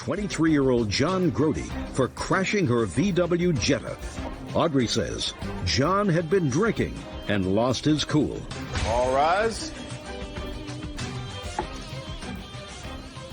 23-year-old John Grody for crashing her VW Jetta. Audrey says John had been drinking and lost his cool. All rise.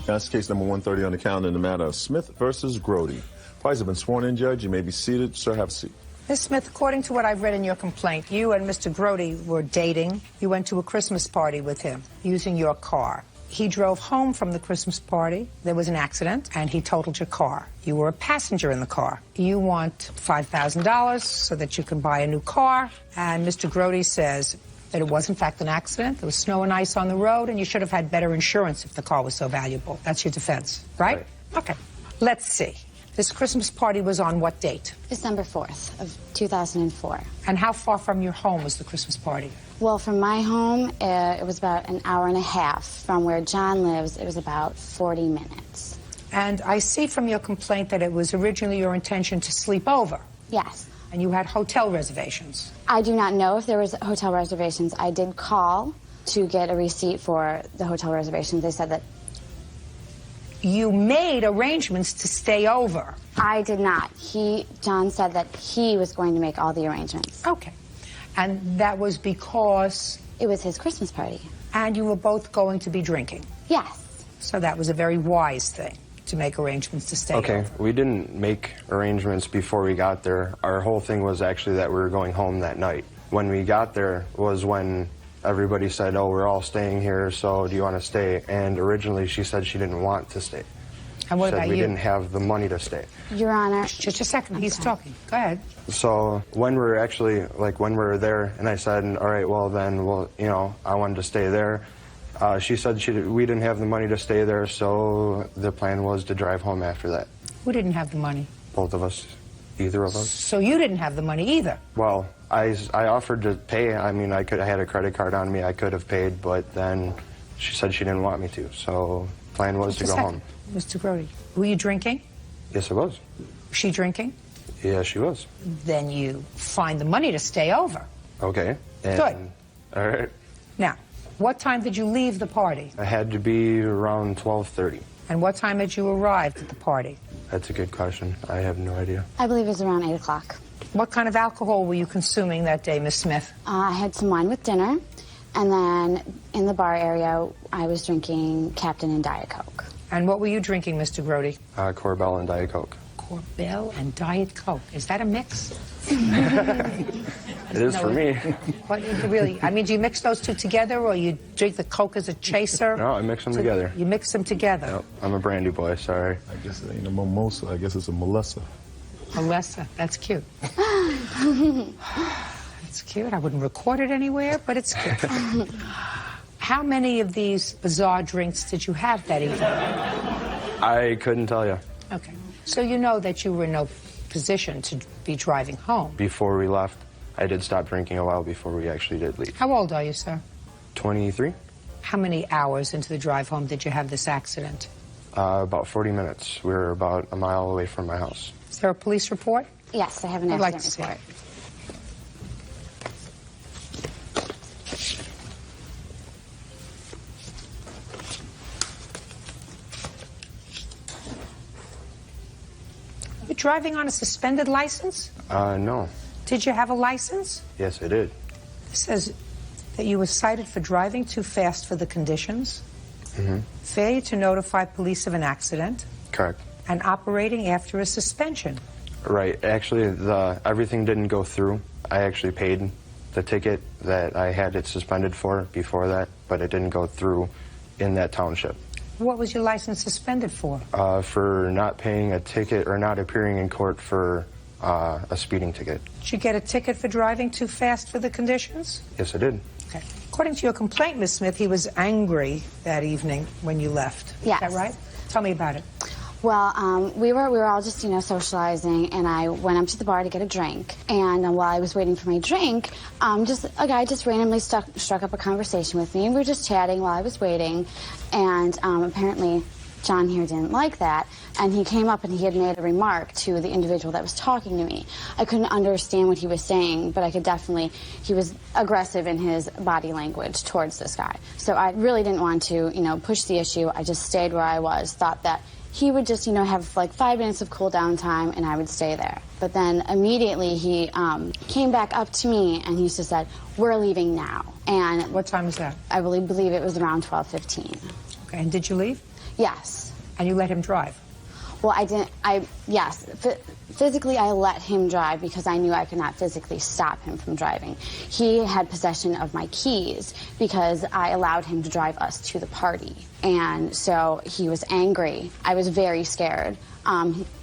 That's case number 130 on the calendar in the matter of Smith versus Grody. Parties have been sworn in, Judge. You may be seated. Sir, have a seat. Ms. Smith, according to what I've read in your complaint, you and Mr. Grody were dating. You went to a Christmas party with him using your car. He drove home from the Christmas party. There was an accident, and he totaled your car. You were a passenger in the car. You want $5,000 so that you can buy a new car, and Mr. Grody says that it was, in fact, an accident. There was snow and ice on the road, and you should have had better insurance if the car was so valuable. That's your defense, right? Okay. Let's see. This Christmas party was on what date? December 4th of 2004. And how far from your home was the Christmas party? Well, from my home, it was about an hour and a half. From where John lives, it was about 40 minutes. And I see from your complaint that it was originally your intention to sleep over. Yes. And you had hotel reservations. I do not know if there was hotel reservations. I did call to get a receipt for the hotel reservations. They said that... You made arrangements to stay over. I did not. John said that he was going to make all the arrangements. Okay. And that was because... It was his Christmas party. And you were both going to be drinking. Yes. So that was a very wise thing, to make arrangements to stay over. Okay, we didn't make arrangements before we got there. Our whole thing was actually that we were going home that night. When we got there was when everybody said, oh, we're all staying here, so do you want to stay? And originally she said she didn't want to stay. And what about you? We didn't have the money to stay. Your Honor. Just a second, he's talking. Go ahead. So when we were actually, when we were there, and I said, all right, well then, I wanted to stay there. She said we didn't have the money to stay there, so the plan was to drive home after that. Who didn't have the money? Both of us. Either of us. So you didn't have the money either? Well, I offered to pay. I mean, I had a credit card on me. I could have paid, but then she said she didn't want me to. So the plan was to go home. Mr. Grody, were you drinking? Yes, I was. Was she drinking? Yeah, she was. Then you find the money to stay over. Okay. Good. All right. Now, what time did you leave the party? I had to be around 12:30. And what time had you arrived at the party? That's a good question. I have no idea. I believe it was around 8 o'clock. What kind of alcohol were you consuming that day, Miss Smith? I had some wine with dinner, and then in the bar area, I was drinking Captain and Diet Coke. And what were you drinking, Mr. Grody? Corbel and Diet Coke. Corbel and Diet Coke. Is that a mix? It is for me. What, really? I mean, do you mix those two together, or you drink the Coke as a chaser? No, I mix them together. You mix them together? Nope, I'm a brandy boy, sorry. I guess it ain't a mimosa. I guess it's a Melissa. Melissa, that's cute. It's cute. I wouldn't record it anywhere, but it's cute. How many of these bizarre drinks did you have that evening? I couldn't tell you. Okay. So you know that you were in no position to be driving home. Before we left, I did stop drinking a while before we actually did leave. How old are you, sir? 23. How many hours into the drive home did you have this accident? About 40 minutes. We were about a mile away from my house. Is there a police report? Yes, I have an I'd like accident to see report. it. You're driving on a suspended license? No. Did you have a license? Yes, I did. It says that you were cited for driving too fast for the conditions, failure to notify police of an accident, Correct. and operating after a suspension. Right. Actually, everything didn't go through. I actually paid the ticket that I had it suspended for before that, but it didn't go through in that township. What was your license suspended for? For not paying a ticket or not appearing in court for a speeding ticket. Did you get a ticket for driving too fast for the conditions? Yes, I did. Okay. According to your complaint, Ms. Smith, he was angry that evening when you left. Yes. Is that right? Tell me about it. Well, we were all just, socializing, and I went up to the bar to get a drink. And while I was waiting for my drink, a guy just randomly struck up a conversation with me. And we were just chatting while I was waiting. And apparently John here didn't like that. And he came up and he had made a remark to the individual that was talking to me. I couldn't understand what he was saying, but I could definitely, he was aggressive in his body language towards this guy. So I really didn't want to, push the issue. I just stayed where I was, thought that he would just, have like 5 minutes of cool down time, and I would stay there. But then immediately he came back up to me, and he just said, "We're leaving now." And What time was that? I believe it was around 12:15. Okay, and did you leave? Yes. And you let him drive? Well, I didn't. Yes. Physically, I let him drive because I knew I could not physically stop him from driving. He had possession of my keys because I allowed him to drive us to the party. And so he was angry. I was very scared.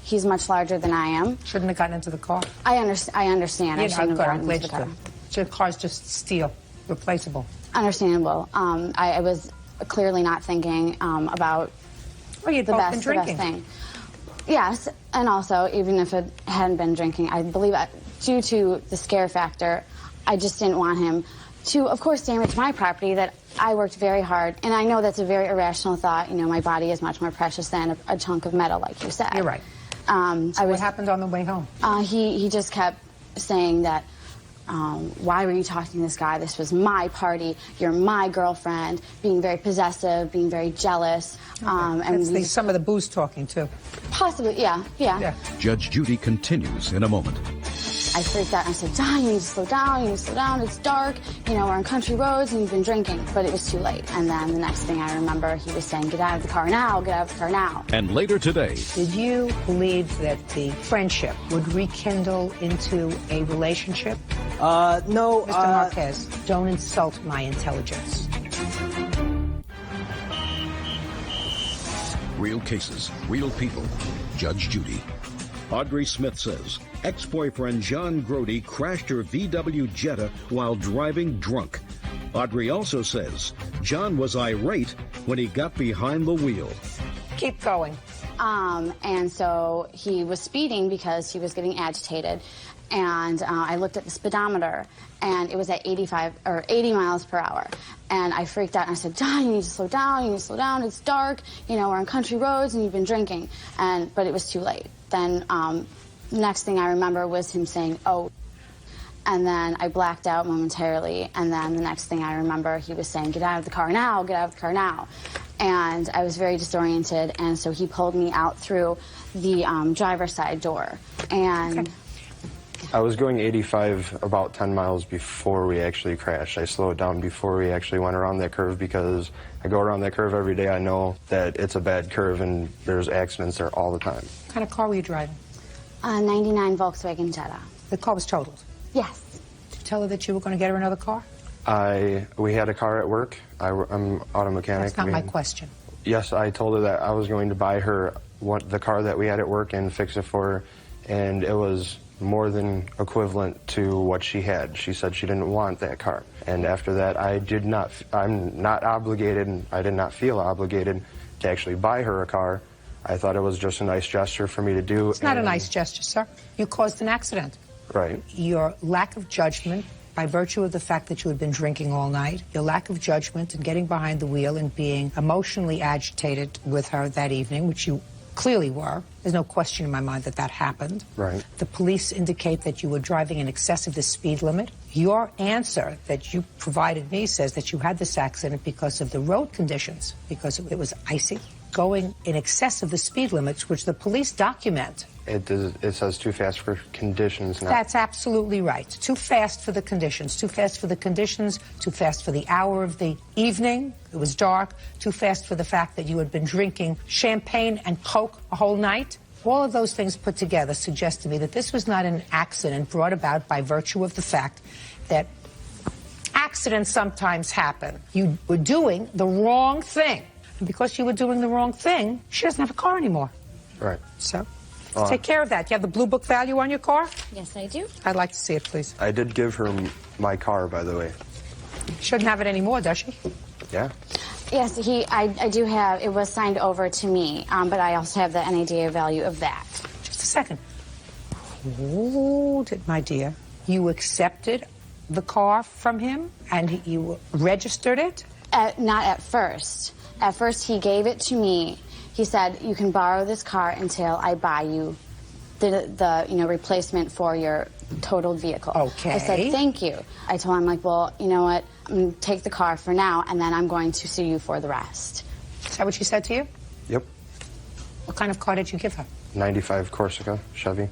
He's much larger than I am. Shouldn't have gotten into the car. I understand. I shouldn't have gotten into the car. So the car's just steel, replaceable. Understandable. I was clearly not thinking about Well, you'd the both best, been the best drinking. thing. Yes, and also, even if it hadn't been drinking, I believe due to the scare factor, I just didn't want him to, of course, damage my property that I worked very hard. And I know that's a very irrational thought. My body is much more precious than a chunk of metal, like you said. You're right. What happened on the way home? He just kept saying that, why were you talking to this guy? This was my party. You're my girlfriend. Being very possessive, being very jealous. And some of the booze talking, too. Possibly, yeah. Judge Judy continues in a moment. I freaked out and I said, "Don, you need to slow down. You need to slow down. It's dark. We're on country roads and you've been drinking." But it was too late. And then the next thing I remember, he was saying, "Get out of the car now. Get out of the car now." And later today, Did you believe that the friendship would rekindle into a relationship? No. Mr. Marquez, don't insult my intelligence. real cases, real people. Judge Judy. Audrey Smith says ex-boyfriend John Grody crashed her VW Jetta while driving drunk. Audrey also says John was irate when he got behind the wheel. Keep going. And so he was speeding because he was getting agitated. And I looked at the speedometer, and it was at 85 or 80 miles per hour. And I freaked out, and I said, "John, you need to slow down. You need to slow down. It's dark. We're on country roads, and you've been drinking." But it was too late. Then next thing I remember was him saying, "Oh." And then I blacked out momentarily. And then the next thing I remember, he was saying, "Get out of the car now. Get out of the car now." And I was very disoriented. And so he pulled me out through the driver's side door. And Okay. I was going 85 about 10 miles before we actually crashed. I slowed down before we actually went around that curve because I go around that curve every day. I know that it's a bad curve and there's accidents there all the time. What kind of car were you driving? a 99 Volkswagen Jetta. The car was totaled. Yes. Did you tell her that you were going to get her another car? We had a car at work. I'm auto mechanic. That's not my question. Yes, I told her that I was going to buy her the car that we had at work and fix it for her, and it was more than equivalent to what she had. She said she didn't want that car. And after that, I'm not obligated, and I did not feel obligated to actually buy her a car. I thought it was just a nice gesture for me to do. It's not a nice gesture, sir. You caused an accident. Right. Your lack of judgment, by virtue of the fact that you had been drinking all night, your lack of judgment and getting behind the wheel and being emotionally agitated with her that evening, which you clearly were. There's no question in my mind that that happened. Right. The police indicate that you were driving in excess of the speed limit. Your answer that you provided me says that you had this accident because of the road conditions, because it was icy, going in excess of the speed limits, which the police document. It says too fast for conditions now. That's absolutely right. Too fast for the conditions. Too fast for the conditions. Too fast for the hour of the evening. It was dark. Too fast for the fact that you had been drinking champagne and Coke a whole night. All of those things put together suggest to me that this was not an accident brought about by virtue of the fact that accidents sometimes happen. You were doing the wrong thing. And because you were doing the wrong thing, she doesn't have a car anymore. Right. So take care of that. You have the blue book value on your car? Yes, I do. I'd like to see it, please. I did give her my car, by the way. Shouldn't have it anymore, does she? Yeah. Yes, I do have, it was signed over to me, but I also have the NADA value of that. Just a second. Hold it, my dear. You accepted the car from him and you registered it? Not at first. At first, he gave it to me. He said, "You can borrow this car until I buy you the replacement for your totaled vehicle." Okay. I said, "Thank you." I told him, like, "Well, you know what? I'm going to take the car for now, and then I'm going to sue you for the rest." Is that what she said to you? Yep. What kind of car did you give her? 95 Corsica Chevy.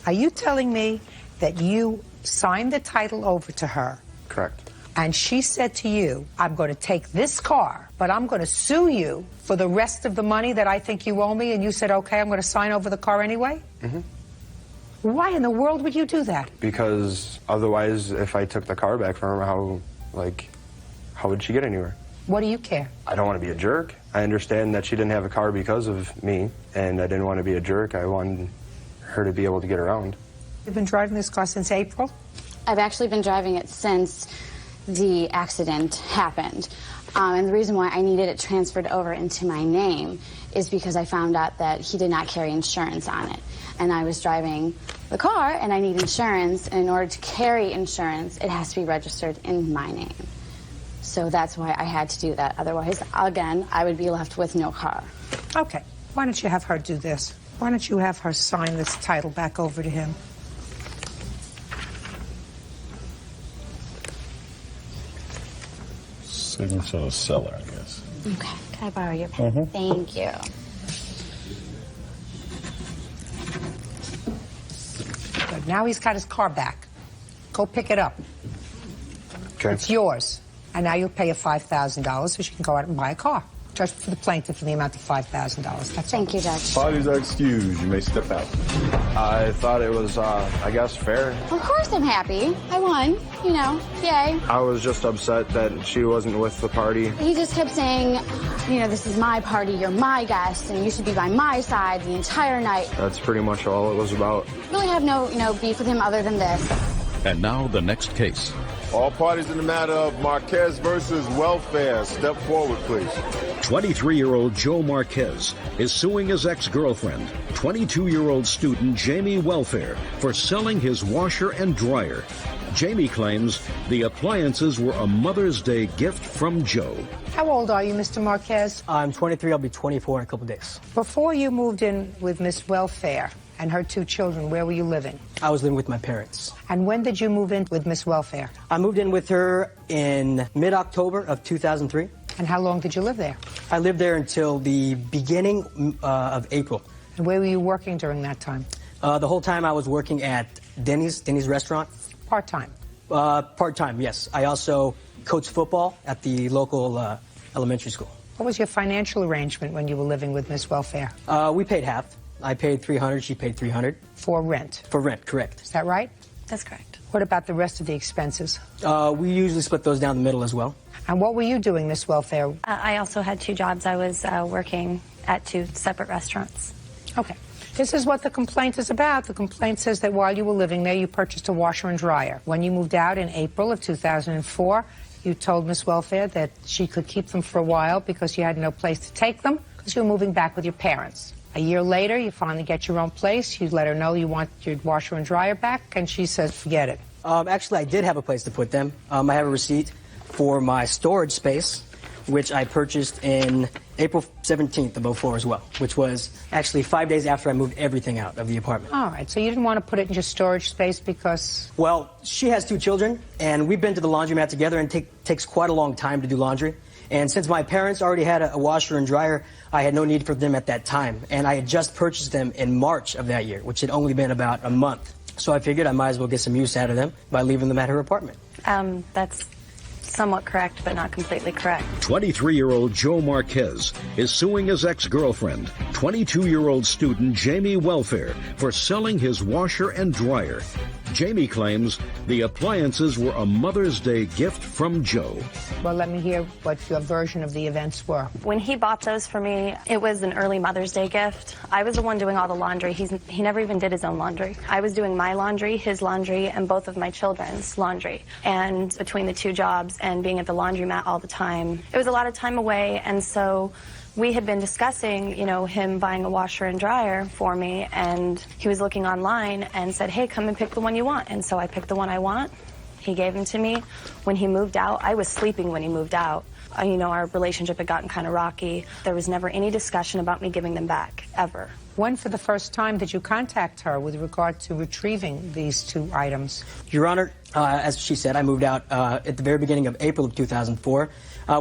Are you telling me that you signed the title over to her? Correct. And she said to you, I'm going to take this car, but I'm going to sue you for the rest of the money that I think you owe me, and you said, okay, I'm going to sign over the car anyway? Mm-hmm. Why in the world would you do that? Because otherwise, if I took the car back from her, how would she get anywhere? What do you care? I don't want to be a jerk. I understand that she didn't have a car because of me, and I didn't want to be a jerk. I wanted her to be able to get around. You've been driving this car since April? I've actually been driving it since the accident happened. And the reason why I needed it transferred over into my name is because I found out that he did not carry insurance on it. And I was driving the car, and I need insurance, and in order to carry insurance, it has to be registered in my name. So that's why I had to do that. Otherwise, again, I would be left with no car. Okay. Why don't you have her do this? Why don't you have her sign this title back over to him? Signature of the seller, I guess. Okay. Can I borrow your pen? Thank you. Good. Now he's got his car back. Go pick it up. Okay. It's yours. And now you'll pay her $5,000 so she can go out and buy a car. Just for the plaintiff in the amount of $5,000. Thank you, Judge. Parties are excused. You may step out. I thought it was, I guess, fair. Of course I'm happy. I won. You know, yay. I was just upset that she wasn't with the party. He just kept saying, you know, this is my party, you're my guest, and you should be by my side the entire night. That's pretty much all it was about. Really have no beef with him other than this. And now the next case. All parties in the matter of Marquez versus Welfare, step forward, please. 23-year-old Joe Marquez is suing his ex-girlfriend, 22-year-old student Jamie Welfare, for selling his washer and dryer. Jamie claims the appliances were a Mother's Day gift from Joe. How old are you, Mr. Marquez? I'm 23. I'll be 24 in a couple days. Before you moved in with Miss Welfare and her two children, where were you living? I was living with my parents. And when did you move in with Miss Welfare? I moved in with her in mid-October of 2003. And how long did you live there? I lived there until the beginning of April. And where were you working during that time? The whole time I was working at Denny's restaurant. Part-time? Part-time, yes. I also coached football at the local elementary school. What was your financial arrangement when you were living with Miss Welfare? We paid half. I paid $300, she paid $300. For rent? For rent, correct. Is that right? That's correct. What about the rest of the expenses? We usually split those down the middle as well. And what were you doing, Miss Welfare? I also had two jobs. I was working at two separate restaurants. Okay. This is what the complaint is about. The complaint says that while you were living there, you purchased a washer and dryer. When you moved out in April of 2004, you told Miss Welfare that she could keep them for a while because you had no place to take them because you were moving back with your parents. A year later, you finally get your own place. You let her know you want your washer and dryer back, and she says, forget it. Actually, I did have a place to put them. I have a receipt for my storage space, which I purchased in April 17th of 2004 as well, which was actually 5 days after I moved everything out of the apartment. All right, so you didn't want to put it in your storage space because... Well, she has two children, and we've been to the laundromat together, and it takes quite a long time to do laundry. And since my parents already had a washer and dryer, I had no need for them at that time. And I had just purchased them in March of that year, which had only been about a month. So I figured I might as well get some use out of them by leaving them at her apartment. That's somewhat correct, but not completely correct. 23-year-old Joe Marquez is suing his ex-girlfriend, 22-year-old student Jamie Welfare, for selling his washer and dryer. Jamie claims the appliances were a Mother's Day gift from Joe. Well, let me hear what your version of the events were. When he bought those for me, it was an early Mother's Day gift. I was the one doing all the laundry. He never even did his own laundry. I was doing my laundry, his laundry, and both of my children's laundry. And between the two jobs and being at the laundromat all the time, it was a lot of time away, and so we had been discussing, you know, him buying a washer and dryer for me, and he was looking online and said, hey, come and pick the one you want. And so I picked the one I want. He gave them to me. When he moved out, I was sleeping when he moved out. You know, our relationship had gotten kind of rocky. There was never any discussion about me giving them back, ever. When, for the first time, did you contact her with regard to retrieving these two items? Your Honor, as she said, I moved out at the very beginning of April of 2004.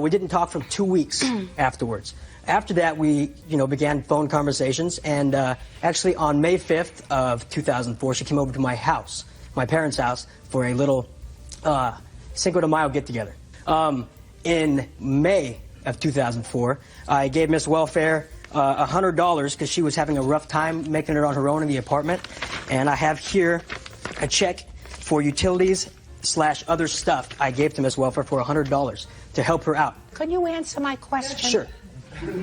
We didn't talk for 2 weeks afterwards. After that, we, began phone conversations, and actually on May 5th of 2004, she came over to my house, my parents' house, for a little Cinco de Mayo get-together. In May of 2004, I gave Miss Welfare $100 because she was having a rough time making it on her own in the apartment, and I have here a check for utilities / other stuff I gave to Miss Welfare for $100 to help her out. Could you answer my question? Sure.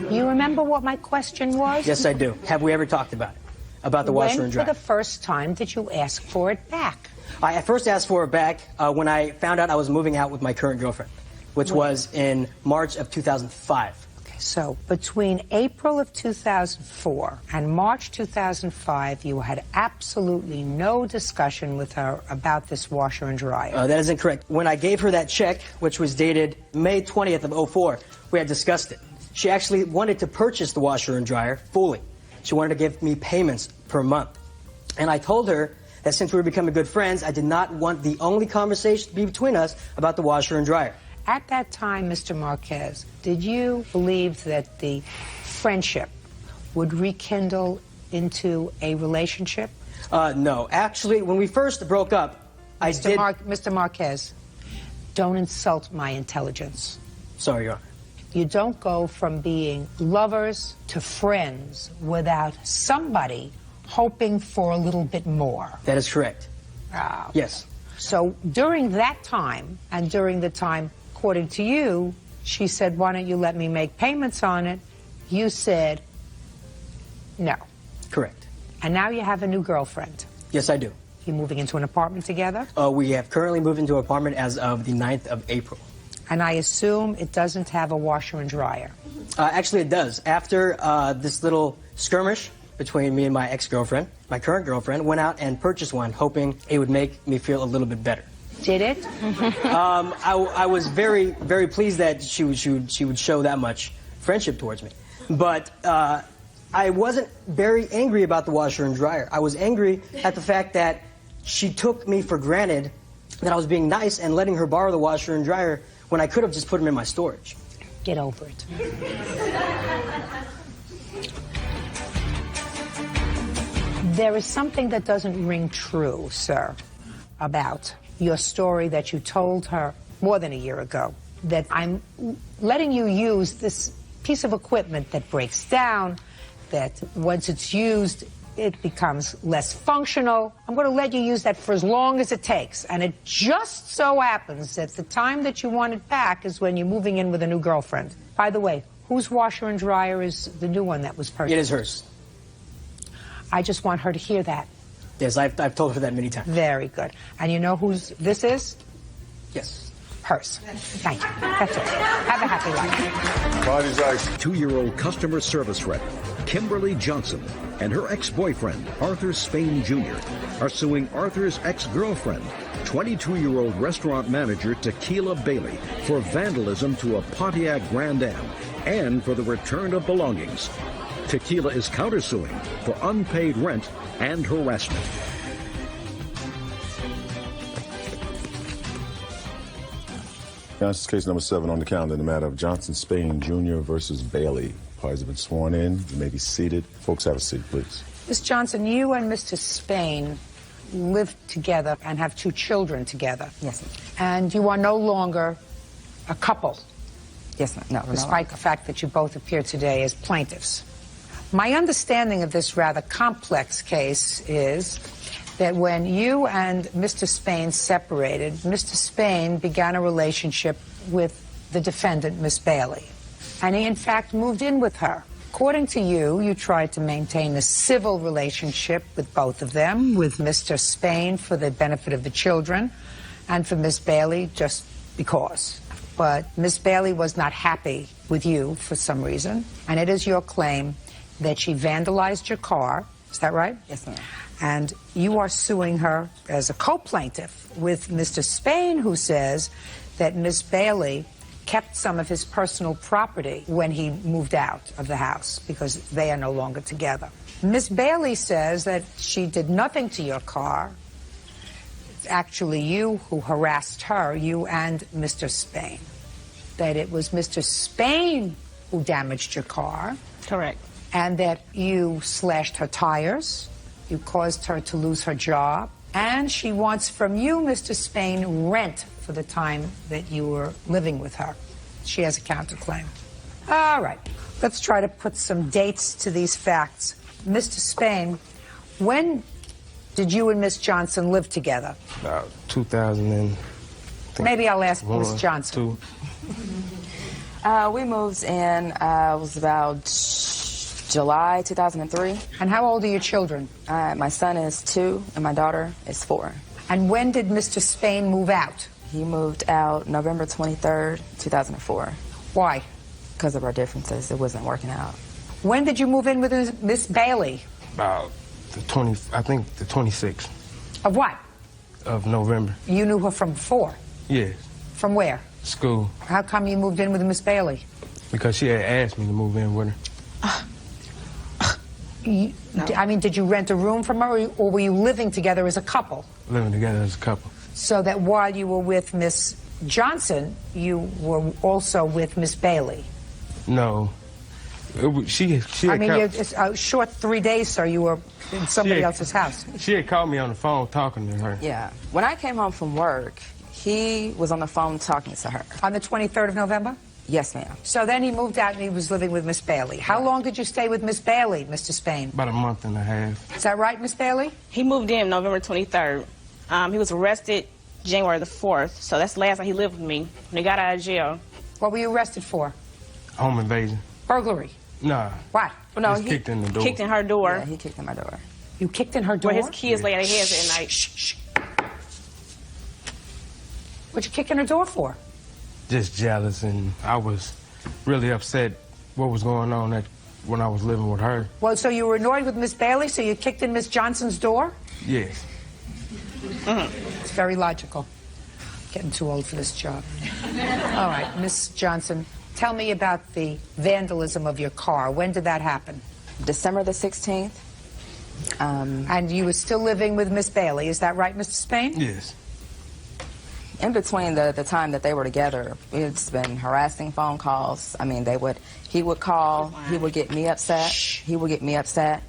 You remember what my question was? Yes, I do. Have we ever talked about it? About the washer and dryer? When for the first time did you ask for it back? I first asked for it back when I found out I was moving out with my current girlfriend, which was in March of 2005. Okay, so between April of 2004 and March 2005, you had absolutely no discussion with her about this washer and dryer. That isn't correct. When I gave her that check, which was dated May 20th of 2004, we had discussed it. She actually wanted to purchase the washer and dryer fully. She wanted to give me payments per month. And I told her that since we were becoming good friends, I did not want the only conversation to be between us about the washer and dryer. At that time, Mr. Marquez, did you believe that the friendship would rekindle into a relationship? No. Actually, when we first broke up, Mr. Marquez, don't insult my intelligence. Sorry, Your Honor. You don't go from being lovers to friends without somebody hoping for a little bit more. That is correct. Yes. So during that time, and during the time, according to you, she said, why don't you let me make payments on it? You said, no. Correct. And now you have a new girlfriend. Yes, I do. You moving into an apartment together? We have currently moved into an apartment as of the 9th of April. And I assume it doesn't have a washer and dryer. Actually, it does. After this little skirmish between me and my ex-girlfriend, my current girlfriend went out and purchased one, hoping it would make me feel a little bit better. Did it? I was very, very pleased that she would show that much friendship towards me. But I wasn't very angry about the washer and dryer. I was angry at the fact that she took me for granted that I was being nice and letting her borrow the washer and dryer when I could have just put them in my storage. Get over it. There is something that doesn't ring true, sir, about your story that you told her more than a year ago, that I'm letting you use this piece of equipment that breaks down, that once it's used, it becomes less functional. I'm going to let you use that for as long as it takes. And it just so happens that the time that you want it back is when you're moving in with a new girlfriend. By the way, whose washer and dryer is the new one that was purchased? It is hers. I just want her to hear that. Yes, I've told her that many times. Very good. And you know whose this is? Yes. Hers. Thank you. That's all. Have a happy life. Body's ice. 2-year-old customer service rep Kimberly Johnson and her ex-boyfriend, Arthur Spain Jr., are suing Arthur's ex-girlfriend, 22-year-old restaurant manager Tequila Bailey, for vandalism to a Pontiac Grand Am and for the return of belongings. Tequila is countersuing for unpaid rent and harassment. Now, this is case number 7 on the calendar in the matter of Johnson Spain Jr. versus Bailey. Parties have been sworn in. You may be seated. Folks, have a seat, please. Ms. Johnson, you and Mr. Spain live together and have 2 children together. Yes, ma'am. And you are no longer a couple. Yes, ma'am. No, Despite the fact that you both appear today as plaintiffs. My understanding of this rather complex case is that when you and Mr. Spain separated, Mr. Spain began a relationship with the defendant, Miss Bailey. And he, in fact, moved in with her. According to you, you tried to maintain a civil relationship with both of them, with Mr. Spain for the benefit of the children, and for Miss Bailey just because. But Miss Bailey was not happy with you for some reason, and it is your claim that she vandalized your car. Is that right? Yes, ma'am. And you are suing her as a co-plaintiff with Mr. Spain, who says that Miss Bailey kept some of his personal property when he moved out of the house because they are no longer together. Miss Bailey says that she did nothing to your car. It's actually you who harassed her, you and Mr. Spain. That it was Mr. Spain who damaged your car. Correct. And that you slashed her tires, you caused her to lose her job, and she wants from you, Mr. Spain, rent for the time that you were living with her. She has a counterclaim. All right, let's try to put some dates to these facts. Mr. Spain, when did you and Miss Johnson live together? About 2000 and... Maybe I'll ask Miss Johnson. We moved in, was about July 2003. And how old are your children? My son is 2 and my daughter is 4. And when did Mr. Spain move out? He moved out November 23rd, 2004. Why? Because of our differences. It wasn't working out. When did you move in with Miss Bailey? About the 26th. Of what? Of November. You knew her from before? Yes. From where? School. How come you moved in with Miss Bailey? Because she had asked me to move in with her. I mean, did you rent a room from her, or were you living together as a couple? Living together as a couple. So that while you were with Miss Johnson, you were also with Miss Bailey? No. She I mean, it's a short 3 days, sir, you were in somebody else's house. She had called me on the phone talking to her. Yeah. When I came home from work, he was on the phone talking to her. On the 23rd of November? Yes, ma'am. So then he moved out and he was living with Miss Bailey. How long did you stay with Miss Bailey, Mr. Spain? About a month and a half. Is that right, Miss Bailey? He moved in November 23rd. He was arrested January the 4th, so that's the last time he lived with me when he got out of jail. What were you arrested for? Home invasion. Burglary? Nah. What? No, he kicked in the door. Kicked in her door. Yeah, he kicked in my door. You kicked in her door? Where his kids lay at their heads at night. Shh. What'd you kick in her door for? Just jealous, and I was really upset what was going on when I was living with her. Well, so you were annoyed with Miss Bailey, so you kicked in Miss Johnson's door? Yes. It's very logical. Getting too old for this job. All right, Miss Johnson, tell me about the vandalism of your car. When did that happen? December the 16th. And you were still living with Miss Bailey, is that right, Mr. Spain? Yes. In between the time that they were together, it's been harassing phone calls. I mean, he would call, he would get me upset, he would get me upset,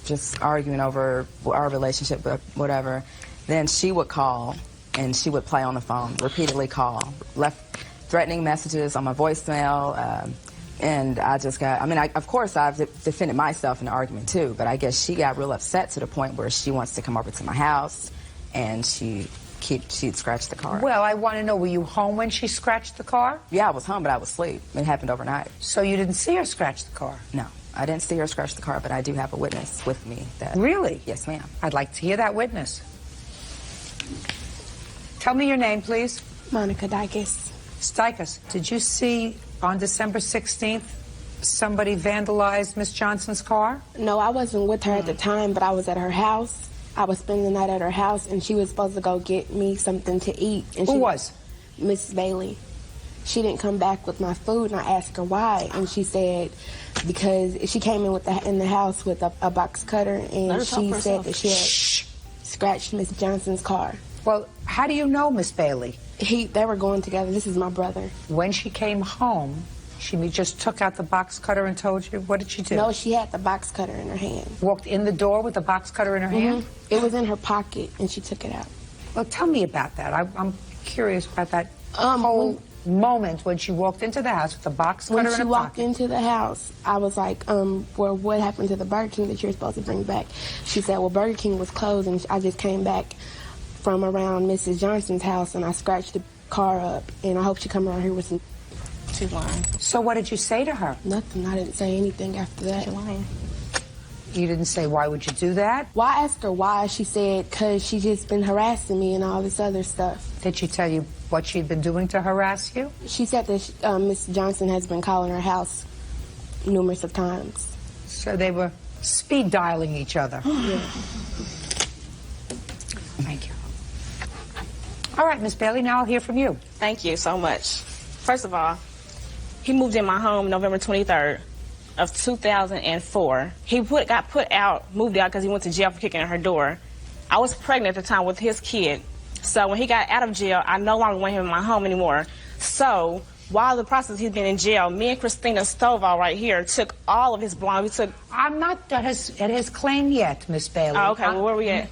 just arguing over our relationship, whatever. Then she would call, and she would play on the phone, repeatedly call, left threatening messages on my voicemail, and I just got, I mean, of course I've defended myself in the argument too, but I guess she got real upset to the point where she wants to come over to my house, and she'd scratch the car. Well, I want to know, were you home when she scratched the car? Yeah, I was home, but I was asleep. It happened overnight. So you didn't see her scratch the car? No, I didn't see her scratch the car, but I do have a witness with me that... Really? Yes, ma'am. I'd like to hear that witness. Tell me your name, please. Monica Dykes. Dykes, did you see on December 16th somebody vandalized Miss Johnson's car? No, I wasn't with her at the time, but I was at her house. I was spending the night at her house, and she was supposed to go get me something to eat. And Who was? Mrs. Bailey. She didn't come back with my food, and I asked her why, and she said because she came in the house with a box cutter, and she said that she had scratched Miss Johnson's car. Well, how do you know Miss Bailey? They were going together. This is my brother. When she came home, she just took out the box cutter and told you? What did she do? No, she had the box cutter in her hand. Walked in the door with the box cutter in her hand? It was in her pocket, and she took it out. Well, tell me about that. I'm curious about that whole moment when she walked into the house with the box cutter in her pocket. When she walked into the house, I was like, well, what happened to the Burger King that you're supposed to bring back? She said, well, Burger King was closed, and I just came back from around Mrs. Johnson's house, and I scratched the car up, and I hope she come around here with some... She's lying. So what did you say to her? Nothing. I didn't say anything after that. She's lying. You didn't say, why would you do that? Well, I asked her why. She said, because she just been harassing me and all this other stuff. Did she tell you what she'd been doing to harass you? She said that Miss Johnson has been calling her house numerous of times. So they were speed dialing each other. Yeah. Thank you. All right, Miss Bailey, now I'll hear from you. Thank you so much. First of all, he moved in my home November 23rd of 2004. He moved out because he went to jail for kicking in her door. I was pregnant at the time with his kid. So when he got out of jail, I no longer wanted him in my home anymore. So while the process he's been in jail, me and Christina Stovall right here took all of his belongings. We took. I'm not at his claim yet, Miss Bailey. Oh, okay, well, where are we at?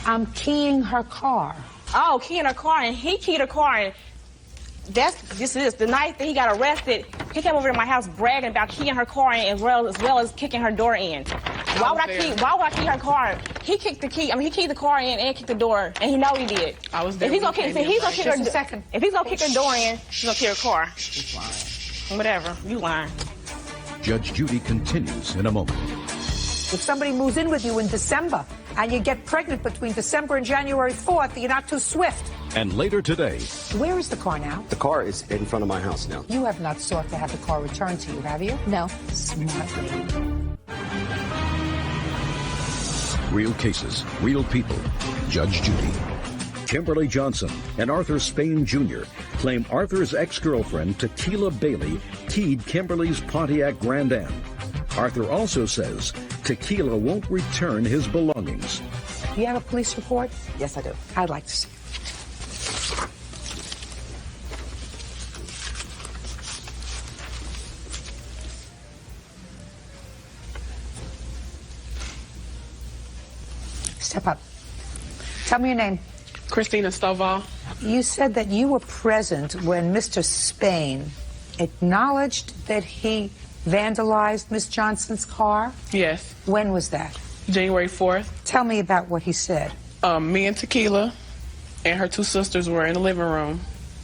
I'm keying her car. Oh, keying her car, and he keyed her car, and the night that he got arrested, he came over to my house bragging about keying her car in as well as kicking her door in. Why would I key her car? He kicked the key. I mean, he keyed the car in and kicked the door, and he know he did. I was there. If he's gonna kick her door in, he's gonna key her car. He's lying. Whatever, you lying. Judge Judy continues in a moment. If somebody moves in with you in December and you get pregnant between December and January 4th, you're not too swift. And later today, Where is the car now? The car is in front of my house now. You have not sought to have the car returned to you, have you? No. Smart lady. real cases, real people. Judge Judy. Kimberly Johnson and Arthur Spain Jr. claim Arthur's ex-girlfriend, Tequila Bailey, keyed Kimberly's Pontiac Grand Am. Arthur also says Tequila won't return his belongings. You have a police report? Yes, I do. I'd like to see. Step up. Tell me your name. Christina Stovall. You said that you were present when Mr. Spain acknowledged that he vandalized Miss Johnson's car? Yes. When was that? January 4th. Tell me about what he said. Me and Tequila and her two sisters were in the living room.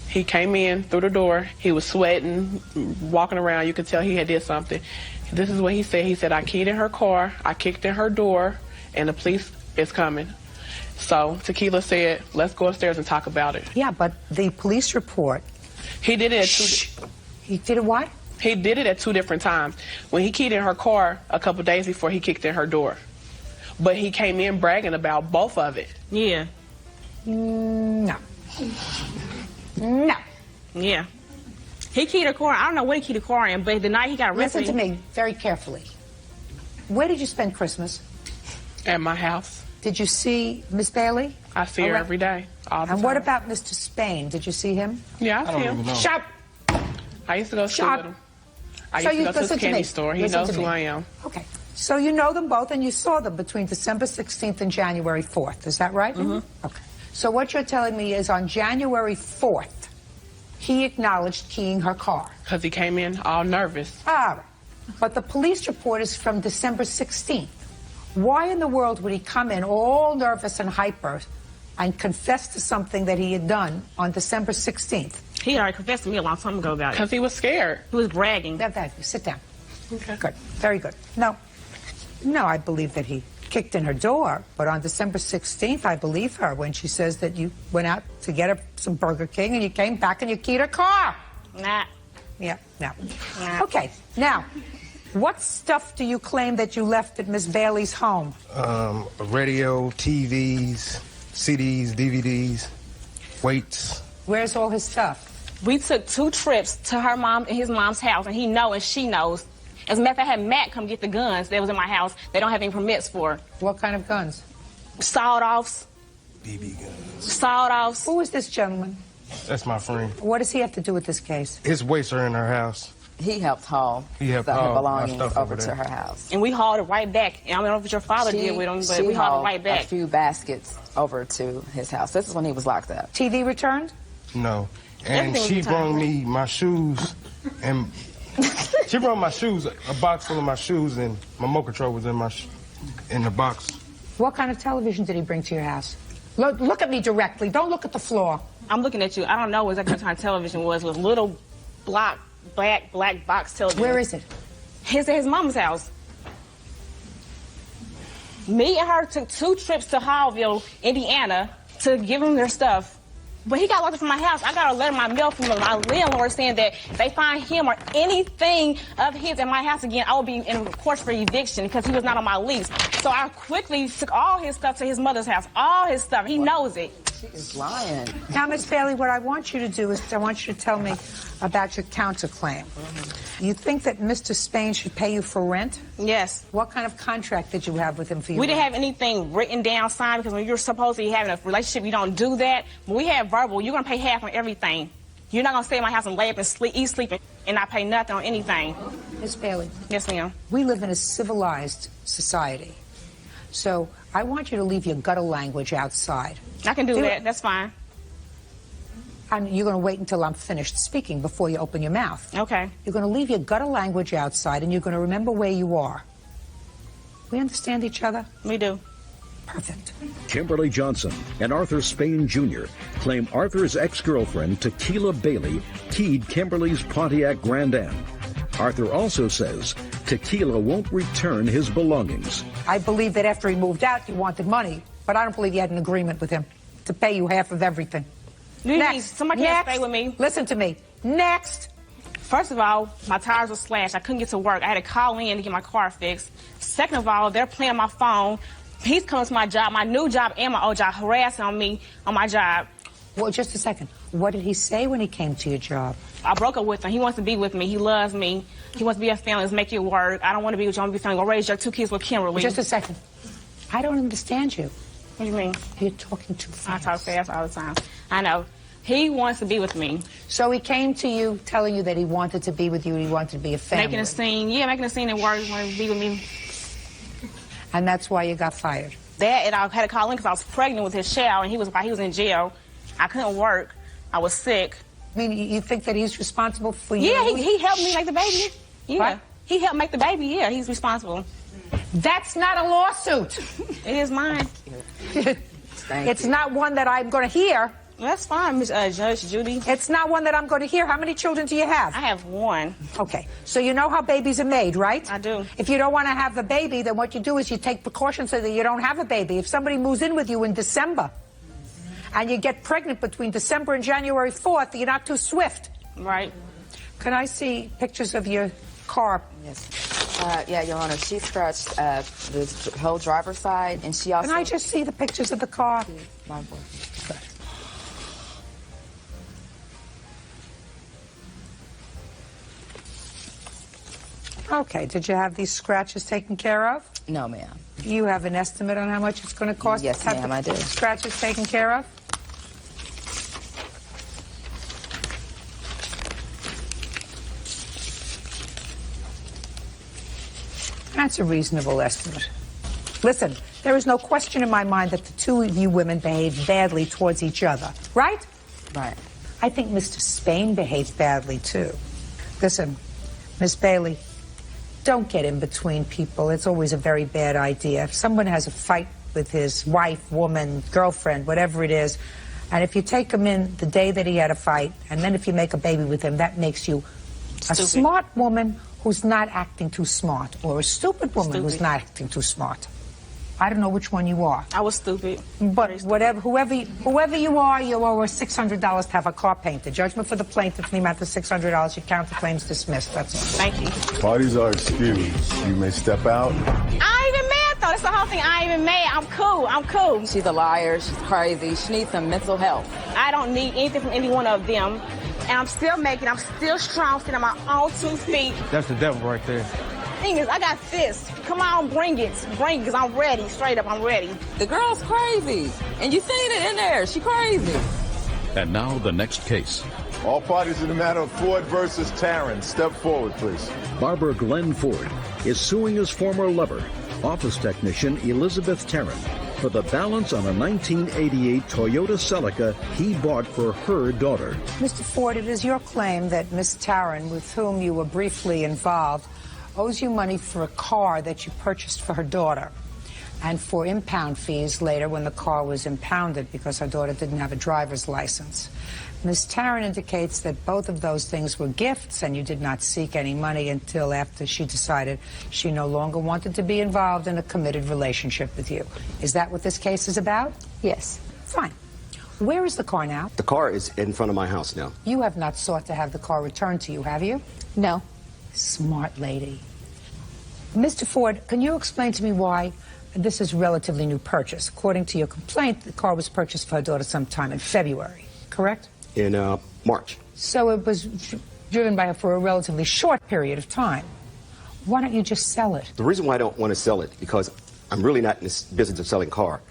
He came in through the door. He was sweating, walking around. You could tell he had did something. This is what he said. He said, I keyed in her car, I kicked in her door, and the police is coming. So Tequila said, let's go upstairs and talk about it. Yeah, but the police report... He did it at He did it what? He did it at 2 different times. When he keyed in her car a couple days before he kicked in her door. But he came in bragging about both of it. Yeah. No. No. Yeah. He keyed her car. I don't know what he keyed the car in, but the night he got arrested... Listen to me very carefully. Where did you spend Christmas? At my house. Did you see Miss Bailey? I see her every day, all the time. And what about Mr. Spain? Did you see him? Yeah, I see him. Shut up. I used to go to school with him. I So used to you- go to listen the to candy me. store. He Listen knows to who me. I am. Okay. So you know them both and you saw them between December 16th and January 4th. Is that right? Mm-hmm. Okay. So what you're telling me is on January 4th, he acknowledged keying her car. Because he came in all nervous. All right. But the police report is from December 16th. Why in the world would he come in all nervous and hyper and confess to something that he had done on December 16th? He already confessed to me a long time ago about it. Because he was scared. He was bragging. Sit down. Okay. Good. Very good. No, I believe that he kicked in her door, but on December 16th, I believe her when she says that you went out to get her some Burger King and you came back and you keyed her car. Nah. Yeah, no. Okay, now, what stuff do you claim that you left at Miss Bailey's home? A radio, TVs, CDs, DVDs, weights. Where's all his stuff? We took 2 trips to her mom and his mom's house, and he knows and she knows. As a matter of fact, I had Matt come get the guns that was in my house. They don't have any permits for. What kind of guns? Sawed-offs. BB guns. Sawed-offs. Who is this gentleman? That's my friend. What does he have to do with this case? His weights are in her house. He helped haul helped her haul my belongings stuff over over to there. her house. And we hauled it right back. And I don't know what your father did with him, but She we hauled it right a back. few baskets over to his house. This is when he was locked up. TV returned? No. And Everything she was brought returned. me my shoes and she brought my shoes, a box full of my shoes, and my motor control was in the box. What kind of television did he bring to your house? Look at me directly. Don't look at the floor. I'm looking at you. I don't know exactly what kind of television was. It was little black box television. Where is it? At his mom's house. Me and her took 2 trips to Hallville, Indiana, to give him their stuff. But he got locked up from my house. I got a letter in my mail from my landlord saying that if they find him or anything of his in my house again, I will be in court for eviction because he was not on my lease. So I quickly took all his stuff to his mother's house. All his stuff. He knows it. She is lying. Now, Miss Bailey, what I want you to do is I want you to tell me about your counterclaim. You think that Mr. Spain should pay you for rent? Yes. What kind of contract did you have with him for you? We didn't have anything written down, signed, because when you're supposed to be having a relationship, you don't do that. But we have verbal. You're going to pay half on everything. You're not going to stay in my house and lay up and sleep, and not pay nothing on anything. Miss Bailey. Yes, ma'am. We live in a civilized society. So I want you to leave your gutter language outside. I can do that. That's fine. And you're going to wait until I'm finished speaking before you open your mouth. Okay. You're going to leave your gutter language outside, and you're going to remember where you are. We understand each other? We do. Perfect. Kimberly Johnson and Arthur Spain Jr. claim Arthur's ex-girlfriend, Tequila Bailey, keyed Kimberly's Pontiac Grand Am. Arthur also says Tequila won't return his belongings. I believe that after he moved out, you wanted money, but I don't believe you had an agreement with him to pay you half of everything. Next. Somebody can't stay with me. Listen to me. Next. First of all, my tires were slashed. I couldn't get to work. I had to call in to get my car fixed. Second of all, they're playing my phone. He's coming to my job, my new job and my old job, harassing on me on my job. Well, just a second. What did he say when he came to your job? I broke up with him. He wants to be with me. He loves me. He wants to be a family. Let's make it work. I don't want to be with you. I want to be a family. Go raise your 2 kids with Kimberly. Just a second. I don't understand you. What do you mean? You're talking too fast. I talk fast all the time. I know. He wants to be with me. So he came to you telling you that he wanted to be with you, he wanted to be a family. Making a scene. Yeah, making a scene at work. He wanted to be with me. And that's why you got fired. That, and I had to call in because I was pregnant with his child, and he was in jail. I couldn't work. I was sick. I mean, you think that he's responsible for you? Yeah, he helped me make the baby. Yeah. What? He helped make the baby. Yeah, he's responsible. That's not a lawsuit. It is mine. It's not one that I'm going to hear. Well, that's fine, Miss Judge Judy. It's not one that I'm going to hear. How many children do you have? I have 1. Okay, so you know how babies are made, right? I do. If you don't want to have the baby, then what you do is you take precautions so that you don't have a baby. If somebody moves in with you in December and you get pregnant between December and January 4th, you're not too swift. Right. Can I see pictures of your car? Yes. Yeah, Your Honor, she scratched the whole driver's side, and she also... Can I just see the pictures of the car? My boy. Good. Okay, did you have these scratches taken care of? No, ma'am. You have an estimate on how much it's going to cost? Yes, to have ma'am, I do. Scratches taken care of? That's a reasonable estimate. Listen, there is no question in my mind that the two of you women behaved badly towards each other, right? Right. I think Mr. Spain behaved badly, too. Listen, Miss Bailey, don't get in between people. It's always a very bad idea. If someone has a fight with his wife, woman, girlfriend, whatever it is, and if you take him in the day that he had a fight, and then if you make a baby with him, that makes you a smart woman who's not acting too smart, or a stupid woman who's not acting too smart. I don't know which one you are. I was stupid. But whoever you are, you owe us $600 to have a car painted. Judgment for the plaintiff in the amount of $600. Your counterclaim's dismissed. That's all. Thank you. Parties are excused. You may step out. I ain't even mad, though. That's the whole thing. I ain't even mad. I'm cool. I'm cool. She's a liar. She's crazy. She needs some mental health. I don't need anything from any one of them. And I'm still strong, sitting on my own 2 feet. That's the devil right there. Thing is, I got fists. Come on, bring it, because I'm ready. Straight up, I'm ready. The girl's crazy, and you seen it in there. She crazy. And now the next case. All parties in the matter of Ford versus Tarrant. Step forward, please. Barber Glenn Ford is suing his former lover, office technician Elizabeth Tarrant, for the balance on a 1988 Toyota Celica he bought for her daughter. Mr. Ford, it is your claim that Miss Tarrant, with whom you were briefly involved, owes you money for a car that you purchased for her daughter and for impound fees later when the car was impounded because her daughter didn't have a driver's license. Ms. Tarrant indicates that both of those things were gifts and you did not seek any money until after she decided she no longer wanted to be involved in a committed relationship with you. Is that what this case is about? Yes. Fine. Where is the car now? The car is in front of my house now. You have not sought to have the car returned to you, have you? No. Smart lady. Mr. Ford, can you explain to me why This is a relatively new purchase. According to your complaint, the car was purchased for her daughter sometime in February, correct? In March. So it was driven by her for a relatively short period of time. Why don't you just sell it? The reason why I don't want to sell it, because I'm really not in this business of selling car.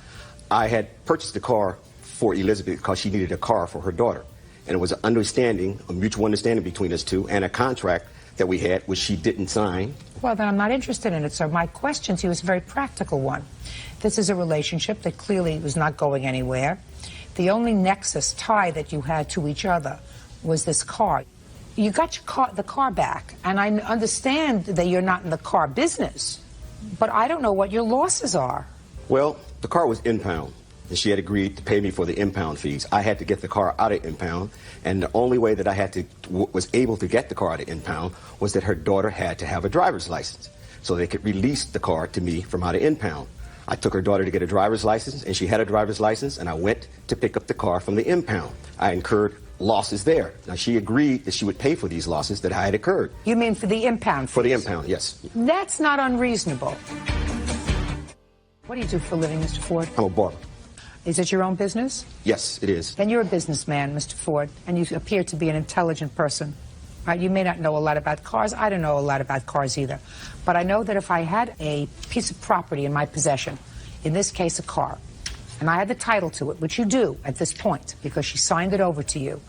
I had purchased the car for Elizabeth because she needed a car for her daughter. And it was an understanding, a mutual understanding between us two, and a contract that we had, which she didn't sign. Well, then I'm not interested in it, sir. My question to you is a very practical one. This is a relationship that clearly was not going anywhere. The only nexus tie that you had to each other was this car. You got the car back, and I understand that you're not in the car business, but I don't know what your losses are. Well, the car was impound, and she had agreed to pay me for the impound fees. I had to get the car out of impound, and the only way that I was able to get the car out of impound was that her daughter had to have a driver's license, so they could release the car to me from out of impound. I took her daughter to get a driver's license, and she had a driver's license, and I went to pick up the car from the impound. I incurred losses there. Now, she agreed that she would pay for these losses that I had incurred. You mean for the impound fees? For the impound, yes. That's not unreasonable. What do you do for a living, Mr. Ford? I'm a barber. Is it your own business? Yes, it is. Then you're a businessman, Mr. Ford, and you appear to be an intelligent person. Right? You may not know a lot about cars. I don't know a lot about cars either. But I know that if I had a piece of property in my possession, in this case a car, and I had the title to it, which you do at this point because she signed it over to you,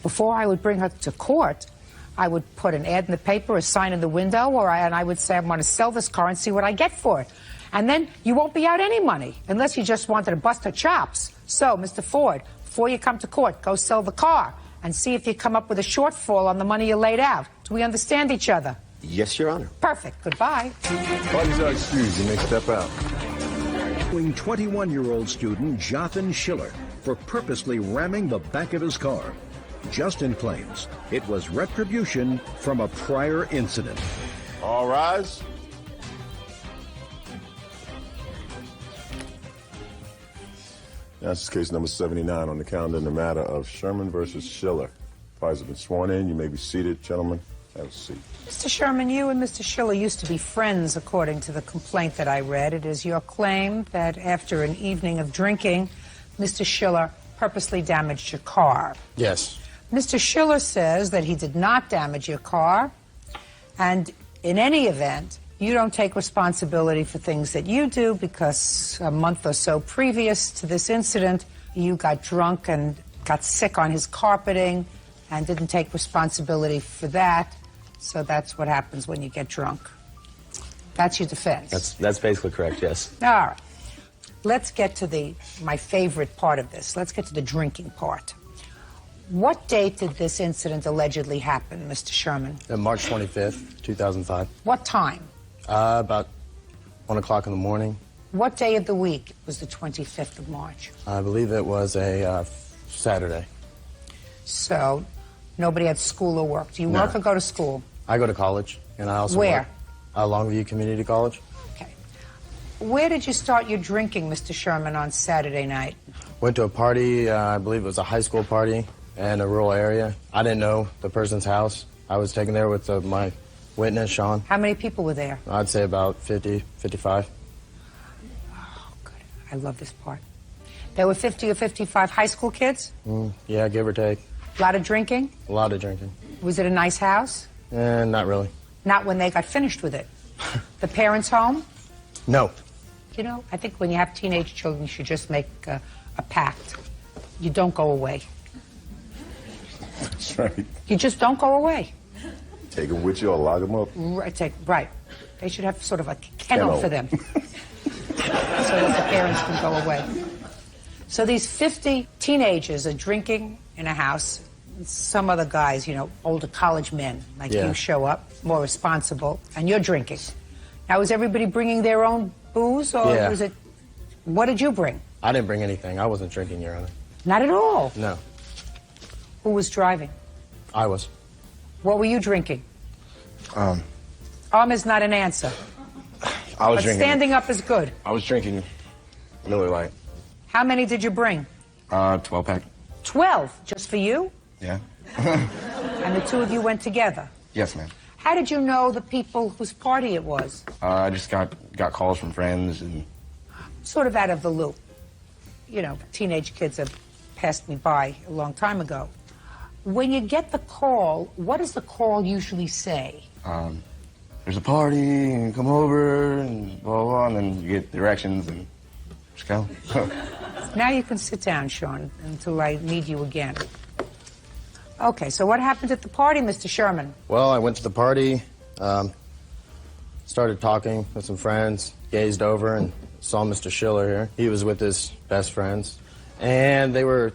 before I would bring her to court, I would put an ad in the paper, a sign in the window, and I would say I want to sell this car and see what I get for it. And then you won't be out any money unless you just wanted to bust her chops. So, Mr. Ford, before you come to court, go sell the car and see if you come up with a shortfall on the money you laid out. Do we understand each other? Yes, Your Honor. Perfect. Goodbye. Parties are excused. You may step out. 21-year-old student Jotham Schiller for purposely ramming the back of his car. Justin claims it was retribution from a prior incident. All rise. Now, this is case number 79 on the calendar in the matter of Sherman versus Schiller. Parties have been sworn in. You may be seated. Gentlemen, have a seat. Mr. Sherman, you and Mr. Schiller used to be friends, according to the complaint that I read. It is your claim that after an evening of drinking, Mr. Schiller purposely damaged your car. Yes. Mr. Schiller says that he did not damage your car, and in any event, you don't take responsibility for things that you do because a month or so previous to this incident, you got drunk and got sick on his carpeting and didn't take responsibility for that. So that's what happens when you get drunk. That's your defense. That's basically correct, yes. All right. Let's get to my favorite part of this. Let's get to the drinking part. What date did this incident allegedly happen, Mr. Sherman? March 25th, 2005. What time? About 1 o'clock in the morning. What day of the week was the 25th of March? I believe it was a Saturday. So, nobody had school or work. Do you work or go to school? I go to college, and I also Where? work. Longview Community College. Okay. Where did you start your drinking, Mr. Sherman, on Saturday night? Went to a party, I believe it was a high school party in a rural area. I didn't know the person's house. I was taken there with my witness, Sean. How many people were there? I'd say about 50, 55. Oh, good. I love this part. There were 50 or 55 high school kids? Yeah, give or take. A lot of drinking? A lot of drinking. Was it a nice house? Not really. Not when they got finished with it. The parents home? No. You know, I think when you have teenage children, you should just make a pact. You don't go away. That's right. You just don't go away. Take them with you or lock them up. Right. They should have sort of a kennel for them. So that the parents can go away. So these 50 teenagers are drinking in a house. Some other guys, older college men like you show up, more responsible, and you're drinking. Now, is everybody bringing their own booze, or was it... What did you bring? I didn't bring anything. I wasn't drinking, Your Honor. Not at all? No. Who was driving? I was. What were you drinking? Is not an answer. I was but drinking. Standing up is good. I was drinking Miller Lite. How many did you bring? 12-pack. 12? Just for you? Yeah. And the two of you went together? Yes, ma'am. How did you know the people whose party it was? I just got calls from friends, and sort of out of the loop. You know, teenage kids have passed me by a long time ago. When you get the call, what does the call usually say? There's a party, and come over, and blah, blah, and then you get directions, and just go. Now you can sit down, Sean, until I need you again. Okay, so what happened at the party, Mr. Sherman? Well, I went to the party, started talking with some friends, gazed over, and saw Mr. Schiller here. He was with his best friends, and they were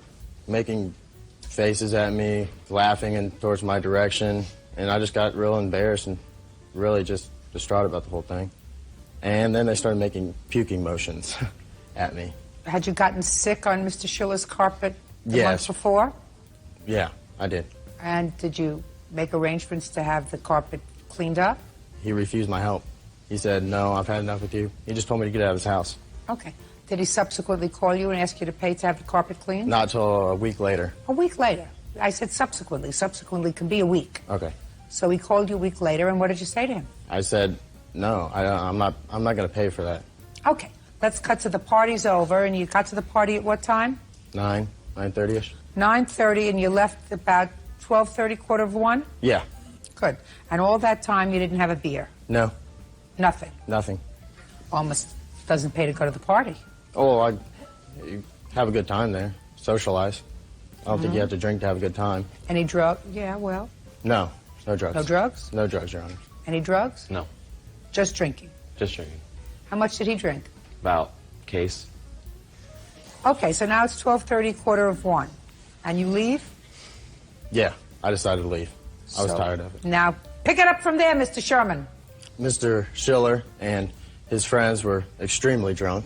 making faces at me, laughing and towards my direction, and I just got real embarrassed and really just distraught about the whole thing. And then they started making puking motions at me. Had you gotten sick on Mr. Schiller's carpet the Yes. month before? Yeah, I did. And did you make arrangements to have the carpet cleaned up? He refused my help. He said, no, I've had enough with you. He just told me to get out of his house. Okay. Did he subsequently call you and ask you to pay to have the carpet cleaned? Not till a week later. A week later. I said subsequently. Subsequently can be a week. Okay. So he called you a week later, and what did you say to him? I said, no, I'm not going to pay for that. Okay. Let's cut to the party's over, and you got to the party at what time? 9:30ish. 9:30, and you left about 12:30, 1:45? Yeah. Good. And all that time you didn't have a beer? No. Nothing? Nothing. Almost doesn't pay to go to the party. Oh, you have a good time there. Socialize. I don't think you have to drink to have a good time. Any drug? Yeah, well. No. No drugs. No drugs? No drugs, Your Honor. Any drugs? No, Just drinking. just drinking. How much did he drink? About case. Okay, so now it's 12:30, 1:45. And you leave? Yeah, I decided to leave. I was So, tired of it. Now, pick it up from there, Mr. Sherman. Mr. Schiller and his friends were extremely drunk.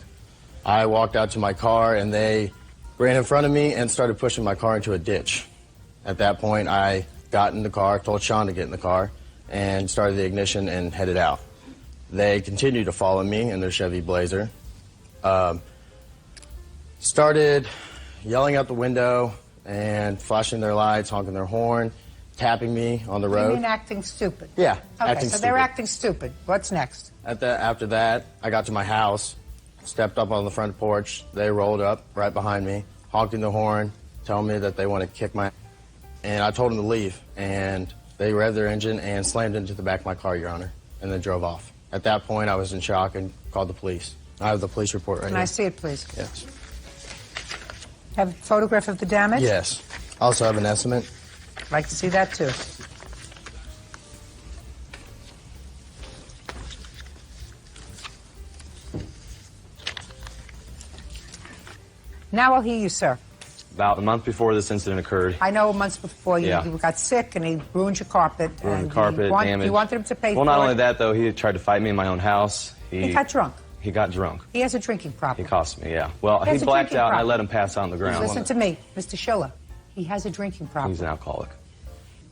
I walked out to my car, and they ran in front of me and started pushing my car into a ditch. At that point, I got in the car, told Sean to get in the car, and started the ignition and headed out. They continued to follow me in their Chevy Blazer. Started yelling out the window and flashing their lights, honking their horn, tapping me on the You road. mean acting stupid? Yeah, Okay, acting so they're stupid. acting stupid. What's next? After that, I got to my house, stepped up on the front porch. They rolled up right behind me, honking the horn, telling me that they want to kick my... And I told them to leave, and they revved their engine and slammed into the back of my car, Your Honor, and then drove off. At that point, I was in shock and called the police. I have the police report right Can here. I see it, please? Yes. Have a photograph of the damage? Yes. I also have an estimate. I'd like to see that, too. Now I'll hear you, sir. About a month before this incident occurred, I know months before you, Yeah. you got sick and he ruined your carpet. ruined and the carpet, damage. You wanted him to pay well, for not it. only that, though, he tried to fight me in my own house. He got drunk. He got drunk. He has a drinking He problem. cost me, yeah. Well, He has he a blacked drinking out, and I problem. let him pass out on the ground. Listen to me, Mr. Schiller. He has a drinking problem. He's an alcoholic.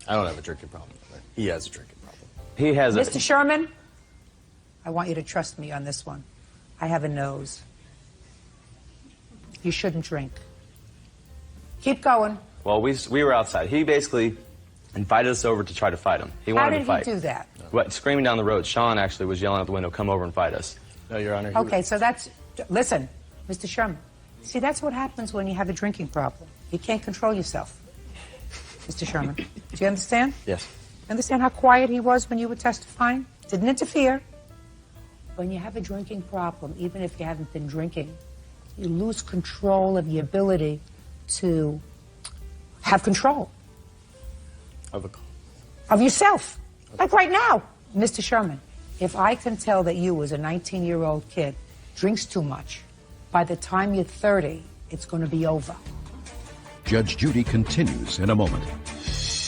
I don't have a drinking problem. He has a drinking problem. He has Mr. a... Sherman, I want you to trust me on this one. I have a nose. You shouldn't drink. Keep going. Well, we were outside. He basically invited us over to try to fight him. He How wanted did to fight. he do that? What, screaming down the road. Sean actually was yelling out the window, come over and fight us. No, Your Honor. Okay, so that's... Listen, Mr. Sherman. See, that's what happens when you have a drinking problem. You can't control yourself. Mr. Sherman, do you understand? Yes. Understand how quiet he was when you were testifying? Didn't interfere. When you have a drinking problem, even if you haven't been drinking, you lose control of the ability to have control of yourself. Like right now. Mr. Sherman, if I can tell that you, as a 19-year-old kid, drinks too much, by the time you're 30, it's going to be over. Judge Judy continues in a moment.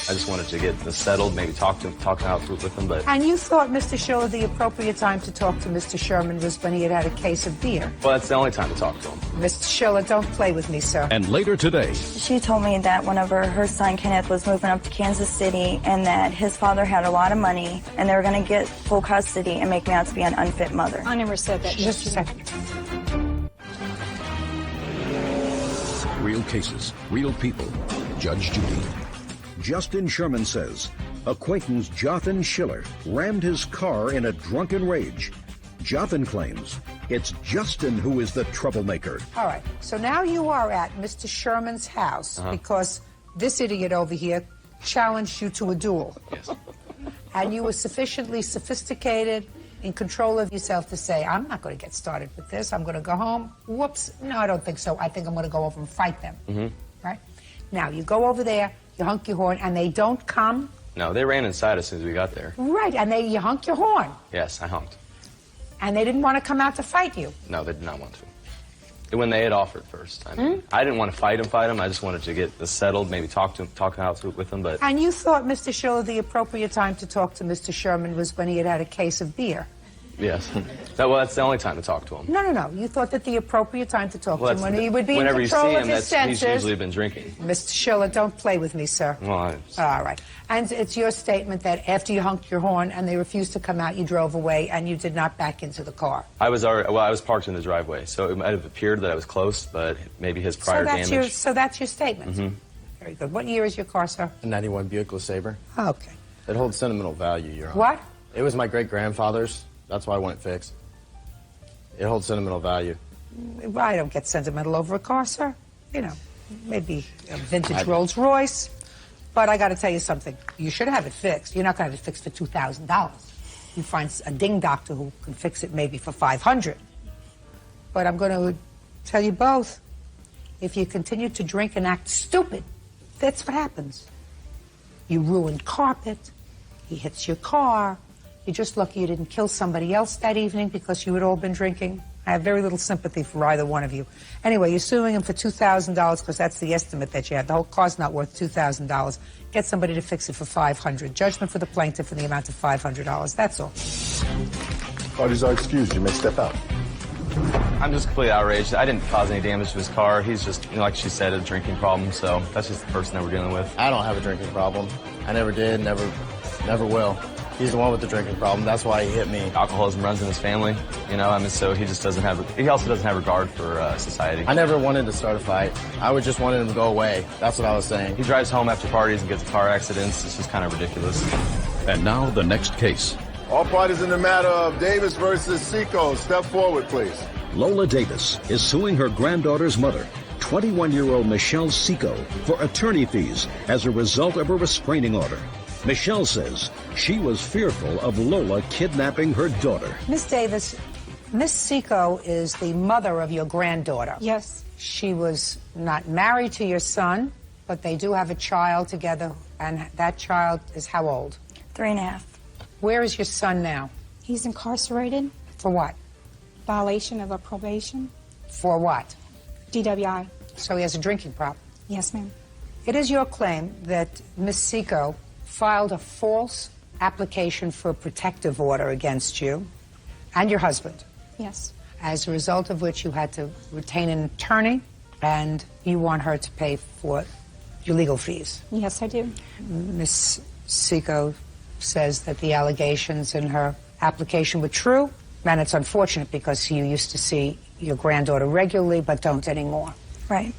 I just wanted to get this settled, maybe talk out with him, but... And you thought, Mr. Schiller, the appropriate time to talk to Mr. Sherman was when he had a case of beer. Well, that's the only time to talk to him. Mr. Schiller, don't play with me, sir. And later today, She told me that whenever her son Kenneth was moving up to Kansas City and that his father had a lot of money and they were going to get full custody and make me out to be an unfit mother. I never said that. Just a second. real cases, real people. Judge Judy. Justin Sherman says acquaintance Jothan Schiller rammed his car in a drunken rage. Jothan claims it's Justin who is the troublemaker. All right, so now you are at Mr. Sherman's house because this idiot over here challenged you to a duel. Yes. And you were sufficiently sophisticated, in control of yourself to say, I'm not going to get started with this. I'm going to go home. Whoops. No, I don't think so. I think I'm going to go over and fight them. Right? Now, you go over there, you honk your horn, and they don't come? No, they ran inside as soon as we got there. Right, and you honk your horn. Yes, I honked. And they didn't want to come out to fight you? No, they did not want to. When they had offered first. I mean, I didn't want to fight him. I just wanted to get this settled, maybe talk out with him, but... And you thought, Mr. Schiller, the appropriate time to talk to Mr. Sherman was when he had a case of beer? Yes. That's the only time to talk to him. No. You thought that the appropriate time to talk to him when he would be in whenever control you see of him, his senses. he's usually been drinking. Mr. Schiller, don't play with me, sir. Well, all right. And it's your statement that after you honked your horn and they refused to come out, you drove away and you did not back into the car. I was parked in the driveway, so it might have appeared that I was close, but maybe his prior damage. So that's your statement. Very good. What year is your car, sir? A 91 Buick LeSabre. Okay. It holds sentimental value, Your Honor. What? It was my great-grandfather's. That's why I want it fixed. It holds sentimental value. Well, I don't get sentimental over a car, sir. You know, maybe a vintage Rolls Royce. But I got to tell you something. You should have it fixed. You're not going to have it fixed for $2,000. You find a ding doctor who can fix it maybe for $500. But I'm going to tell you both. If you continue to drink and act stupid, that's what happens. You ruin carpet. He hits your car. You're just lucky you didn't kill somebody else that evening because you had all been drinking. I have very little sympathy for either one of you. Anyway, you're suing him for $2,000 because that's the estimate that you had. The whole car's not worth $2,000. Get somebody to fix it for $500. Judgment for the plaintiff in the amount of $500. That's all. Parties are excused. You may step out. I'm just completely outraged. I didn't cause any damage to his car. He's just, like she said, a drinking problem, so that's just the person that we're dealing with. I don't have a drinking problem. I never did, never will. He's the one with the drinking problem. That's why he hit me. Alcoholism runs in his family, so he just doesn't have, he also doesn't have regard for society. I never wanted to start a fight. I just wanted him to go away. That's what I was saying. He drives home after parties and gets in car accidents. It's just kind of ridiculous. And now the next case. All parties in the matter of Davis versus Seco, step forward, please. Lola Davis is suing her granddaughter's mother, 21-year-old Michelle Seco, for attorney fees as a result of a restraining order. Michelle says she was fearful of Lola kidnapping her daughter. Miss Davis, Miss Seco is the mother of your granddaughter. Yes. She was not married to your son, but they do have a child together, and that child is how old? 3.5. Where is your son now? He's incarcerated. For what? Violation of a probation. For what? DWI. So he has a drinking problem? Yes, ma'am. It is your claim that Miss Seco filed a false application for a protective order against you and your husband. Yes. As a result of which you had to retain an attorney and you want her to pay for your legal fees. Yes, I do. Miss Seco says that the allegations in her application were true, and it's unfortunate because you used to see your granddaughter regularly but don't anymore. Right.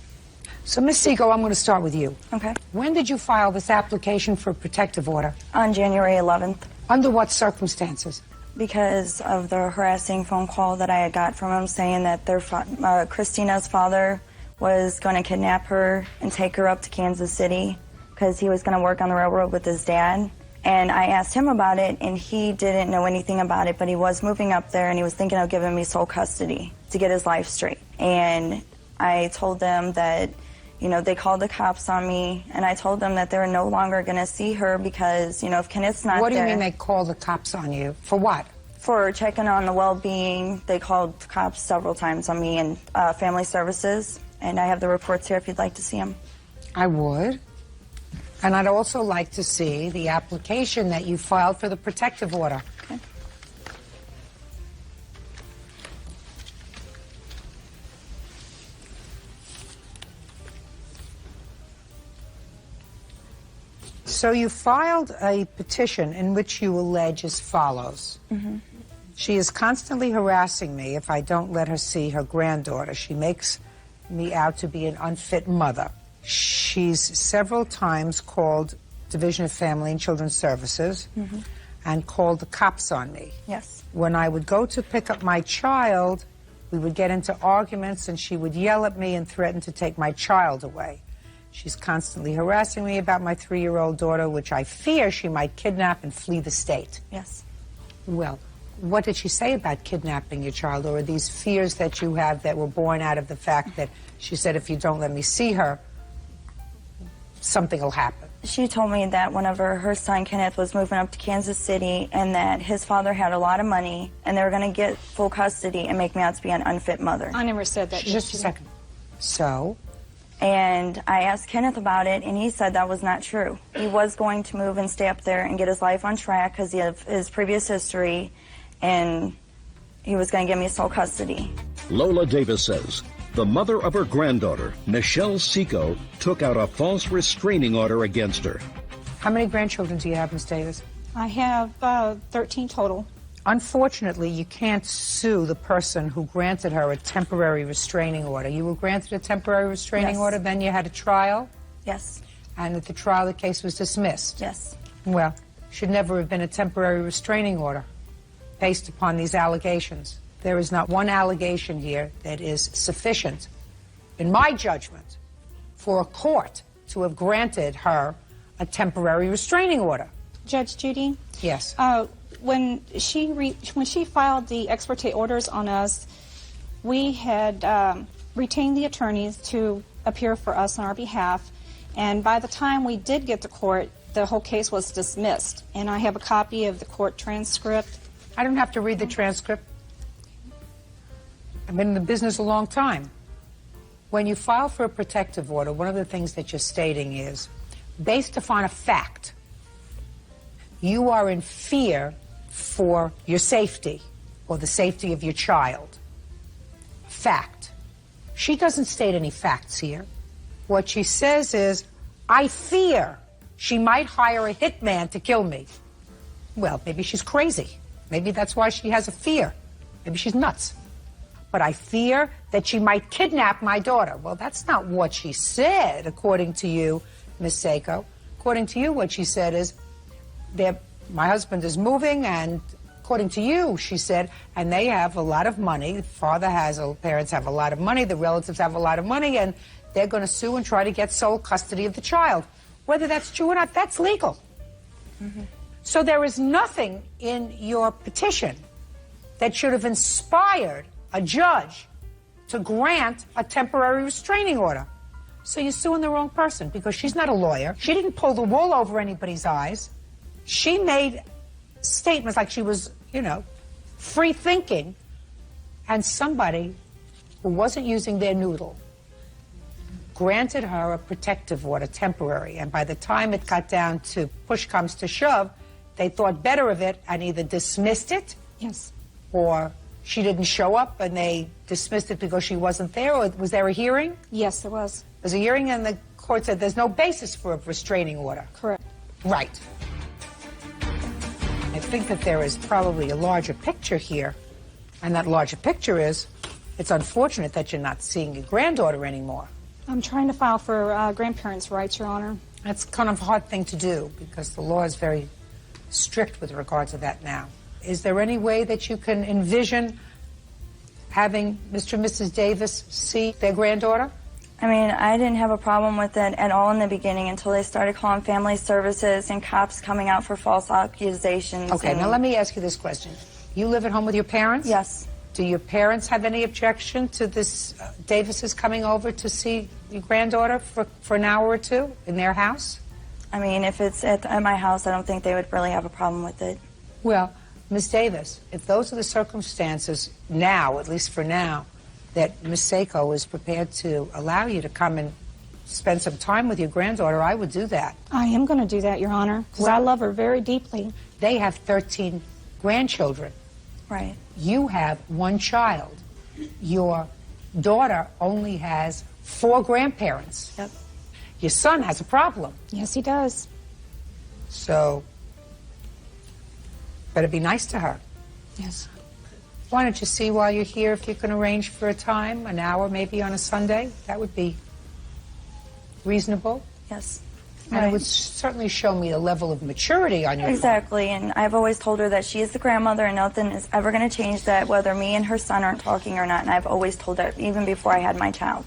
So, Miss Seco, I'm going to start with you. Okay. When did you file this application for a protective order? On January 11th. Under what circumstances? Because of the harassing phone call that I had got from him saying that Christina's father was going to kidnap her and take her up to Kansas City because he was going to work on the railroad with his dad. And I asked him about it, and he didn't know anything about it, but he was moving up there, and he was thinking of giving me sole custody to get his life straight. And I told them that, they called the cops on me, and I told them that they were no longer going to see her because, if Kenneth's not there... What do you mean they called the cops on you? For what? For checking on the well-being. They called the cops several times on me and family services, and I have the reports here if you'd like to see them. I would. And I'd also like to see the application that you filed for the protective order. Okay. So you filed a petition in which you allege as follows. Mm-hmm. She is constantly harassing me if I don't let her see her granddaughter. She makes me out to be an unfit mother. She's several times called Division of Family and Children's Services and called the cops on me. Yes. When I would go to pick up my child, We would get into arguments, and she would yell at me and threaten to take my child away. She's constantly harassing me about my 3-year-old daughter, which I fear she might kidnap and flee the state. Yes. Well, what did she say about kidnapping your child, or are these fears that you have that were born out of the fact that she said, if you don't let me see her, something will happen? She told me that whenever her son Kenneth was moving up to Kansas City and that his father had a lot of money and they were going to get full custody and make me out to be an unfit mother. I never said that. Just a second. So? And I asked Kenneth about it, and he said that was not true. He was going to move and stay up there and get his life on track because he had his previous history, and he was going to give me sole custody. Lola Davis says the mother of her granddaughter, Michelle Seco, took out a false restraining order against her. How many grandchildren do you have, Ms. Davis? I have 13 total. Unfortunately, you can't sue the person who granted her a temporary restraining order. You were granted a temporary restraining Yes. order, then you had a trial? Yes. And at the trial, the case was dismissed? Yes. Well, should never have been a temporary restraining order based upon these allegations. There is not one allegation here that is sufficient, in my judgment, for a court to have granted her a temporary restraining order. Judge Judy? Yes. When she filed the ex parte orders on us, we had retained the attorneys to appear for us on our behalf, and by the time we did get to court, the whole case was dismissed. And I have a copy of the court transcript. I don't have to read the transcript. I've been in the business a long time. When you file for a protective order, one of the things that you're stating is, based upon a fact, you are in fear for your safety or the safety of your child. Fact. She doesn't state any facts here. What she says is, I fear she might hire a hitman to kill me. Well, maybe she's crazy. Maybe that's why she has a fear. Maybe she's nuts. But I fear that she might kidnap my daughter. Well, that's not what she said, according to you, Ms. Seco. According to you, what she said is, my husband is moving, and according to you, she said, and they have a lot of money. Parents have a lot of money, the relatives have a lot of money, and they're going to sue and try to get sole custody of the child. Whether that's true or not, that's legal. Mm-hmm. So there is nothing in your petition that should have inspired a judge to grant a temporary restraining order. So you're suing the wrong person, because she's not a lawyer. She didn't pull the wool over anybody's eyes. She made statements like she was, free thinking, and somebody who wasn't using their noodle granted her a protective order, temporary, and by the time it got down to push comes to shove, they thought better of it and either dismissed it, yes, or she didn't show up and they dismissed it because she wasn't there. Or was there a hearing? Yes, there was. There was a hearing, and the court said there's no basis for a restraining order. Correct. Right. I think that there is probably a larger picture here, and that larger picture is, it's unfortunate that you're not seeing your granddaughter anymore. I'm trying to file for grandparents' rights, Your Honor. That's kind of a hard thing to do, because the law is very strict with regard to that now. Is there any way that you can envision having Mr. and Mrs. Davis see their granddaughter? I mean, I didn't have a problem with it at all in the beginning until they started calling family services and cops coming out for false accusations. Okay, now let me ask you this question. You live at home with your parents? Yes. Do your parents have any objection to this Davises coming over to see your granddaughter for an hour or two in their house? I mean, if it's at my house, I don't think they would really have a problem with it. Well, Ms. Davis, if those are the circumstances now, at least for now, that Ms. Seco is prepared to allow you to come and spend some time with your granddaughter, I would do that. I am going to do that, Your Honor, because I love her very deeply. They have 13 grandchildren. Right. You have one child. Your daughter only has 4 grandparents. Yep. Your son has a problem. Yes, he does. So, better be nice to her. Yes. Why don't you see while you're here if you can arrange for a time, an hour maybe on a Sunday? That would be reasonable. Yes. And it would certainly show me a level of maturity on your part. Exactly, and I've always told her that she is the grandmother and nothing is ever going to change that, whether me and her son aren't talking or not, and I've always told her, even before I had my child.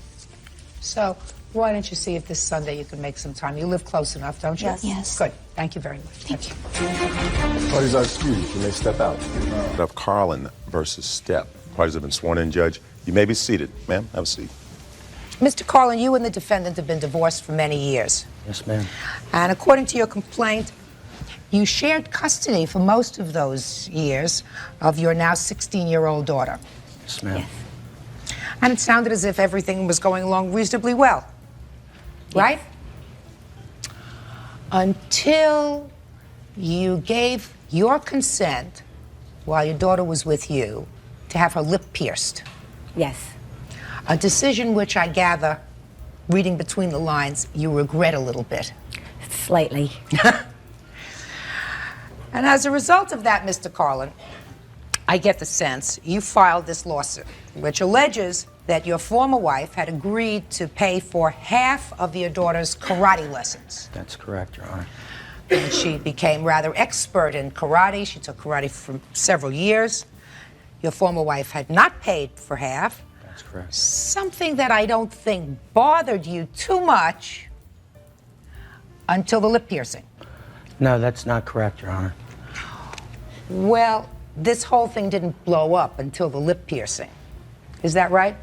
So why don't you see if this Sunday you can make some time? You live close enough, don't you? Yes. Yes. Good. Thank you very much. Thank you. Parties are excused. You may step out. Of Carlin versus Step. Parties have been sworn in, Judge. You may be seated. Ma'am, have a seat. Mr. Carlin, you and the defendant have been divorced for many years. Yes, ma'am. And according to your complaint, you shared custody for most of those years of your now 16-year-old daughter. Yes, ma'am. And it sounded as if everything was going along reasonably well. Right? Until you gave your consent while your daughter was with you to have her lip pierced. Yes. A decision which I gather, reading between the lines, you regret a little bit. Slightly. And as a result of that, Mr. Carlin, I get the sense you filed this lawsuit, which alleges that your former wife had agreed to pay for half of your daughter's karate lessons. That's correct, Your Honor. And she became rather expert in karate. She took karate for several years. Your former wife had not paid for half. That's correct. Something that I don't think bothered you too much until the lip piercing. No, that's not correct, Your Honor. Well, this whole thing didn't blow up until the lip piercing. Is that right?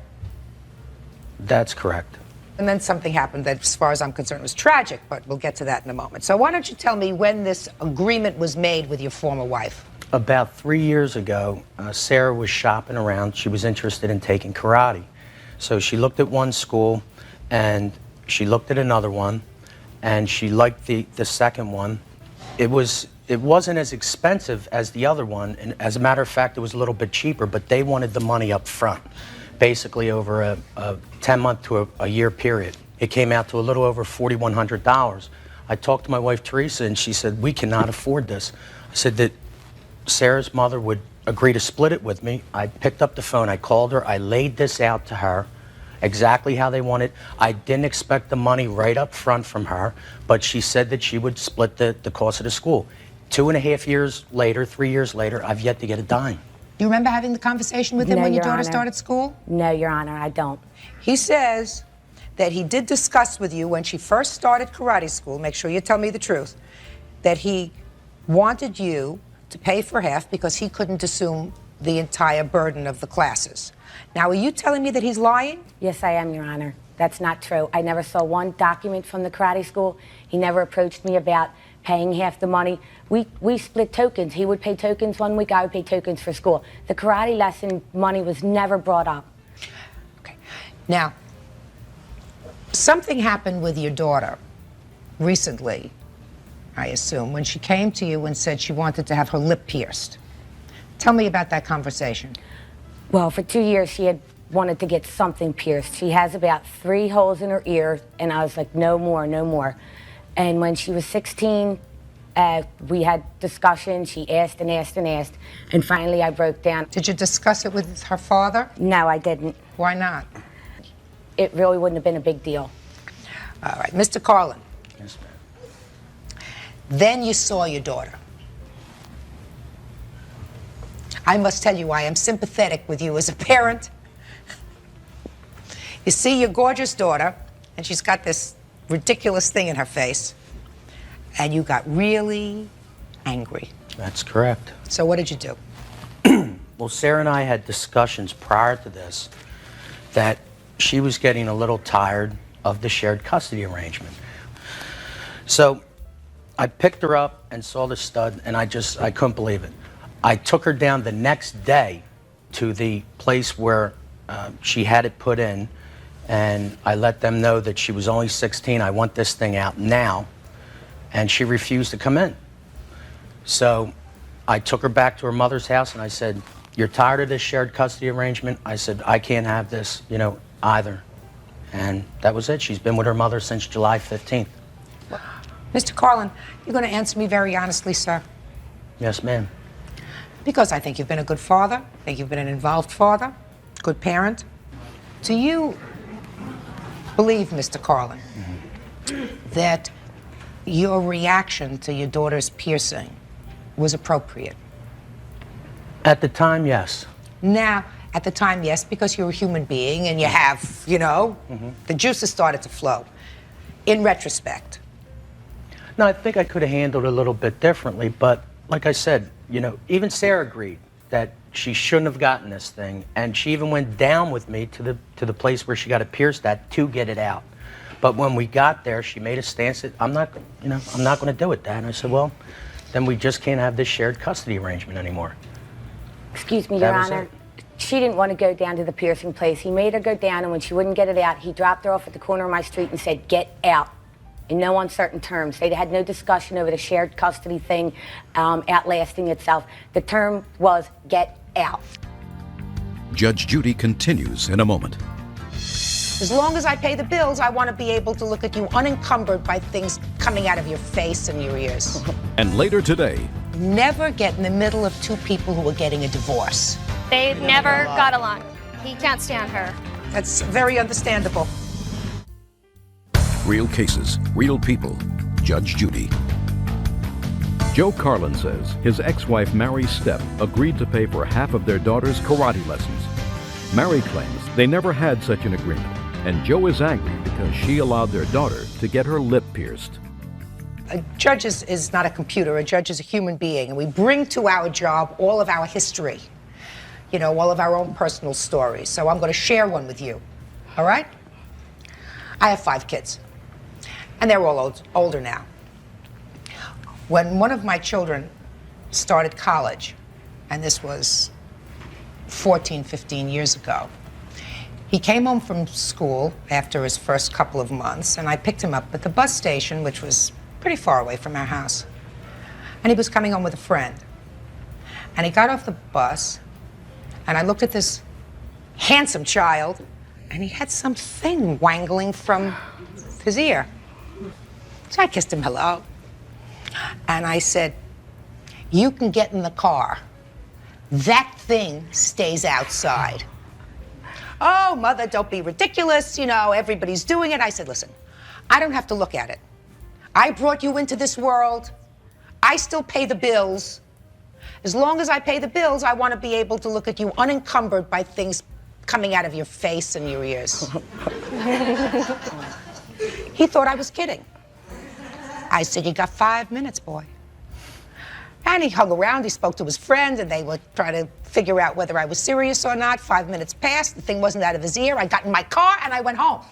That's correct. And then something happened that, as far as I'm concerned, was tragic, but we'll get to that in a moment. So why don't you tell me when this agreement was made with your former wife? About 3 years ago, Sarah was shopping around. She was interested in taking karate. So she looked at one school, and she looked at another one, and she liked the second one. It wasn't as expensive as the other one, and as a matter of fact, it was a little bit cheaper, but they wanted the money up front, basically over a 10-month to a year period. It came out to a little over $4,100. I talked to my wife, Teresa, and she said, we cannot afford this. I said that Sarah's mother would agree to split it with me. I picked up the phone, I called her, I laid this out to her, exactly how they wanted. I didn't expect the money right up front from her, but she said that she would split the cost of the school. 2.5 years later, 3 years later, I've yet to get a dime. You remember having the conversation with him No, when your Your daughter Honor. started school? No, Your Honor, I don't. He says that he did discuss with you when she first started karate school, make sure you tell me the truth, that he wanted you to pay for half because he couldn't assume the entire burden of the classes. Now, are you telling me that he's lying? Yes, I am, Your Honor. That's not true. I never saw one document from the karate school. He never approached me about paying half the money. We split tokens. He would pay tokens 1 week, I would pay tokens for school. The karate lesson money was never brought up. Okay. Now, something happened with your daughter recently, I assume, when she came to you and said she wanted to have her lip pierced. Tell me about that conversation. Well, for 2 years, she had wanted to get something pierced. She has about 3 holes in her ear, and I was like, no more, no more. And when she was 16, we had discussion. She asked and asked and asked, and finally I broke down. Did you discuss it with her father? No, I didn't. Why not? It really wouldn't have been a big deal. All right, Mr. Carlin. Yes, ma'am. Then you saw your daughter. I must tell you, I am sympathetic with you as a parent. You see your gorgeous daughter, and she's got this ridiculous thing in her face, and you got really angry. That's correct. So what did you do? Well, Sarah and I had discussions prior to this that she was getting a little tired of the shared custody arrangement. So I picked her up and saw the stud, and I couldn't believe it. I took her down the next day to the place where she had it put in, and I let them know that she was only 16. I want this thing out now. And she refused to come in. So I took her back to her mother's house, and I said, you're tired of this shared custody arrangement? I said, I can't have this, either. And that was it. She's been with her mother since July 15th. Mr. Carlin, you're going to answer me very honestly, sir. Yes, ma'am. Because I think you've been a good father. I think you've been an involved father, good parent. Do you believe, Mr. Carlin, that your reaction to your daughter's piercing was appropriate? At the time, yes. Now, at the time, yes, because you're a human being and you have, you know, the juices started to flow. In retrospect. No, I think I could have handled it a little bit differently, but like I said, you know, even Sarah agreed that she shouldn't have gotten this thing, and she even went down with me to the place where she got it pierced at to get it out. But when we got there, she made a stance that I'm not going to do it, Dad. And I said, well, then we just can't have this shared custody arrangement anymore. Excuse me, Your Honor. She didn't want to go down to the piercing place. He made her go down, and when she wouldn't get it out, he dropped her off at the corner of my street and said, get out, in no uncertain terms. They had no discussion over the shared custody thing outlasting itself. The term was, get out. Judge Judy continues in a moment. As long as I pay the bills, I want to be able to look at you unencumbered by things coming out of your face and your ears. And later today, Never get in the middle of two people who are getting a divorce. They never got along. He can't stand her. That's very understandable. real cases, real people. Judge Judy. Joe Carlin says his ex-wife Mary Stepp agreed to pay for half of their daughter's karate lessons. Mary claims they never had such an agreement, and Joe is angry because she allowed their daughter to get her lip pierced. A judge is not a computer. A judge is a human being, and we bring to our job all of our history, you know, all of our own personal stories. So I'm going to share one with you, all right? I have 5 kids, and they're all older now. When one of my children started college, and this was 14, 15 years ago, he came home from school after his first couple of months, and I picked him up at the bus station, which was pretty far away from our house. And he was coming home with a friend. And he got off the bus, and I looked at this handsome child, and he had something wangling from his ear. So I kissed him hello. And I said, you can get in the car. That thing stays outside. Oh, Mother, don't be ridiculous. You know, everybody's doing it. I said, listen, I don't have to look at it. I brought you into this world. I still pay the bills. As long as I pay the bills, I want to be able to look at you unencumbered by things coming out of your face and your ears. He thought I was kidding. I said, you got 5 minutes, boy. And he hung around, he spoke to his friend, and they were trying to figure out whether I was serious or not. 5 minutes passed, the thing wasn't out of his ear. I got in my car and I went home.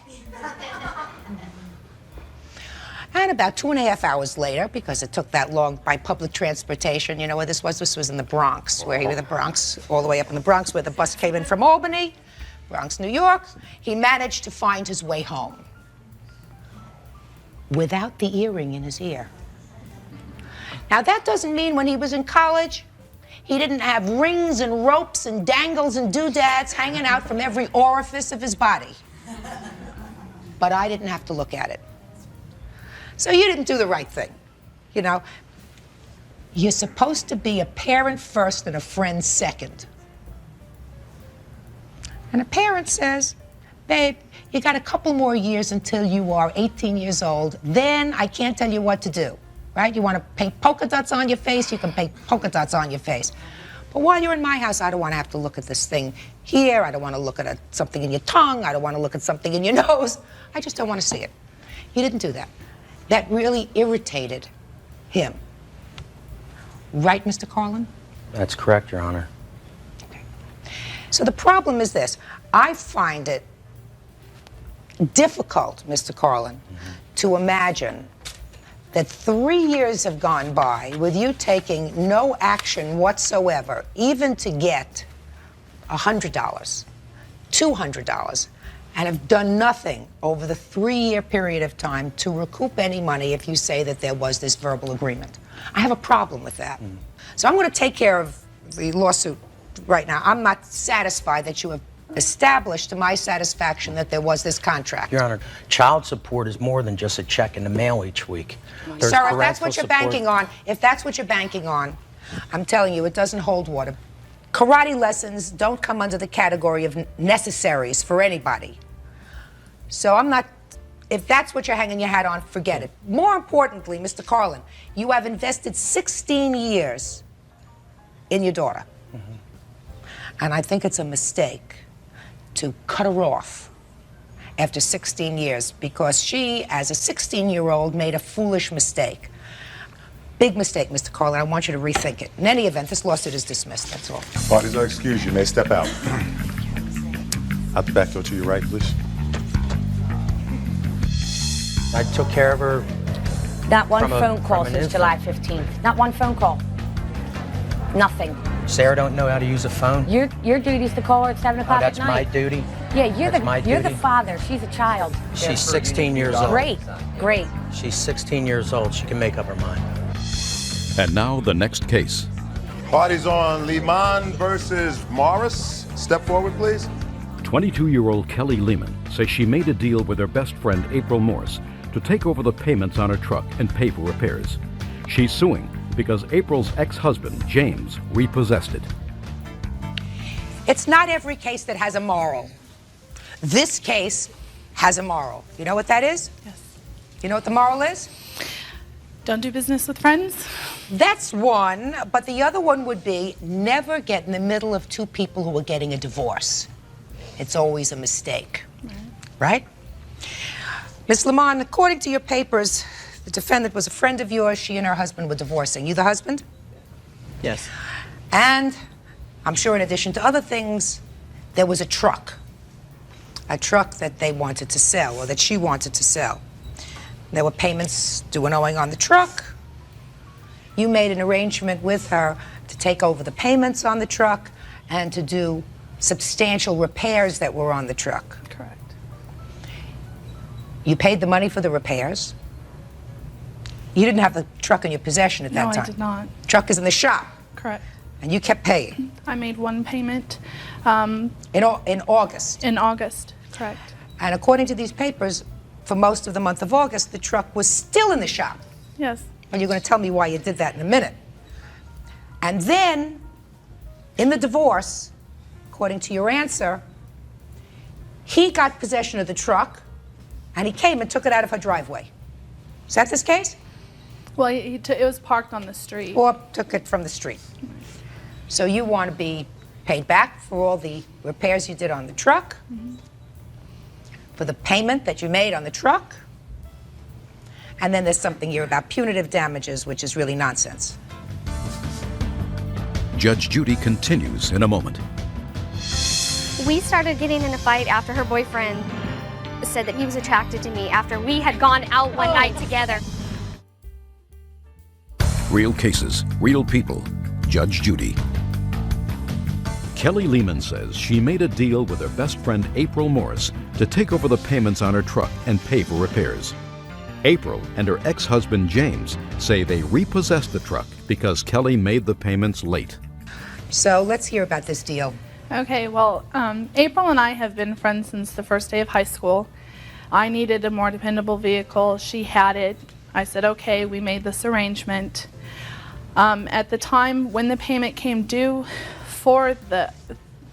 And about 2.5 hours later, because it took that long by public transportation, you know where this was? This was in the Bronx, where he was in the Bronx, all the way up in the Bronx, where the bus came in from Albany, Bronx, New York. He managed to find his way home without the earring in his ear. Now, that doesn't mean when he was in college, he didn't have rings and ropes and dangles and doodads hanging out from every orifice of his body. But I didn't have to look at it. So you didn't do the right thing. You know, you're supposed to be a parent first and a friend second. And a parent says, babe, you got a couple more years until you are 18 years old. Then I can't tell you what to do, right? You want to paint polka dots on your face, you can paint polka dots on your face. But while you're in my house, I don't want to have to look at this thing here. I don't want to look at something in your tongue. I don't want to look at something in your nose. I just don't want to see it. You didn't do that. That really irritated him. Right, Mr. Carlin? That's correct, Your Honor. Okay. So the problem is this. I find it difficult, Mr. Carlin, to imagine that 3 years have gone by with you taking no action whatsoever, even to get $100, $200, and have done nothing over the 3-year period of time to recoup any money if you say that there was this verbal agreement. I have a problem with that. So I'm going to take care of the lawsuit right now. I'm not satisfied that you have established to my satisfaction that there was this contract. Your Honor, child support is more than just a check in the mail each week. There's Sir, if that's parental what you're support. banking on, I'm telling you, it doesn't hold water. Karate lessons don't come under the category of necessaries for anybody. So I'm not if that's what you're hanging your hat on, forget it. More importantly, Mr. Carlin, you have invested 16 years in your daughter. And I think it's a mistake to cut her off after 16 years because she, as a 16-year-old, made a foolish mistake. Big mistake, Mr. Carlin. I want you to rethink it. In any event, this lawsuit is dismissed, that's all. Parties are excused. You may step out. Out the back door to your right, please. I took care of her. Not one From a- phone call from an since July 15th. Not one phone call. Nothing. Sarah don't know how to use a phone. Your duty's to call her at 7 o'clock That's at my night. duty. Yeah, That's you're the duty. father. She's a child. She's 16 years old. Great, great. She's 16 years old. She can make up her mind. And now the next case. Parties on Lehman versus Morris. Step forward, please. 22-year-old Kelly Lehman says she made a deal with her best friend April Morse to take over the payments on her truck and pay for repairs. She's suing because April's ex-husband, James, repossessed it. It's not every case that has a moral. This case has a moral. You know what that is? Yes. You know what the moral is? Don't do business with friends. That's one, but the other one would be never get in the middle of two people who are getting a divorce. It's always a mistake, right? Ms. Lamont, according to your papers, the defendant was a friend of yours. She and her husband were divorcing. You the husband? Yes. And I'm sure in addition to other things, there was a truck that they wanted to sell, or that she wanted to sell. There were payments due and owing on the truck. You made an arrangement with her to take over the payments on the truck and to do substantial repairs that were on the truck. Correct. You paid the money for the repairs. You didn't have the truck in your possession at that No, time. I did not. Truck is in the shop. Correct. And you kept paying. I made one payment. In August. In August, correct. And according to these papers, for most of the month of August, the truck was still in the shop. Yes. And you're going to tell me why you did that in a minute. And then, in the divorce, according to your answer, he got possession of the truck, and he came and took it out of her driveway. Is that this case? Well, it was parked on the street. Or took it from the street. So you want to be paid back for all the repairs you did on the truck, for the payment that you made on the truck, and then there's something here about punitive damages, which is really nonsense. Judge Judy continues in a moment. We started getting in a fight after her boyfriend said that he was attracted to me after we had gone out one night together. Real cases, real people. Judge Judy. Kelly Lehman says she made a deal with her best friend April Morris to take over the payments on her truck and pay for repairs. April and her ex-husband James say they repossessed the truck because Kelly made the payments late. So let's hear about this deal. Okay, well, April and I have been friends since the first day of high school. I needed a more dependable vehicle. She had it. I said, okay, we made this arrangement. At the time when the payment came due for the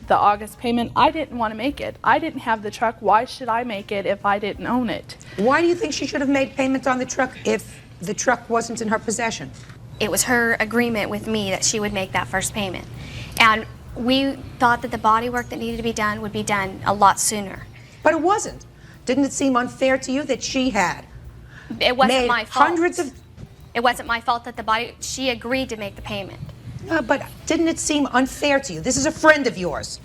August payment, I didn't want to make it. I didn't have the truck. Why should I make it if I didn't own it? Why do you think she should have made payment on the truck if the truck wasn't in her possession? It was her agreement with me that she would make that first payment. And we thought that the body work that needed to be done would be done a lot sooner. But it wasn't. Didn't it seem unfair to you that she had It wasn't made my fault. hundreds of... It wasn't my fault that she agreed to make the payment. But didn't it seem unfair to you? This is a friend of yours.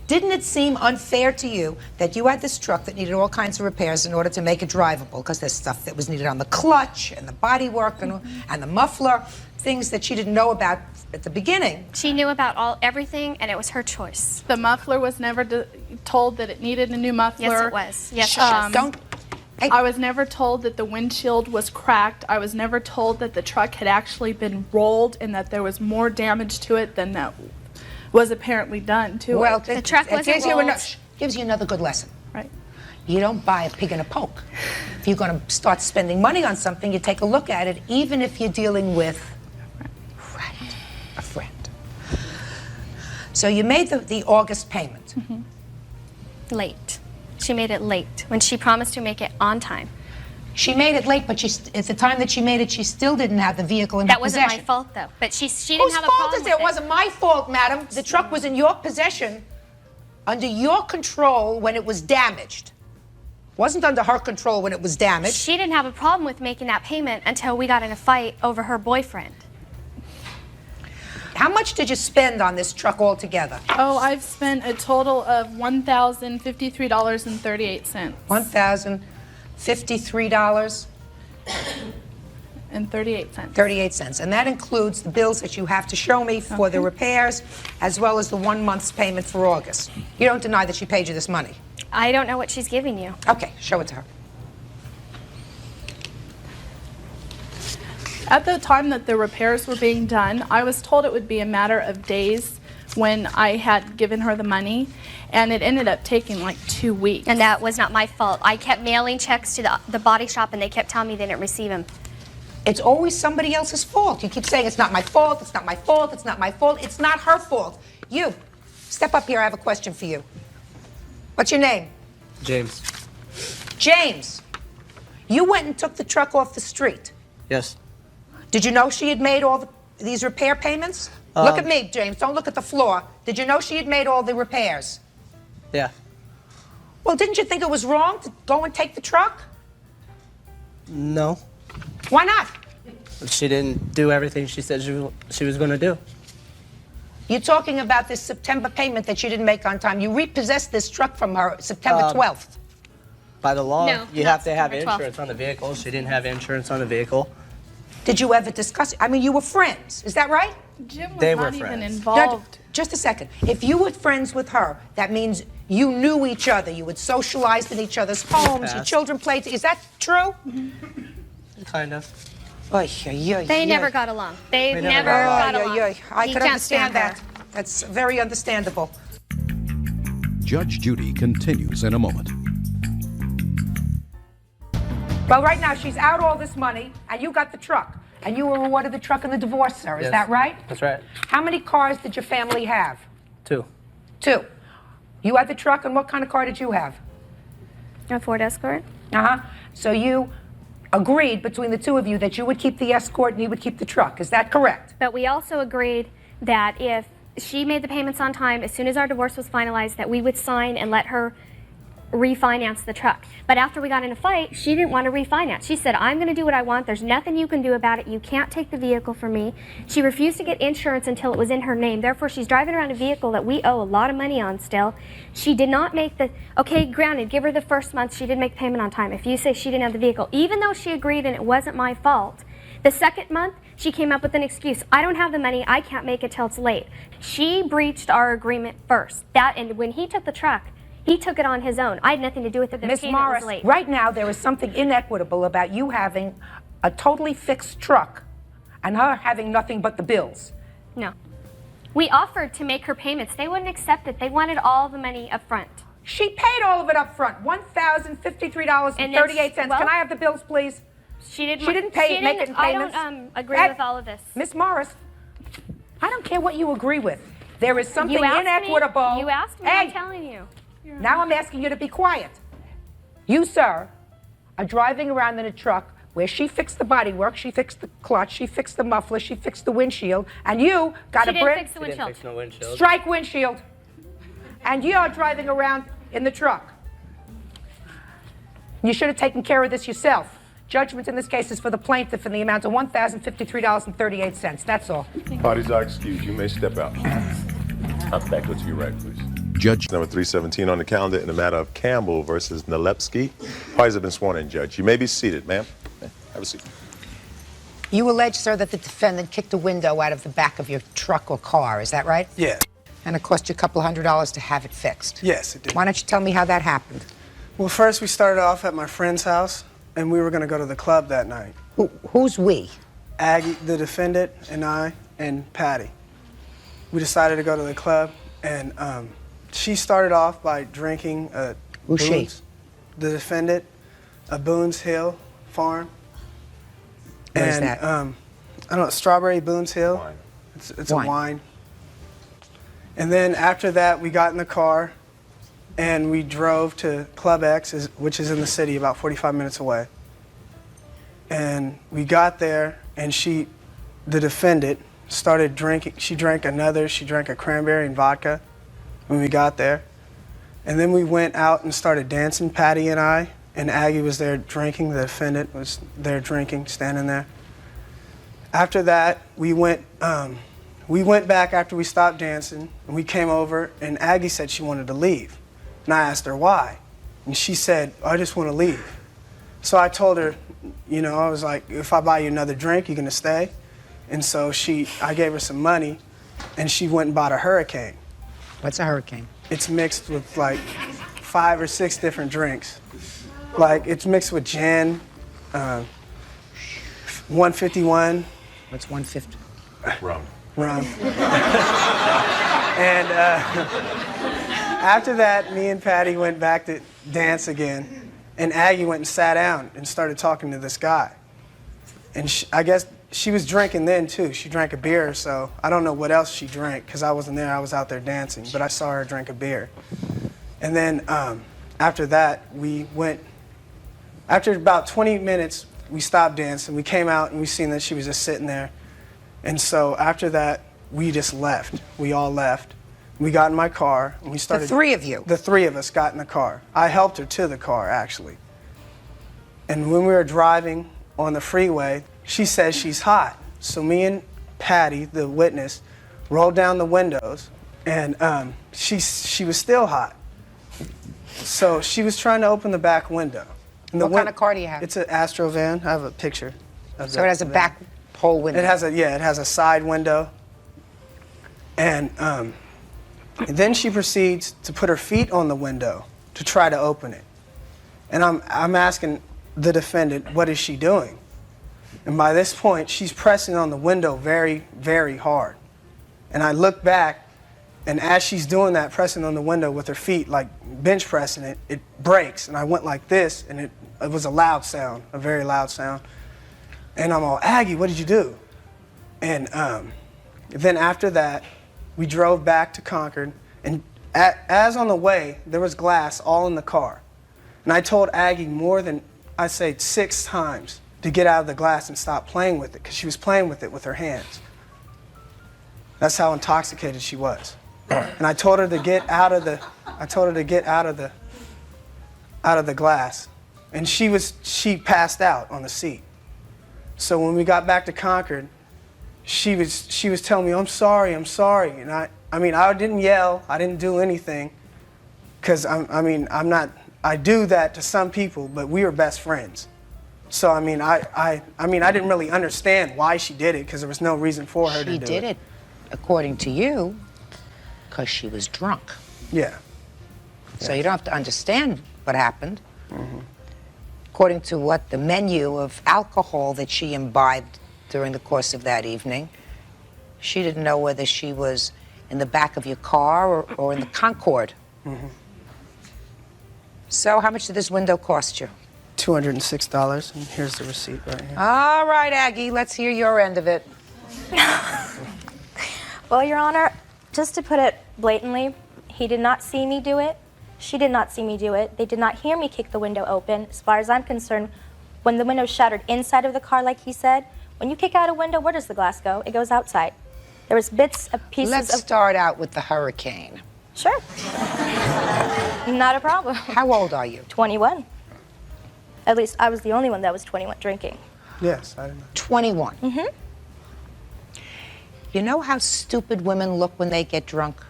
Didn't it seem unfair to you that you had this truck that needed all kinds of repairs in order to make it drivable? Because there's stuff that was needed on the clutch and the bodywork and the muffler, things that she didn't know about at the beginning. She knew about everything, and it was her choice. The muffler was never told that it needed a new muffler. Yes, it was. Yes, it was. I was never told that the windshield was cracked. I was never told that the truck had actually been rolled and that there was more damage to it than that was apparently done to Well, it. The truck wasn't gives you another good lesson. Right. You don't buy a pig in a poke. If you're going to start spending money on something, you take a look at it, even if you're dealing with a friend. So you made the August payment. Late. She made it late when she promised to make it on time. She made it late, but at the time that she made it, she still didn't have the vehicle in her possession. That wasn't my fault, though. But she didn't have a problem with it. Whose fault is it? It wasn't my fault, madam. The truck was in your possession, under your control when it was damaged. Wasn't under her control when it was damaged. She didn't have a problem with making that payment until we got in a fight over her boyfriend. How much did you spend on this truck altogether? Oh, I've spent a total of $1,053.38. $1,053 and 38 cents. 38 cents. And that includes the bills that you have to show me for the repairs, as well as the 1 month's payment for August. You don't deny that she paid you this money? I don't know what she's giving you. Okay, show it to her. At the time that the repairs were being done, I was told it would be a matter of days when I had given her the money, and it ended up taking like 2 weeks. And that was not my fault. I kept mailing checks to the body shop, and they kept telling me they didn't receive them. It's always somebody else's fault. You keep saying it's not my fault, it's not my fault, it's not my fault. It's not her fault. You, step up here, I have a question for you. What's your name? James. James, you went and took the truck off the street. Yes. Did you know she had made all these repair payments? Look at me, James, don't look at the floor. Did you know she had made all the repairs? Yeah. Well, didn't you think it was wrong to go and take the truck? No. Why not? She didn't do everything she said she was going to do. You're talking about this September payment that you didn't make on time. You repossessed this truck from her September 12th. By the law, No, you not have to have September 12th. insurance on the vehicle. She didn't have insurance on the vehicle. Did you ever discuss it? I mean, you were friends. Is that right? Jim was They were not even friends. involved. Just a second. If you were friends with her, that means you knew each other. You had socialized in each other's homes. Your Past. children played. Is that true? Kind of. They never got along. They They never never got Ay, along. ay, ay. I He could can't understand stand that. That's very understandable. Judge Judy continues in a moment. Well, right now, she's out all this money, and you got the truck. And you were awarded the truck in the divorce, sir. Is Yes. that right? That's right. How many cars did your family have? 2. 2. You had the truck, and what kind of car did you have? A Ford Escort. Uh-huh. So you agreed between the two of you that you would keep the Escort and he would keep the truck. Is that correct? But we also agreed that if she made the payments on time, as soon as our divorce was finalized, that we would sign and let her refinance the truck. But after we got in a fight, she didn't want to refinance. She said, I'm going to do what I want. There's nothing you can do about it. You can't take the vehicle from me. She refused to get insurance until it was in her name. Therefore, she's driving around a vehicle that we owe a lot of money on still. She did not make the, okay, granted, give her the first month. She did make the payment on time. If you say she didn't have the vehicle, even though she agreed and it wasn't my fault, the second month, she came up with an excuse. I don't have the money. I can't make it till it's late. She breached our agreement first. And when he took the truck, he took it on his own. I had nothing to do with it. The Ms. payment was Morris, late. right now there is something inequitable about you having a totally fixed truck and her having nothing but the bills. No. We offered to make her payments. They wouldn't accept it. They wanted all the money up front. She paid all of it up front, $1,053.38. Can I have the bills, please? She didn't make it in payments. I don't agree with all of this. Miss Morris, I don't care what you agree with. There is something You asked me. inequitable. You asked me. Hey, I'm telling you. now I'm asking you to be quiet. You, sir, are driving around in a truck where she fixed the bodywork, she fixed the clutch, she fixed the muffler, she fixed the windshield, and you got She a didn't brick. fix the windshield. Fix no windshield. Strike windshield. And you're driving around in the truck. You should have taken care of this yourself. Judgment in this case is for the plaintiff in the amount of $1,053.38. That's all. Parties are excused. You may step out. I'll back up to your right, please. Judge Number 317 on the calendar in the matter of Campbell versus Nalepsky. Parties have been sworn in, Judge. You may be seated, ma'am. Have a seat. You allege, sir, that the defendant kicked a window out of the back of your truck or car. Is that right? Yeah. And it cost you a couple $100 to have it fixed. Yes, it did. Why don't you tell me how that happened? Well, first we started off at my friend's house, and we were going to go to the club that night. Who's we? Aggie, the defendant, and I, and Patty. We decided to go to the club, and she started off by drinking Who's she? Boone's, the defendant, a Boone's Hill farm. What and, is that? I don't know, Strawberry Boone's Hill. Wine. It's a wine. And then after that, we got in the car, and we drove to Club X, which is in the city about 45 minutes away. And we got there, and the defendant, started drinking. She drank a cranberry and vodka when we got there. And then we went out and started dancing, Patty and I, and Aggie was there drinking. The defendant was there drinking, standing there. After that, we went back after we stopped dancing, and we came over, and Aggie said she wanted to leave. And I asked her why. And she said, I just want to leave. So I told her, you know, I was like, if I buy you another drink, you're going to stay? And so I gave her some money, and she went and bought a Hurricane. What's a Hurricane? It's mixed with like 5 or 6 different drinks. Like, it's mixed with gin, 151. What's 150? Rum. And after that, me and Patty went back to dance again, and Aggie went and sat down and started talking to this guy. And I guess she was drinking then too. She drank a beer or so. I don't know what else she drank because I wasn't there. I was out there dancing, but I saw her drink a beer. And then after that, after about 20 minutes, we stopped dancing. We came out and we seen that she was just sitting there. And so after that, we just left. We all left. We got in my car and we started. The 3 of you? The 3 of us got in the car. I helped her to the car, actually. And when we were driving on the freeway, she says she's hot. So me and Patty, the witness, rolled down the windows, and she was still hot. So she was trying to open the back window. And What kind of car do you have? It's an Astro van. I have a picture of So it has a back pole window? It has a side window. And then she proceeds to put her feet on the window to try to open it. And I'm asking the defendant, what is she doing? And by this point, she's pressing on the window very, very hard. And I look back, and as she's doing that, pressing on the window with her feet, like bench pressing it, it breaks. And I went like this, and it was a loud sound, a very loud sound. And I'm all, Aggie, what did you do? And then after that, we drove back to Concord. And as on the way, there was glass all in the car. And I told Aggie more than, I'd say, 6 times to get out of the glass and stop playing with it, because she was playing with it with her hands. That's how intoxicated she was. And I told her to get out of the glass. And she passed out on the seat. So when we got back to Concord, she was telling me, I'm sorry. And I didn't yell, I didn't do anything, because I do that to some people, but we were best friends. So I didn't really understand why she did it, because there was no reason for her to do it. She did it, according to you, because she was drunk. Yeah. So you don't have to understand what happened. Mm-hmm. According to what the menu of alcohol that she imbibed during the course of that evening, she didn't know whether she was in the back of your car or in the Concorde. Mm-hmm. So how much did this window cost you? $206, and here's the receipt right here. All right, Aggie, let's hear your end of it. Well, Your Honor, just to put it blatantly, he did not see me do it. She did not see me do it. They did not hear me kick the window open. As far as I'm concerned, when the window shattered inside of the car, like he said, when you kick out a window, where does the glass go? It goes outside. There was bits of pieces Let's start out with the Hurricane. Sure. Not a problem. How old are you? 21. At least I was the only one that was 21 drinking. Yes, I didn't know. 21. Mm-hmm. You know how stupid women look when they get drunk?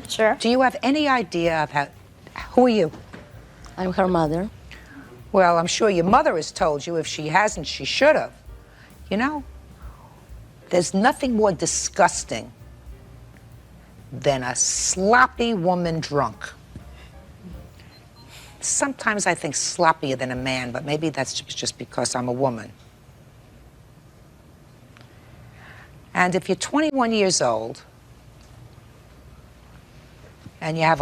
Sure. Do you have any idea of who are you? I'm her mother. Well, I'm sure your mother has told you. If she hasn't, she should have. You know, there's nothing more disgusting than a sloppy woman drunk. Sometimes I think sloppier than a man, but maybe that's just because I'm a woman. And if you're 21 years old and you have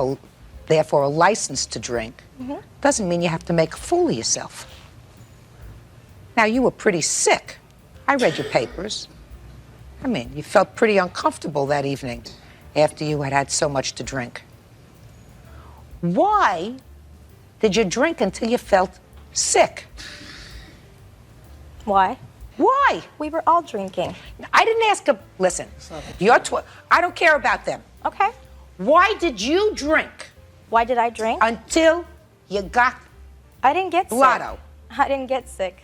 therefore a license to drink, doesn't mean you have to make a fool of yourself. Now, you were pretty sick. I read your papers. I mean, you felt pretty uncomfortable that evening after you had had so much to drink. Why did you drink until you felt sick? Why? Why? We were all drinking. I didn't ask a, listen, you're I don't care about them. Okay. Why did you drink? Why did I drink? Until you got I didn't get blotto. sick. I didn't get sick.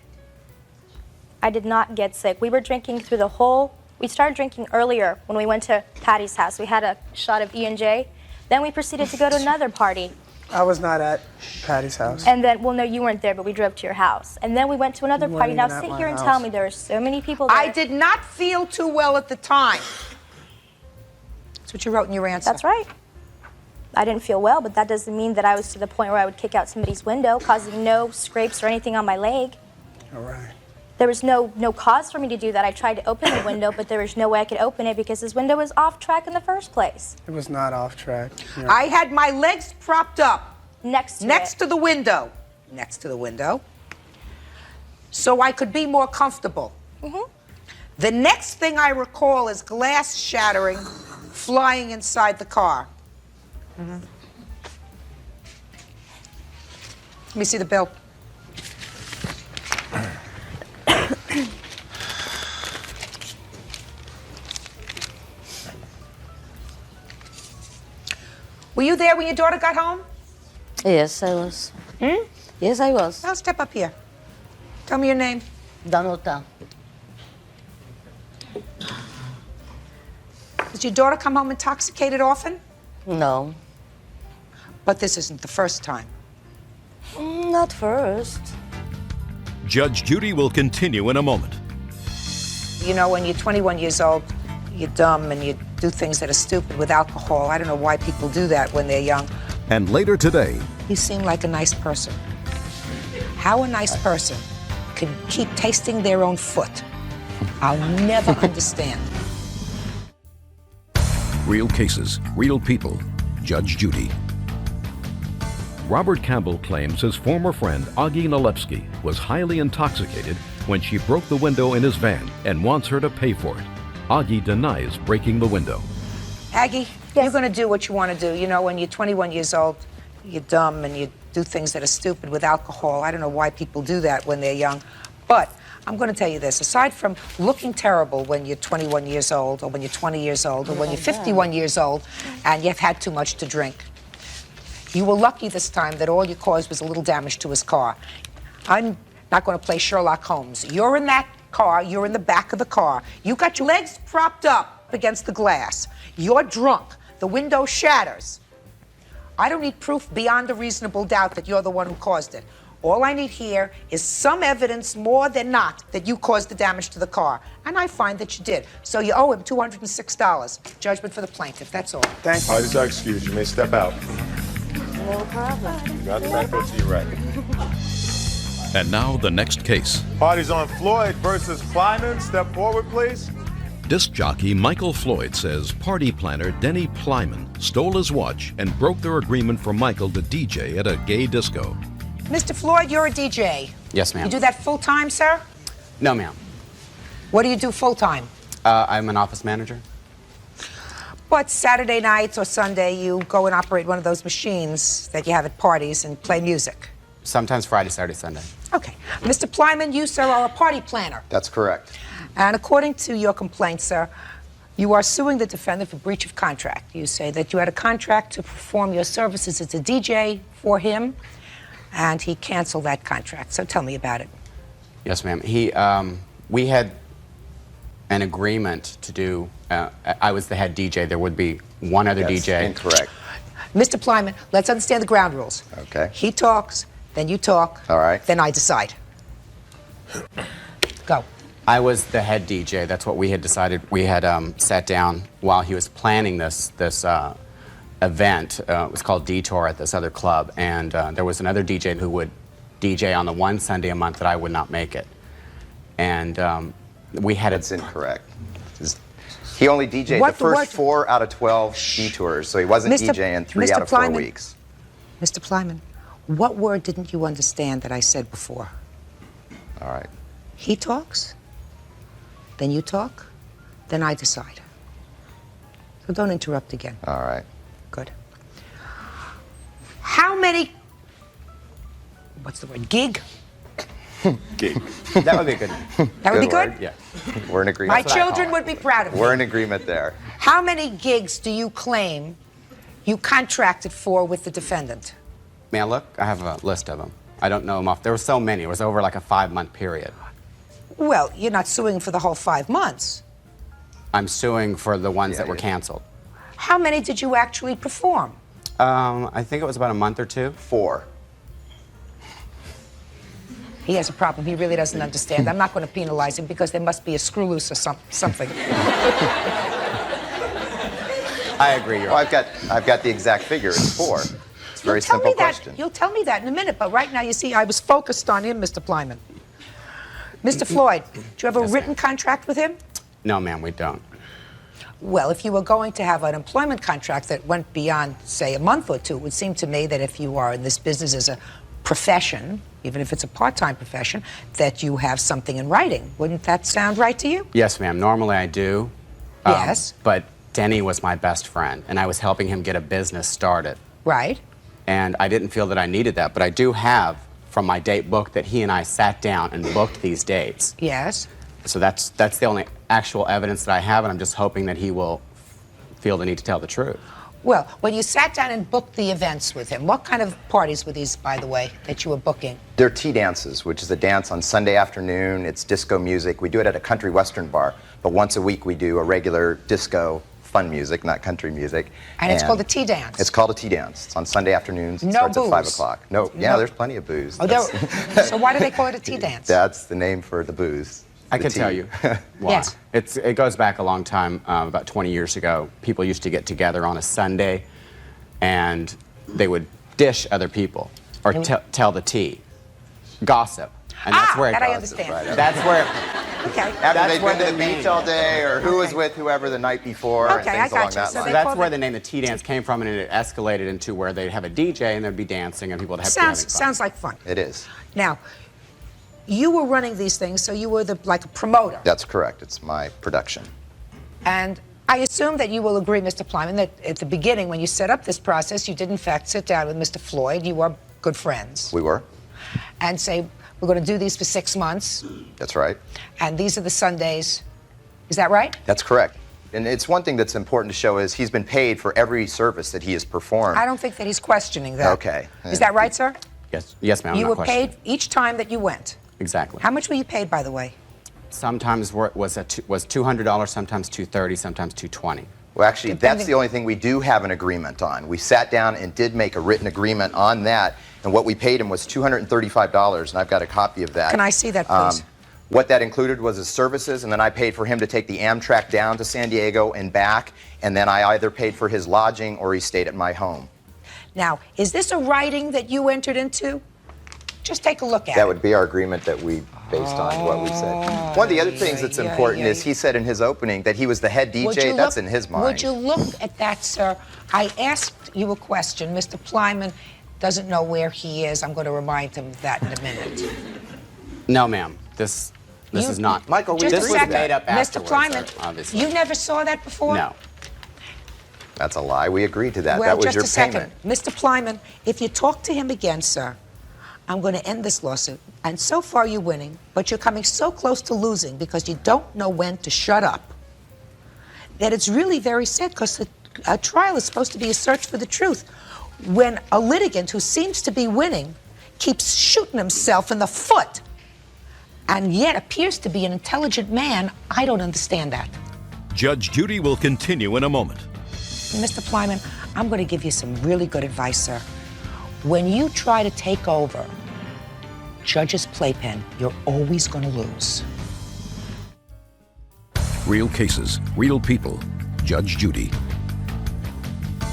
I did not get sick. We were drinking through the whole, we started drinking earlier when we went to Patty's house. We had a shot of E&J. Then we proceeded to go to another party. I was not at Patty's house. And then, well, no, you weren't there, but we drove to your house. And then we went to another You party. weren't Now even at sit my here and house. tell me there were so many people there. I did not feel too well at the time. That's what you wrote in your answer. That's right. I didn't feel well, but that doesn't mean that I was to the point where I would kick out somebody's window, causing no scrapes or anything on my leg. All right. There was no cause for me to do that. I tried to open the window, but there was no way I could open it because this window was off track in the first place. It was not off track. Yeah. I had my legs propped up. Next to the window. Next to the window. So I could be more comfortable. Mm-hmm. The next thing I recall is glass shattering, flying inside the car. Mm-hmm. Let me see the bill. Were you there when your daughter got home? Yes, I was. Yes, I was. Now step up here. Tell me your name. Danuta. Does your daughter come home intoxicated often? No. But this isn't the first time. Not first. Judge Judy will continue in a moment. You know, when you're 21 years old, you're dumb and you do things that are stupid with alcohol. I don't know why people do that when they're young. And later today, You seem like a nice person. How a nice person can keep tasting their own foot, I'll never understand. real cases, real people. Judge Judy. Robert Campbell claims his former friend Augie Nalepsky was highly intoxicated when she broke the window in his van and wants her to pay for it. Augie denies breaking the window. Aggie, you're going to do what you want to do. You know, when you're 21 years old, you're dumb and you do things that are stupid with alcohol. I don't know why people do that when they're young. But I'm going to tell you this. Aside from looking terrible when you're 21 years old or when you're 20 years old or when you're 51 years old and you've had too much to drink, you were lucky this time that all you caused was a little damage to his car. I'm not going to play Sherlock Holmes. You're in that car. You're in the back of the car. You got your legs propped up against the glass. You're drunk. The window shatters. I don't need proof beyond a reasonable doubt that you're the one who caused it. All I need here is some evidence, more than not, that you caused the damage to the car. And I find that you did. So you owe him $206. Judgment for the plaintiff. That's all. Thank you. Parties are excused. You may step out. No problem. You got the benefit to your right. And now the next case. Parties on Floyd versus Plyman. Step forward, please. Disc jockey Michael Floyd says party planner Denny Plyman stole his watch and broke their agreement for Michael to DJ at a gay disco. Mr. Floyd, you're a DJ. Yes, ma'am. You do that full-time, sir? No, ma'am. What do you do full-time? I'm an office manager. But Saturday nights or Sunday, you go and operate one of those machines that you have at parties and play music. Sometimes Friday, Saturday, Sunday. Okay. Mr. Plyman, you, sir, are a party planner. That's correct. And according to your complaint, sir, you are suing the defendant for breach of contract. You say that you had a contract to perform your services as a DJ for him, and he canceled that contract. So tell me about it. Yes, ma'am. We had an agreement to do. I was the head DJ. There would be one other DJ. Incorrect. Mr. Plyman, let's understand the ground rules. Okay. He talks, then you talk. All right. Then I decide. Go. I was the head DJ. That's what we had decided. We had sat down while he was planning this event. It was called Detour at this other club, and there was another DJ who would DJ on the one Sunday a month that I would not make it. And we had That's incorrect. He only DJ'd the first 4 out of 12 detours, so he wasn't DJing 3 out of 4 weeks. Mr. Plyman, what word didn't you understand that I said before? All right. He talks, then you talk, then I decide. So don't interrupt again. All right. Good. How many, what's the word, gig? Gig. That would be good. That would be good? Word. Yeah. We're in agreement. My children would be proud of me. We're in agreement there. How many gigs do you claim you contracted for with the defendant? May I look? I have a list of them. I don't know them off. There were so many. It was over like a 5-month period. Well, you're not suing for the whole 5 months. I'm suing for the ones that were canceled. How many did you actually perform? I think it was about a month or 2. 4. He has a problem. He really doesn't understand. I'm not going to penalize him because there must be a screw loose or something. I agree. Well, I've got the exact figure. It's 4. It's a very simple question. You'll tell me that in a minute, but right now, you see, I was focused on him, Mr. Plyman. Mr. Floyd, do you have a written contract with him? No, ma'am, we don't. Well, if you were going to have an employment contract that went beyond, say, a month or 2, it would seem to me that if you are in this business as a profession, even if it's a part-time profession, that you have something in writing. Wouldn't that sound right to you? Yes, ma'am. Normally I do. Yes. But Denny was my best friend, and I was helping him get a business started. Right. And I didn't feel that I needed that, but I do have from my date book that he and I sat down and booked these dates. Yes. So that's the only actual evidence that I have, and I'm just hoping that he will feel the need to tell the truth. Well, when you sat down and booked the events with him, what kind of parties were these, by the way, that you were booking? They're tea dances, which is a dance on Sunday afternoon. It's disco music. We do it at a country western bar, but once a week we do a regular disco fun music, not country music. And it's called a tea dance. It's called a tea dance. It's on Sunday afternoons. It No starts booze. at 5 o'clock. No, yeah, there's plenty of booze. Oh, so why do they call it a tea dance? That's the name for the booze. I can tell you why. Yes. It goes back a long time. About 20 years ago, people used to get together on a Sunday, and they would dish other people or tell the tea, gossip, and that's where it that goes. I understand. That's where. Okay. After they've been to the beach all day, or who was with whoever the night before, and things along that line. So that's where the name the tea dance came from, and it escalated into where they'd have a DJ and there'd be dancing and people would have be having fun. Sounds like fun. It is. Now, you were running these things, so you were like a promoter. That's correct. It's my production. And I assume that you will agree, Mr. Plyman, that at the beginning, when you set up this process, you did in fact sit down with Mr. Floyd. You were good friends. We were. And say, we're going to do these for 6 months. That's right. And these are the Sundays. Is that right? That's correct. And it's one thing that's important to show is he's been paid for every service that he has performed. I don't think that he's questioning that. Okay. Is that right, sir? Yes, ma'am. You were paid each time that you went. Exactly. How much were you paid, by the way? Sometimes was $200, sometimes $230, sometimes $220. Well, actually, that's the only thing we do have an agreement on. We sat down and did make a written agreement on that, and what we paid him was $235, and I've got a copy of that. Can I see that, please? What that included was his services, and then I paid for him to take the Amtrak down to San Diego and back, and then I either paid for his lodging or he stayed at my home. Now, is this a writing that you entered into? Just take a look at it. That would be our agreement that we based on what we said. One of the other things that's important is he said in his opening that he was the head DJ. That's in his mind. Would you look at that, sir? I asked you a question. Mr. Plyman doesn't know where he is. I'm going to remind him of that in a minute. No, ma'am. This is not. Michael, Just this a second. was made up Mr. afterwards, Plyman, obviously. you never saw that before? No. That's a lie. We agreed to that. Well, that was just your a second. payment. Mr. Plyman, if you talk to him again, sir, I'm going to end this lawsuit. And so far you're winning, but you're coming so close to losing because you don't know when to shut up that it's really very sad because a trial is supposed to be a search for the truth. When a litigant who seems to be winning keeps shooting himself in the foot and yet appears to be an intelligent man, I don't understand that. Judge Judy will continue in a moment. Mr. Plyman, I'm going to give you some really good advice, sir. When you try to take over Judge's playpen, you're always going to lose. Real cases, real people. Judge Judy.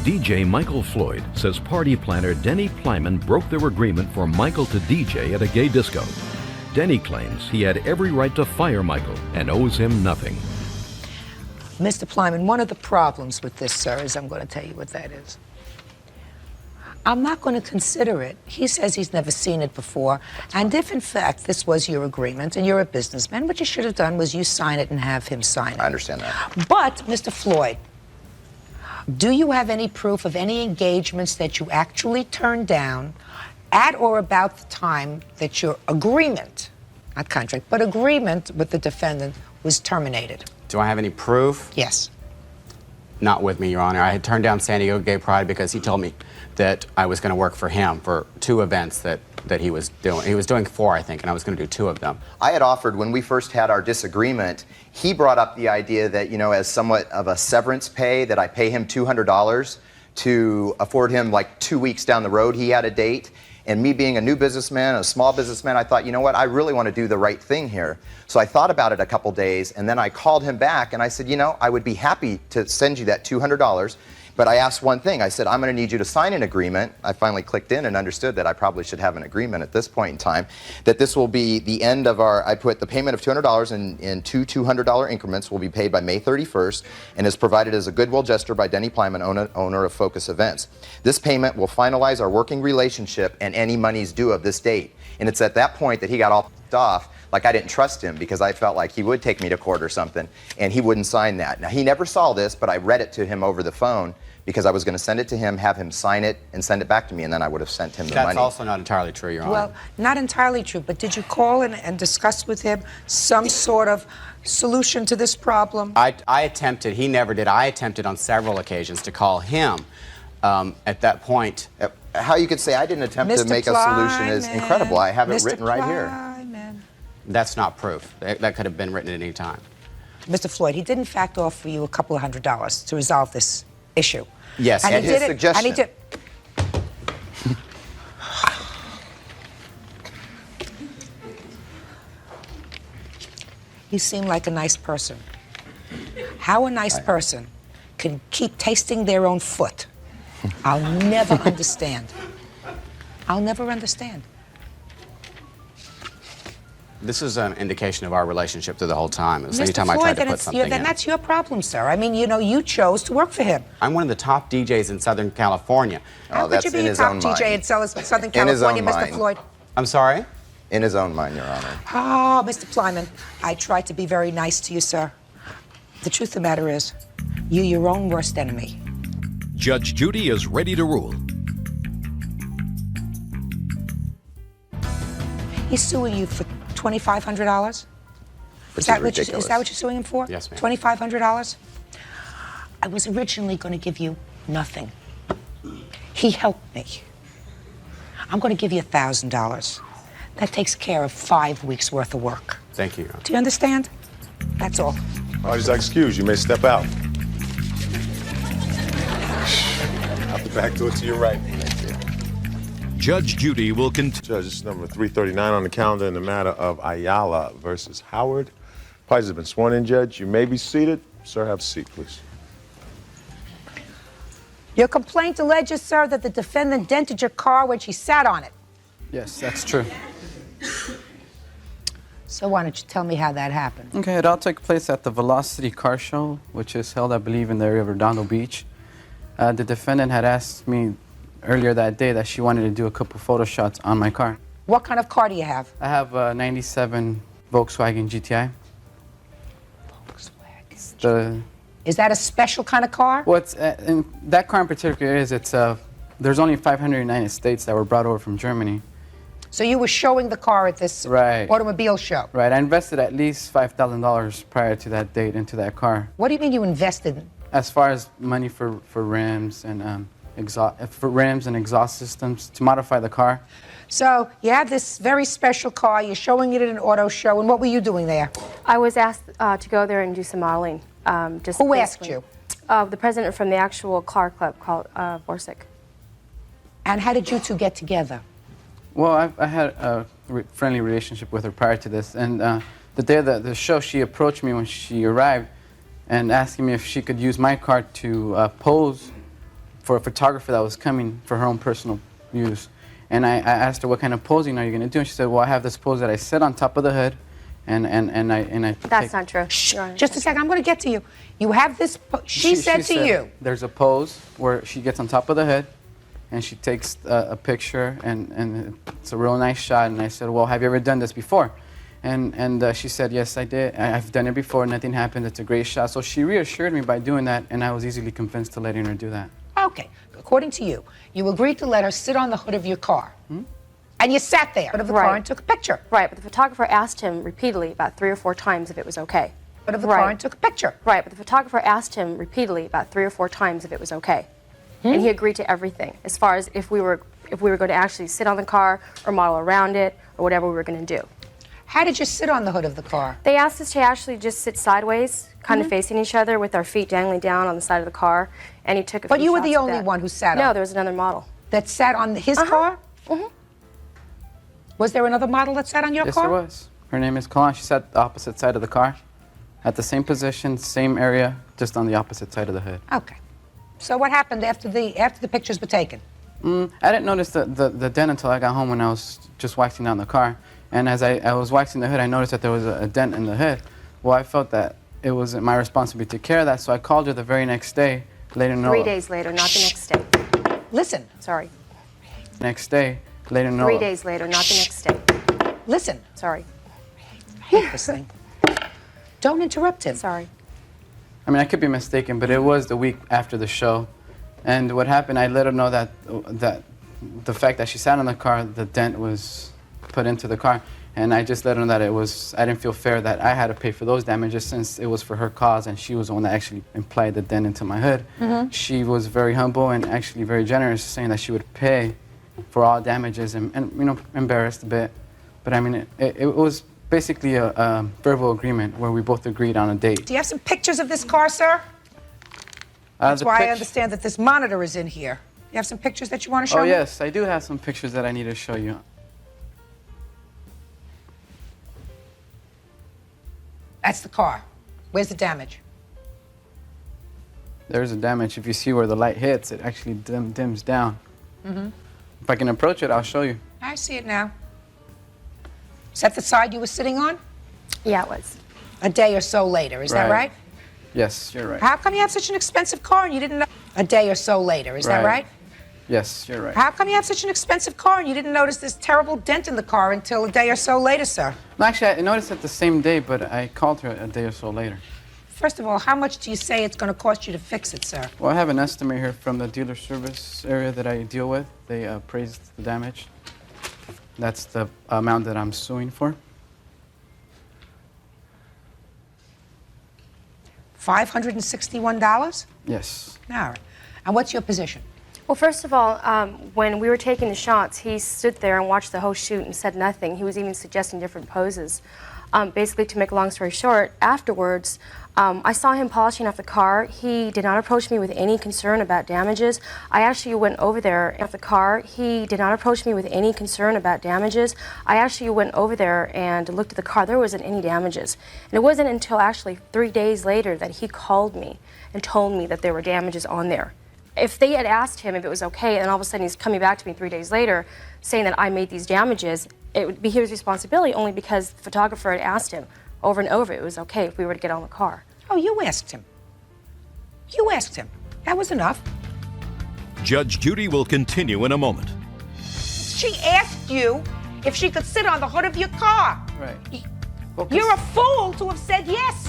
DJ Michael Floyd says party planner Denny Plyman broke their agreement for Michael to DJ at a gay disco. Denny claims he had every right to fire Michael and owes him nothing. Mr. Plyman, one of the problems with this, sir, is I'm going to tell you what that is. I'm not going to consider it. He says he's never seen it before. And if, in fact, this was your agreement and you're a businessman, what you should have done was you sign it and have him sign it. I understand that. But, Mr. Floyd, Do you have any proof of any engagements that you actually turned down at or about the time that your agreement, not contract, but agreement with the defendant was terminated? Do I have any proof? Yes. Not with me, Your Honor. I had turned down San Diego Gay Pride because he told me that I was going to work for him for 2 events that he was doing. He was doing 4, I think, and I was going to do 2 of them. I had offered, when we first had our disagreement, he brought up the idea that, you know, as somewhat of a severance pay, that I pay him $200 to afford him like 2 weeks down the road. He had a date. And me being a new businessman, a small businessman, I thought, you know what, I really want to do the right thing here. So I thought about it a couple days, and then I called him back, and I said, you know, I would be happy to send you that $200, but I asked one thing. I said, I'm going to need you to sign an agreement. I finally clicked in and understood that I probably should have an agreement at this point in time, that this will be the end of our, I put the payment of $200 in 2 $200 increments will be paid by May 31st and is provided as a goodwill gesture by Denny Plyman, owner of Focus Events. This payment will finalize our working relationship and any monies due of this date. And it's at that point that he got all pissed off, like I didn't trust him because I felt like he would take me to court or something, and he wouldn't sign that. Now, he never saw this, but I read it to him over the phone because I was going to send it to him, have him sign it, and send it back to me, and then I would have sent him the money. That's also not entirely true, Your Honor. Well, not entirely true, but did you call and discuss with him some sort of solution to this problem? I attempted, he never did. I attempted on several occasions to call him. At that point, how you could say I didn't attempt to make a solution is incredible. I have it written right here. That's not proof. That could have been written at any time. Mr. Floyd, he did in fact offer you a couple of $100s to resolve this issue. Yes, and he his did suggestion. And he did. He seemed like a nice person. How a nice person can keep tasting their own foot, I'll never understand. I'll never understand. This is an indication of our relationship through the whole time. It was any Mr. time I Floyd, tried to put something in. then that's your problem, sir. I mean, you know, you chose to work for him. I'm one of the top DJs in Southern California. How could you be a top DJ in Southern California, Mr. Floyd? I'm sorry? In his own mind, Your Honor. Oh, Mr. Plyman, I tried to be very nice to you, sir. The truth of the matter is, you're your own worst enemy. Judge Judy is ready to rule. He's suing you for $2,500? Is that what you're suing him for? Yes, ma'am. $2,500? I was originally going to give you nothing. He helped me. I'm going to give you $1,000. That takes care of 5 weeks' worth of work. Thank you. Do you understand? That's all. Parties are excused. You may step out. Out the back door to your right. Judge Judy will continue. Judge, this is number 339 on the calendar in the matter of Ayala versus Howard. Parties have been sworn in, Judge. You may be seated. Sir, have a seat, please. Your complaint alleges, sir, that the defendant dented your car when she sat on it. Yes, that's true. So why don't you tell me how that happened? Okay, it all took place at the Velocity Car Show, which is held, I believe, in the area of Redondo Beach. The defendant had asked me earlier that day that she wanted to do a couple photo shots on my car. What kind of car do you have? I have a 97 Volkswagen GTI. Is that a special kind of car? What's in that car in particular is there's only 500 in the United States that were brought over from Germany. So you were showing the car at this automobile show? Right. I invested at least $5,000 prior to that date into that car. What do you mean you invested? As far as money for rims and exhaust systems to modify the car. So you have this very special car. You're showing it at an auto show. And what were you doing there? I was asked to go there and do some modeling. Who asked you? The president from the actual car club called Vorsic. And how did you two get together? Well, I had a friendly relationship with her prior to this. And the day of the show, she approached me when she arrived and asking me if she could use my car to pose for a photographer that was coming for her own personal use. And I asked her, what kind of posing are you going to do? And she said, well, I have this pose that I sit on top of the hood and I That's not true. Just a second, I'm going to get to you. You have this, she said to you. There's a pose where she gets on top of the hood and she takes a picture and it's a real nice shot. And I said, well, have you ever done this before? And she said, yes, I did. I've done it before. Nothing happened. It's a great shot. So she reassured me by doing that, and I was easily convinced to letting her do that. Okay. According to you, you agreed to let her sit on the hood of your car. And you sat there of the car and took a picture. Right, but the photographer asked him repeatedly about 3 or 4 times if it was okay. Of the car and took a picture. Right, but the photographer asked him repeatedly about 3 or 4 times if it was okay. And he agreed to everything, as far as if we were going to actually sit on the car or model around it or whatever we were going to do. How did you sit on the hood of the car? They asked us to actually just sit sideways, kind of facing each other with our feet dangling down on the side of the car, and he took a few But you were shots the of only that. one who sat on No, it? there was another model. That sat on his car? Was there another model that sat on your Yes, car? there was. Her name is Kalan. She sat the opposite side of the car, at the same position, same area, just on the opposite side of the hood. Okay. So what happened after the pictures were taken? I didn't notice the dent until I got home when I was just waxing down the car. And as I was waxing the hood, I noticed that there was a dent in the hood. Well, I felt that it was my responsibility to take care of that, so I called her the very next day, letting her know. 3 days later, not the next day. Listen. Sorry. Next day, letting her know. 3 days later, not the next day. Listen. Sorry. I hate this thing. Don't interrupt him. Sorry. I mean, I could be mistaken, but it was the week after the show. And what happened, I let her know that the fact that she sat on the car, the dent was put into the car. And I just let her know that I didn't feel fair that I had to pay for those damages since it was for her cause and she was the one that actually implied the dent into my hood. She was very humble and actually very generous, saying that she would pay for all damages and you know, embarrassed a bit. But I mean, it was basically a verbal agreement where we both agreed on a date. Do you have some pictures of this car, sir? That's why I understand that this monitor is in here. You have some pictures that you want to show me? Oh, yes, I do have some pictures that I need to show you. That's the car. Where's the damage? There's a damage. If you see where the light hits, it actually dims down. If I can approach it, I'll show you. I see it now. Is that the side you were sitting on? Yeah, it was. A day or so later, is that right? Yes, you're right. How come you have such an expensive car and you didn't know? A day or so later, is that right? Yes, you're right. How come you have such an expensive car and you didn't notice this terrible dent in the car until a day or so later, sir? No, actually, I noticed it the same day, but I called her a day or so later. First of all, how much do you say it's going to cost you to fix it, sir? Well, I have an estimate here from the dealer service area that I deal with. They appraised the damage. That's the amount that I'm suing for. $561? Yes. All right. And what's your position? Well, first of all, when we were taking the shots, he stood there and watched the whole shoot and said nothing. He was even suggesting different poses. Basically, to make a long story short, afterwards, I saw him polishing off the car. He did not approach me with any concern about damages. I actually went over there off the car. He did not approach me with any concern about damages. I actually went over there and looked at the car. There wasn't any damages. And it wasn't until actually 3 days later that he called me and told me that there were damages on there. If they had asked him if it was okay, and all of a sudden he's coming back to me 3 days later saying that I made these damages, it would be his responsibility only because the photographer had asked him over and over it was okay if we were to get on the car. Oh, you asked him. You asked him. That was enough. Judge Judy will continue in a moment. She asked you if she could sit on the hood of your car. Right. You're a fool to have said yes.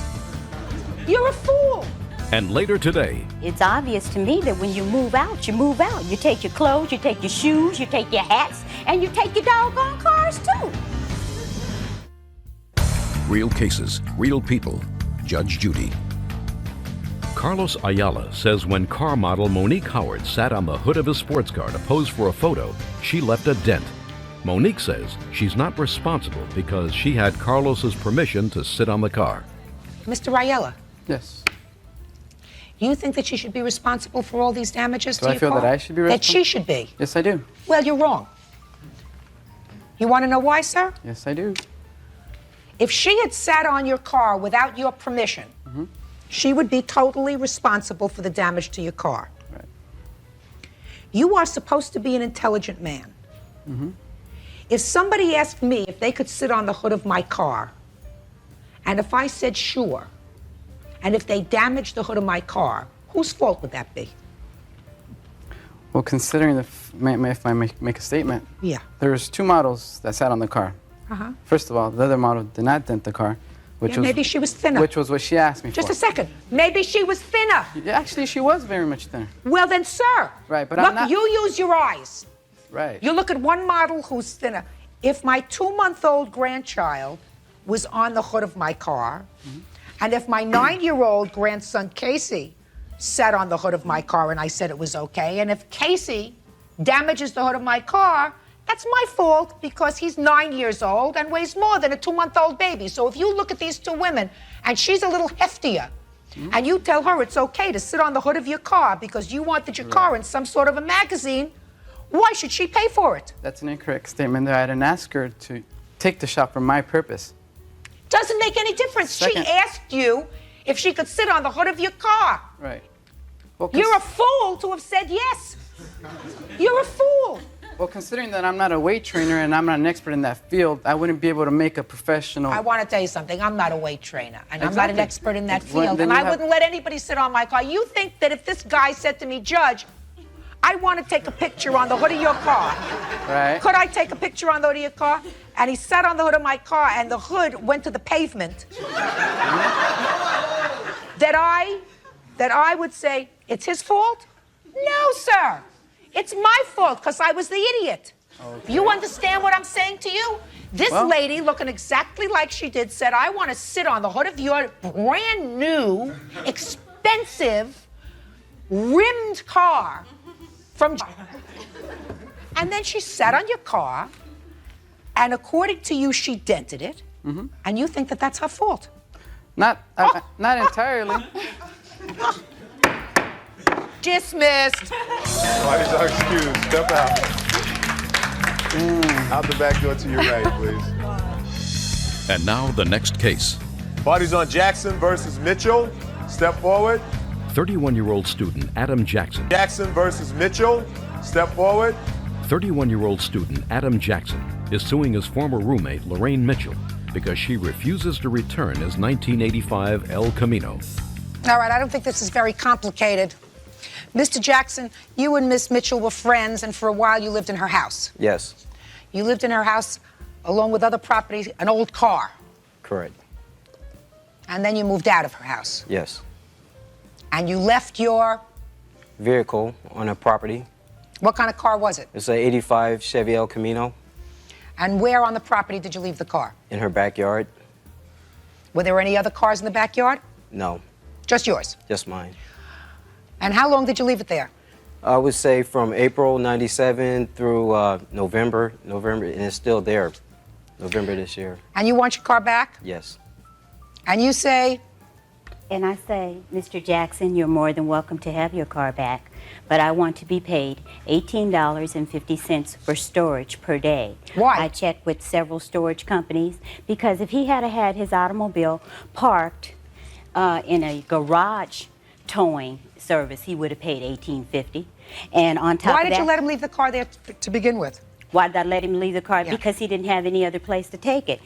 You're a fool. And later today, It's obvious to me that when you move out, you move out. You take your clothes, you take your shoes, you take your hats, and you take your doggone cars too. Real cases, real people. Judge Judy. Carlos Ayala says when car model Monique Howard sat on the hood of his sports car to pose for a photo, she left a dent. Monique says she's not responsible because she had Carlos's permission to sit on the car. Mr. Ayala. Yes. You think that she should be responsible for all these damages Do to I your feel car? that I should be That responsible? she should be. Yes, I do. Well, you're wrong. You want to know why, sir? Yes, I do. If she had sat on your car without your permission, she would be totally responsible for the damage to your car. Right. You are supposed to be an intelligent man. If somebody asked me if they could sit on the hood of my car, and if I said sure, and if they damaged the hood of my car, whose fault would that be? Well, considering if I make a statement, Yeah. there's 2 models that sat on the car. First of all, the other model did not dent the car, which Yeah, was maybe she was thinner. which was what she asked me Just for. a second. Maybe she was thinner. Yeah, actually, she was very much thinner. Well, then, sir. Right, but look, I'm not. you use your eyes. Right. You look at one model who's thinner. If my 2-month-old grandchild was on the hood of my car, and if my 9-year-old grandson Casey sat on the hood of my car and I said it was okay, and if Casey damages the hood of my car, that's my fault because he's 9 years old and weighs more than a 2-month-old baby. So if you look at these two women and she's a little heftier, and you tell her it's okay to sit on the hood of your car because you wanted your car in some sort of a magazine, why should she pay for it? That's an incorrect statement. I didn't ask her to take the shot for my purpose. Doesn't make any difference. Second. She asked you if she could sit on the hood of your car. Right. Well, You're a fool to have said yes. You're a fool. Well, considering that I'm not a weight trainer and I'm not an expert in that field, I wouldn't be able to make a professional. I want to tell you something. I'm not a weight trainer, and I'm not an Exactly. expert in that Well, field, then and you I have- wouldn't let anybody sit on my car. You think that if this guy said to me, Judge, I want to take a picture on the hood of your car. Right. Could I take a picture on the hood of your car? And he sat on the hood of my car, and the hood went to the pavement. that I would say, it's his fault? No, sir. It's my fault, because I was the idiot. Okay. You understand what I'm saying to you? This Well- lady, looking exactly like she did, said, I want to sit on the hood of your brand new, expensive, rimmed car from... And then she sat on your car, and according to you, she dented it, and you think that that's her fault. Not entirely. Dismissed. Parties are excused. Step out. Out the back door to your right, please. And now the next case. Parties on Jackson versus Mitchell. Step forward. 31-year-old student Adam Jackson. Jackson versus Mitchell. Step forward. 31-year-old student Adam Jackson is suing his former roommate Lorraine Mitchell because she refuses to return his 1985 El Camino. All right, I don't think this is very complicated. Mr. Jackson, you and Miss Mitchell were friends, and for a while you lived in her house. Yes, You lived in her house along with other property, an old car, correct. and then you moved out of her house. Yes. And you left your, Vehicle on a property. what kind of car was it? It's an 85 Chevy El Camino And where on the property did you leave the car? in her backyard. Were there any other cars in the backyard? No, Just yours. just mine. And how long did you leave it there? I would say from April 97 through November, and it's still there. November this year. And you want your car back? Yes. And you say, And I say, Mr. Jackson, you're more than welcome to have your car back, but I want to be paid $18.50 for storage per day. Why? I checked with several storage companies because if he had had his automobile parked in a garage towing service, he would have paid $18.50. And on top why of did that, you let him leave the car there to begin with? why did I let him leave the car? Yeah. Because he didn't have any other place to take it.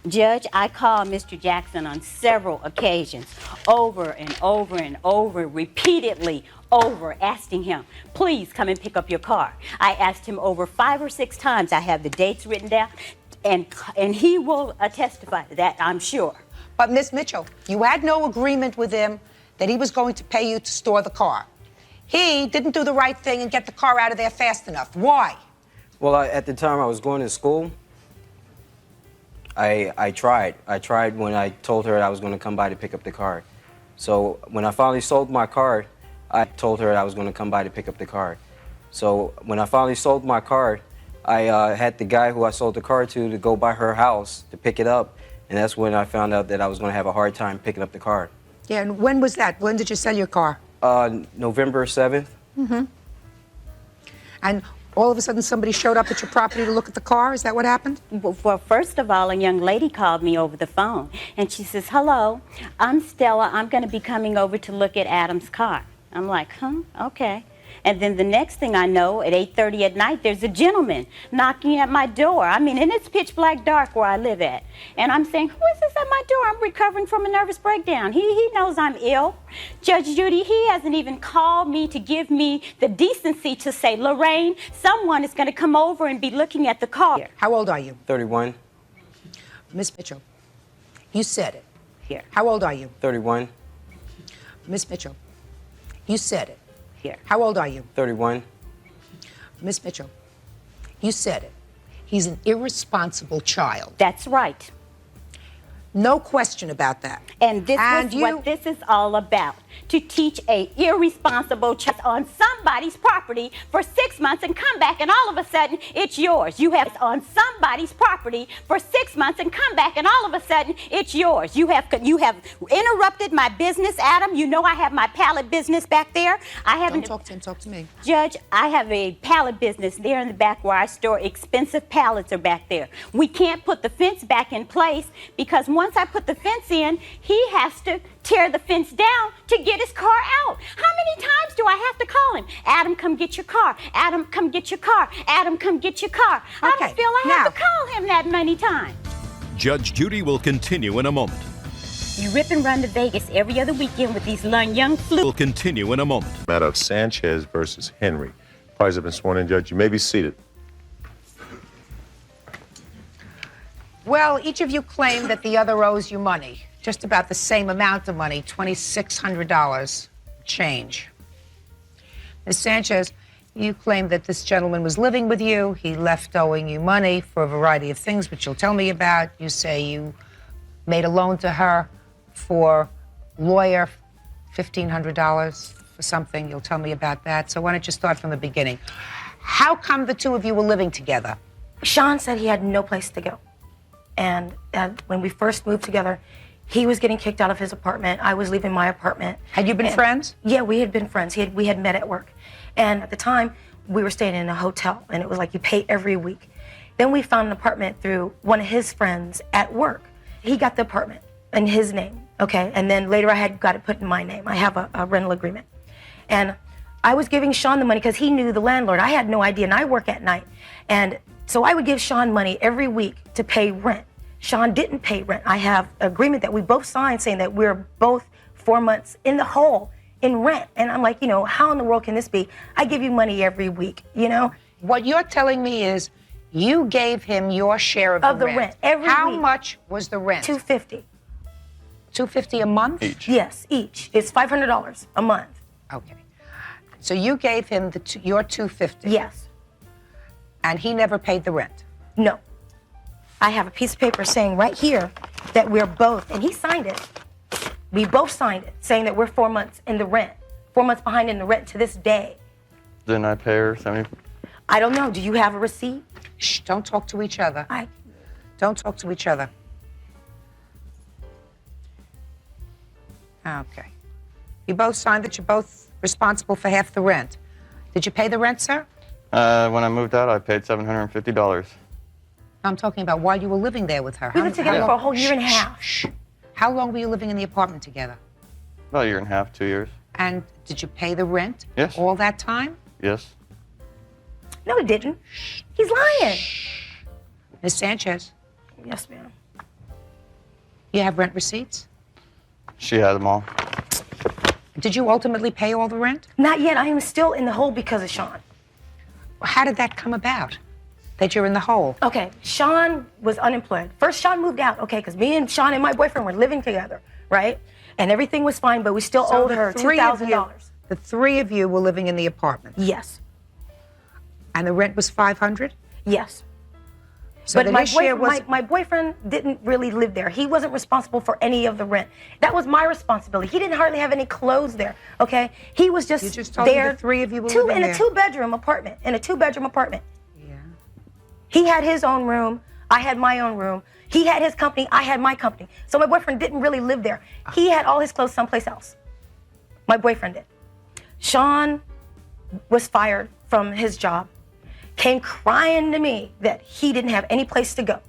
Judge, I called Mr. Jackson on several occasions, over and over and over, repeatedly over, asking him, please come and pick up your car. I asked him over 5 or 6 times. I have the dates written down, and he will testify to that, I'm sure. But Miss Mitchell, you had no agreement with him that he was going to pay you to store the car. He didn't do the right thing and get the car out of there fast enough. Why? Well, at the time I was going to school, I tried. I tried when I told her I was going to come by to pick up the car. So when I finally sold my car, I told her I was going to come by to pick up the car. So when I finally sold my car, I had the guy who I sold the car to go by her house to pick it up, and that's when I found out that I was going to have a hard time picking up the car. Yeah, and when was that? When did you sell your car? November 7th. Mm-hmm. And all of a sudden somebody showed up at your property to look at the car? Is that what happened? Well, first of all, a young lady called me over the phone, and she says, hello, I'm Stella. I'm going to be coming over to look at Adam's car. I'm like, okay. And then the next thing I know, at 8:30 at night, there's a gentleman knocking at my door. I mean, and it's pitch black dark where I live at. And I'm saying, who is this at my door? I'm recovering from a nervous breakdown. He knows I'm ill. Judge Judy, he hasn't even called me to give me the decency to say, Lorraine, someone is going to come over and be looking at the car. How old are you? 31. Miss Mitchell, you said it. Here. How old are you? 31. Miss Mitchell, you said it. Here. How old are you? 31. Miss Mitchell, you said it. He's an irresponsible child. That's right. No question about that. And this is what this is all about. To teach a irresponsible child on somebody's property for 6 months and come back and all of a sudden it's yours. You have on somebody's property for 6 months and come back and all of a sudden it's yours. You have interrupted my business, Adam. You know I have my pallet business back there. I haven't. Don't talk to him, talk to me. Judge, I have a pallet business there in the back where I store expensive pallets are back there. We can't put the fence back in place because once I put the fence in, he has to tear the fence down to get his car out. How many times do I have to call him? Adam, come get your car. Adam, come get your car. Adam, come get your car. I don't feel I have to call him that many times. Judge Judy will continue in a moment. You rip and run to Vegas every other weekend with these young flukes. Will continue in a moment. Matter of Sanchez versus Henry. Parties have been sworn in, Judge. You may be seated. Well, each of you claim that the other owes you money. Just about the same amount of money, $2,600 change. Ms. Sanchez, you claim that this gentleman was living with you. He left owing you money for a variety of things, which you'll tell me about. You say you made a loan to her for lawyer, $1,500 for something. You'll tell me about that. So why don't you start from the beginning? How come the two of you were living together? Sean said he had no place to go. And when we first moved together, he was getting kicked out of his apartment. I was leaving my apartment. Had you been friends? Yeah, we had been friends. We had met at work. And at the time, we were staying in a hotel, and it was like you pay every week. Then we found an apartment through one of his friends at work. He got the apartment in his name, okay? And then later I had got it put in my name. I have a rental agreement. And I was giving Sean the money because he knew the landlord. I had no idea, and I work at night. And so I would give Sean money every week to pay rent. Sean didn't pay rent. I have an agreement that we both signed saying that we're both 4 months in the hole in rent. And I'm like, how in the world can this be? I give you money every week, What you're telling me is you gave him your share of the rent. Every How week. much was the rent? $250. $250 a month? Each. Yes, each. It's $500 a month. Okay. So you gave him your $250? Yes. And he never paid the rent? No. I have a piece of paper saying right here that we're both, and he signed it. We both signed it, saying that we're 4 months in the rent, 4 months behind in the rent to this day. Didn't I pay her 70? I don't know. Do you have a receipt? Shh, don't talk to each other. Don't talk to each other. Okay. You both signed that you're both responsible for half the rent. Did you pay the rent, sir? When I moved out, I paid $750. I'm talking about while you were living there with her. We lived together for a whole year and a half. Shh. How long were you living in the apartment together? About a year and a half, 2 years. And did you pay the rent? Yes. All that time? Yes. No, he didn't. He's lying. Ms. Sanchez, Yes, ma'am. you have rent receipts? She had them all. Did you ultimately pay all the rent? Not yet. I am still in the hole because of Sean. How did that come about? That you're in the hole? Okay, Sean was unemployed. First, Sean moved out, okay, because me and Sean and my boyfriend were living together, right? And everything was fine, but we still So owed the her three of $2,000. The three of you were living in the apartment? Yes. And the rent was $500? Yes. So but that my his share boyfriend, my boyfriend didn't really live there. He wasn't responsible for any of the rent. That was my responsibility. He didn't hardly have any clothes there, okay? He was just, You just told me there. the three of you were two, living in there. a two-bedroom apartment. In a two-bedroom apartment. Yeah. He had his own room. I had my own room. He had his company. I had my company. So my boyfriend didn't really live there. He had all his clothes someplace else. My boyfriend did. Sean was fired from his job, came crying to me that he didn't have any place to go.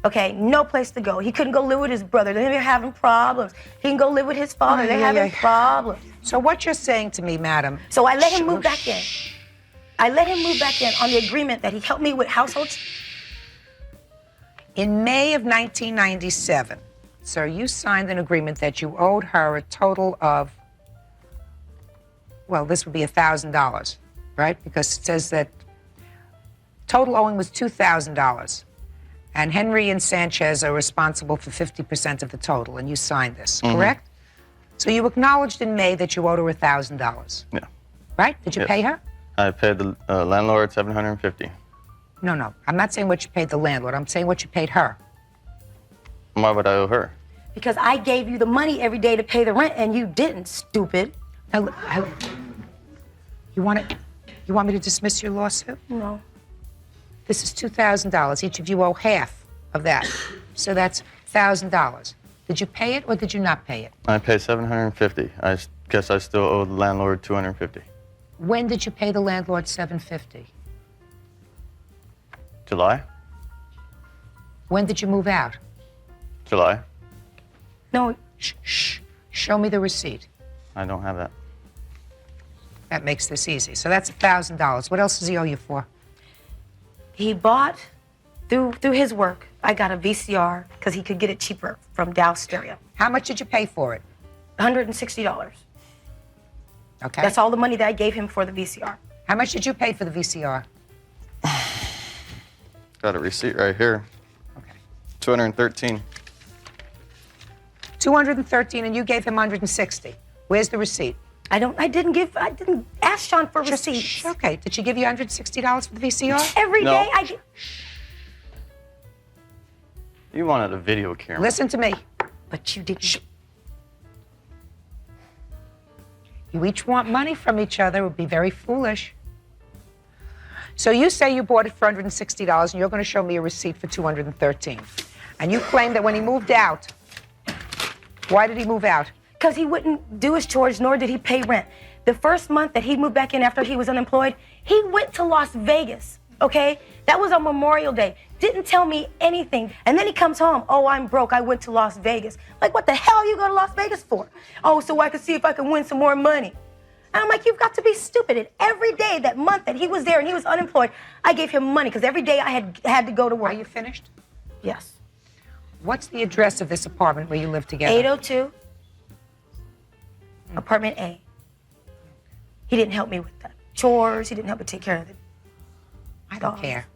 Okay, no place to go. He couldn't go live with his brother. They're having problems. He can go live with his father. They're having problems. So what you're saying to me, madam... So I let him move back in. I let him move back in on the agreement that he helped me with households. In May of 1997, sir, you signed an agreement that you owed her a total of, well, this would be $1,000, right? Because it says that total owing was $2,000. And Henry and Sanchez are responsible for 50% of the total, and you signed this, correct? So you acknowledged in May that you owed her $1,000. Yeah. Right? Did you Yes. pay her? I paid the landlord $750. No. I'm not saying what you paid the landlord. I'm saying what you paid her. Why would I owe her? Because I gave you the money every day to pay the rent, and you didn't, stupid. Now, you want me to dismiss your lawsuit? No. This is $2,000. Each of you owe half of that. So that's $1,000. Did you pay it or did you not pay it? I paid $750. I guess I still owe the landlord $250. When did you pay the landlord $750? July? When did you move out? July? No, shh. Show me the receipt. I don't have that. That makes this easy. So that's $1,000. What else does he owe you for? He bought, through his work, I got a VCR because he could get it cheaper from Dow Stereo. How much did you pay for it? $160. Okay. That's all the money that I gave him for the VCR. How much did you pay for the VCR? Got a receipt right here. Okay. $213. $213, and you gave him $160. Where's the receipt? I didn't ask Sean for receipts. Okay, did she give you $160 for the VCR? Every No. day I get... You wanted a video camera. Listen to me. But you didn't. You each want money from each other. It would be very foolish. So you say you bought it for $160, and you're going to show me a receipt for $213. And you claim that when he moved out, why did he move out? Because he wouldn't do his chores, nor did he pay rent. The first month that he moved back in after he was unemployed, he went to Las Vegas, okay? That was on Memorial Day. Didn't tell me anything. And then he comes home, oh, I'm broke, I went to Las Vegas. Like, what the hell you go to Las Vegas for? Oh, so I could see if I could win some more money. And I'm like, you've got to be stupid. And every day, that month that he was there and he was unemployed, I gave him money, because every day I had to go to work. Are you finished? Yes. What's the address of this apartment where you live together? 802. Apartment A. He didn't help me with the chores. He didn't help me take care of it. I don't care.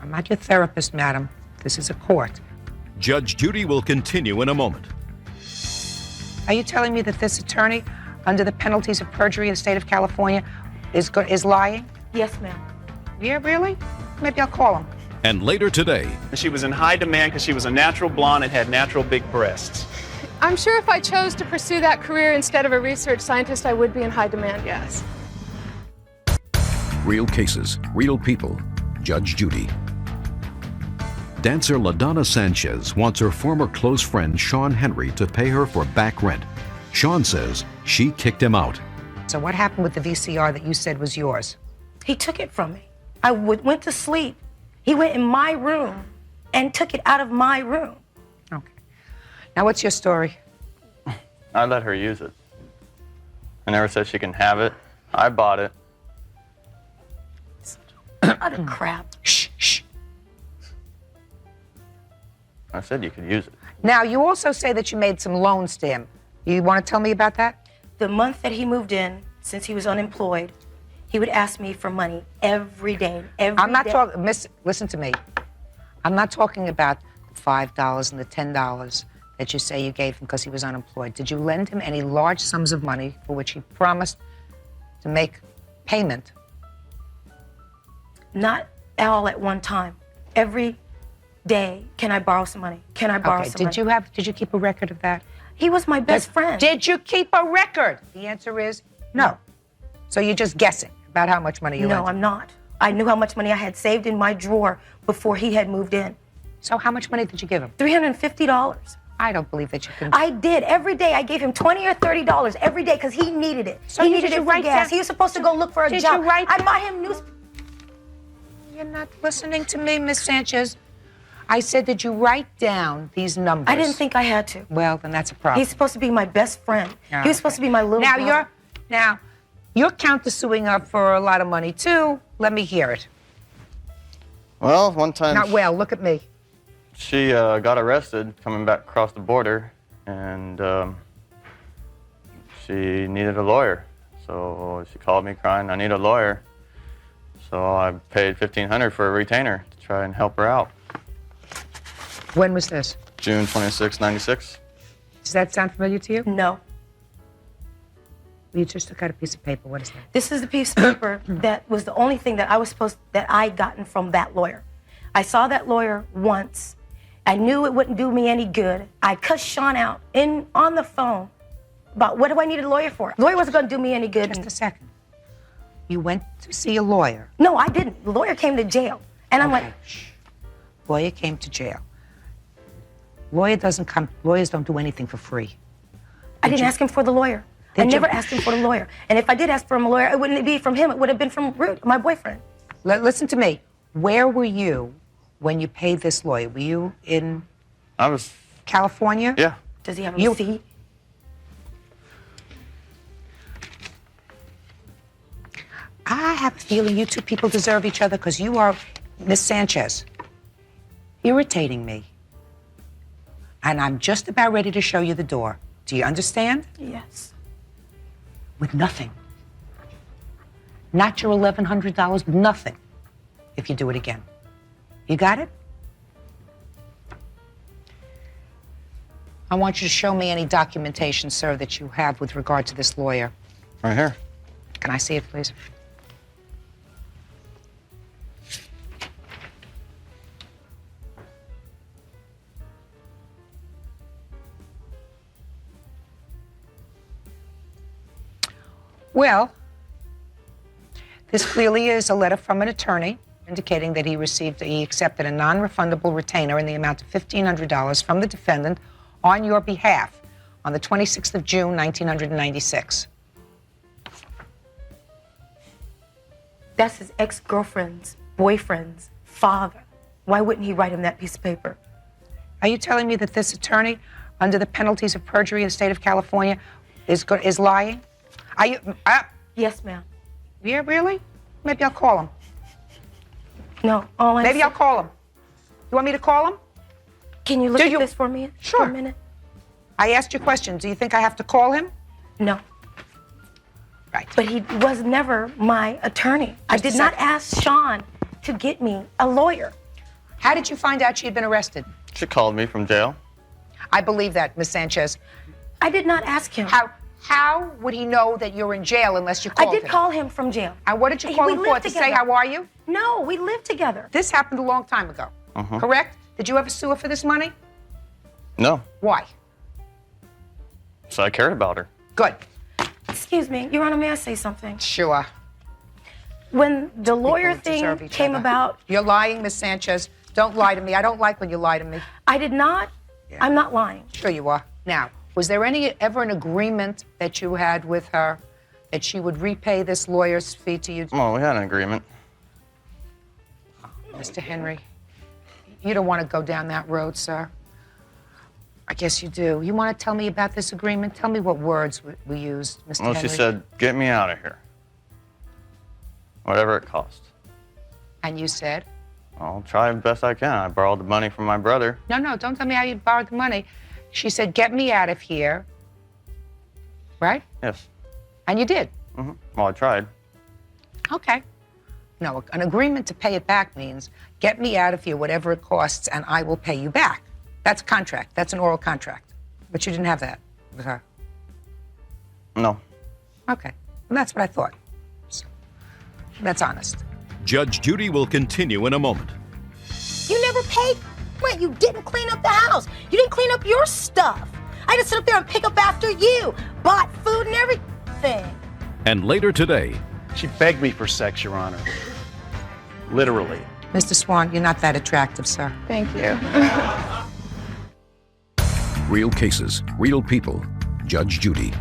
I'm not your therapist, madam. This is a court. Judge Judy will continue in a moment. Are you telling me that this attorney, under the penalties of perjury in the state of California, is lying? Yes, ma'am. Yeah, really? Maybe I'll call him. And later today, She was in high demand because she was a natural blonde and had natural big breasts. I'm sure if I chose to pursue that career instead of a research scientist, I would be in high demand, yes. real cases, real people. Judge Judy. Dancer LaDonna Sanchez wants her former close friend Sean Henry to pay her for back rent. Sean says she kicked him out. So what happened with the VCR that you said was yours? He took it from me. I went to sleep. He went in my room and took it out of my room. Okay. Now, what's your story? I let her use it. I never said she can have it. I bought it. Utter crap. Shh. I said you could use it. Now, you also say that you made some loans to him. You want to tell me about that? The month that he moved in, since he was unemployed, he would ask me for money every day. I'm not talking, Miss, listen to me. I'm not talking about the $5 and the $10 that you say you gave him because he was unemployed. Did you lend him any large sums of money for which he promised to make payment? Not all at one time. Every day, can I borrow some money? Can I borrow some money? Did you keep a record of that? He was my best friend. Did you keep a record? The answer is no. So you're just guessing about how much money you lent No, him? I'm not. I knew how much money I had saved in my drawer before he had moved in. So how much money did you give him? $350. I don't believe that you can. I did. Every day I gave him $20 or $30 every day because he needed it. So he you- needed did it you for write gas. down- He was supposed to go look for a Did job. you write I bought him news. You're not listening to me, Miss Sanchez. I said, did you write down these numbers? I didn't think I had to. Well, then that's a problem. He's supposed to be my best friend. He was supposed to be my little Now brother. you're countersuing up for a lot of money too. Let me hear it. Well, one time Not well. Look at me. she got arrested coming back across the border, and she needed a lawyer. So she called me crying, I need a lawyer. So I paid $1,500 for a retainer to try and help her out. When was this? June 26, 96. Does that sound familiar to you? No. You just took out a piece of paper. What is that? This is the piece of paper that was the only thing that I gotten from that lawyer. I saw that lawyer once. I knew it wouldn't do me any good. I cussed Sean out on the phone about what do I need a lawyer for? The lawyer wasn't going to do me any good. Just a second. You went to see a lawyer. No, I didn't. The lawyer came to jail. And I'm like, Lawyer came to jail. Lawyers don't do anything for free. I didn't ask him for the lawyer. I never asked him for the lawyer. And if I did ask for him a lawyer, it wouldn't be from him. It would have been from Rude, my boyfriend. Listen to me. Where were you when you paid this lawyer? Were you in I was... California? Yeah. Does he have a receipt? I have a feeling you two people deserve each other because you are, Miss Sanchez, irritating me. And I'm just about ready to show you the door. Do you understand? Yes. With nothing. Not your $1,100, with nothing, if you do it again. You got it? I want you to show me any documentation, sir, that you have with regard to this lawyer. Right here. Can I see it, please? Well, this clearly is a letter from an attorney indicating that he accepted a non-refundable retainer in the amount of $1,500 from the defendant on your behalf on the 26th of June, 1996. That's his ex-girlfriend's boyfriend's father. Why wouldn't he write him that piece of paper? Are you telling me that this attorney, under the penalties of perjury in the state of California, is lying? Are you? Yes, ma'am. Yeah, really? Maybe I'll call him. No, maybe I'll call him. You want me to call him? Can you look at this for me Sure. for a minute? I asked you a question. Do you think I have to call him? No. Right. But he was never my attorney. I did not ask Sean to get me a lawyer. How did you find out she had been arrested? She called me from jail. I believe that, Miss Sanchez. I did not ask him. How would he know that you're in jail unless you called him? I did call him from jail. And what did you call him for? To say, how are you? No, we lived together. This happened a long time ago, correct? Did you ever sue her for this money? No. Why? So I cared about her. Good. Excuse me, Your Honor, may I say something? Sure. When the lawyer People deserve thing each came other. about... You're lying, Miss Sanchez. Don't lie to me. I don't like when you lie to me. I did not. I'm not lying. Sure you are. Now, was there ever an agreement that you had with her that she would repay this lawyer's fee to you? Well, we had an agreement. Mr. Henry, you don't want to go down that road, sir. I guess you do. You want to tell me about this agreement? Tell me what words we used, Mr. Well, Henry. she said, get me out of here. Whatever it costs. And you said? I'll try the best I can. I borrowed the money from my brother. No, don't tell me how you borrowed the money. She said, get me out of here. Right? Yes. And you did? Well, I tried. Okay. No, an agreement to pay it back means get me out of here, whatever it costs, and I will pay you back. That's a contract. That's an oral contract. But you didn't have that with her. No. Okay. Well, that's what I thought. So, that's honest. Judge Judy will continue in a moment. You never paid rent. You didn't clean up the house. You didn't clean up your stuff. I had to sit up there and pick up after you. Bought food and everything. And later today, she begged me for sex, Your Honor. Literally. Mr. Swan, you're not that attractive, sir. Thank you. real cases, real people. Judge Judy.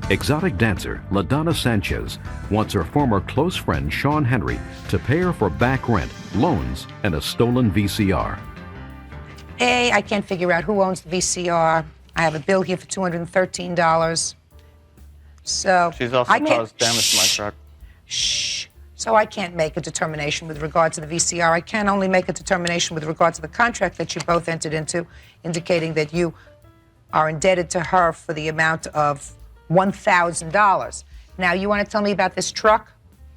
Exotic dancer LaDonna Sanchez wants her former close friend Sean Henry to pay her for back rent, loans, and a stolen VCR. Hey, I can't figure out who owns the VCR. I have a bill here for $213. So She's also caused damage to my truck. Shh. So I can't make a determination with regard to the VCR. I can only make a determination with regard to the contract that you both entered into, indicating that you are indebted to her for the amount of $1,000. Now, you want to tell me about this truck?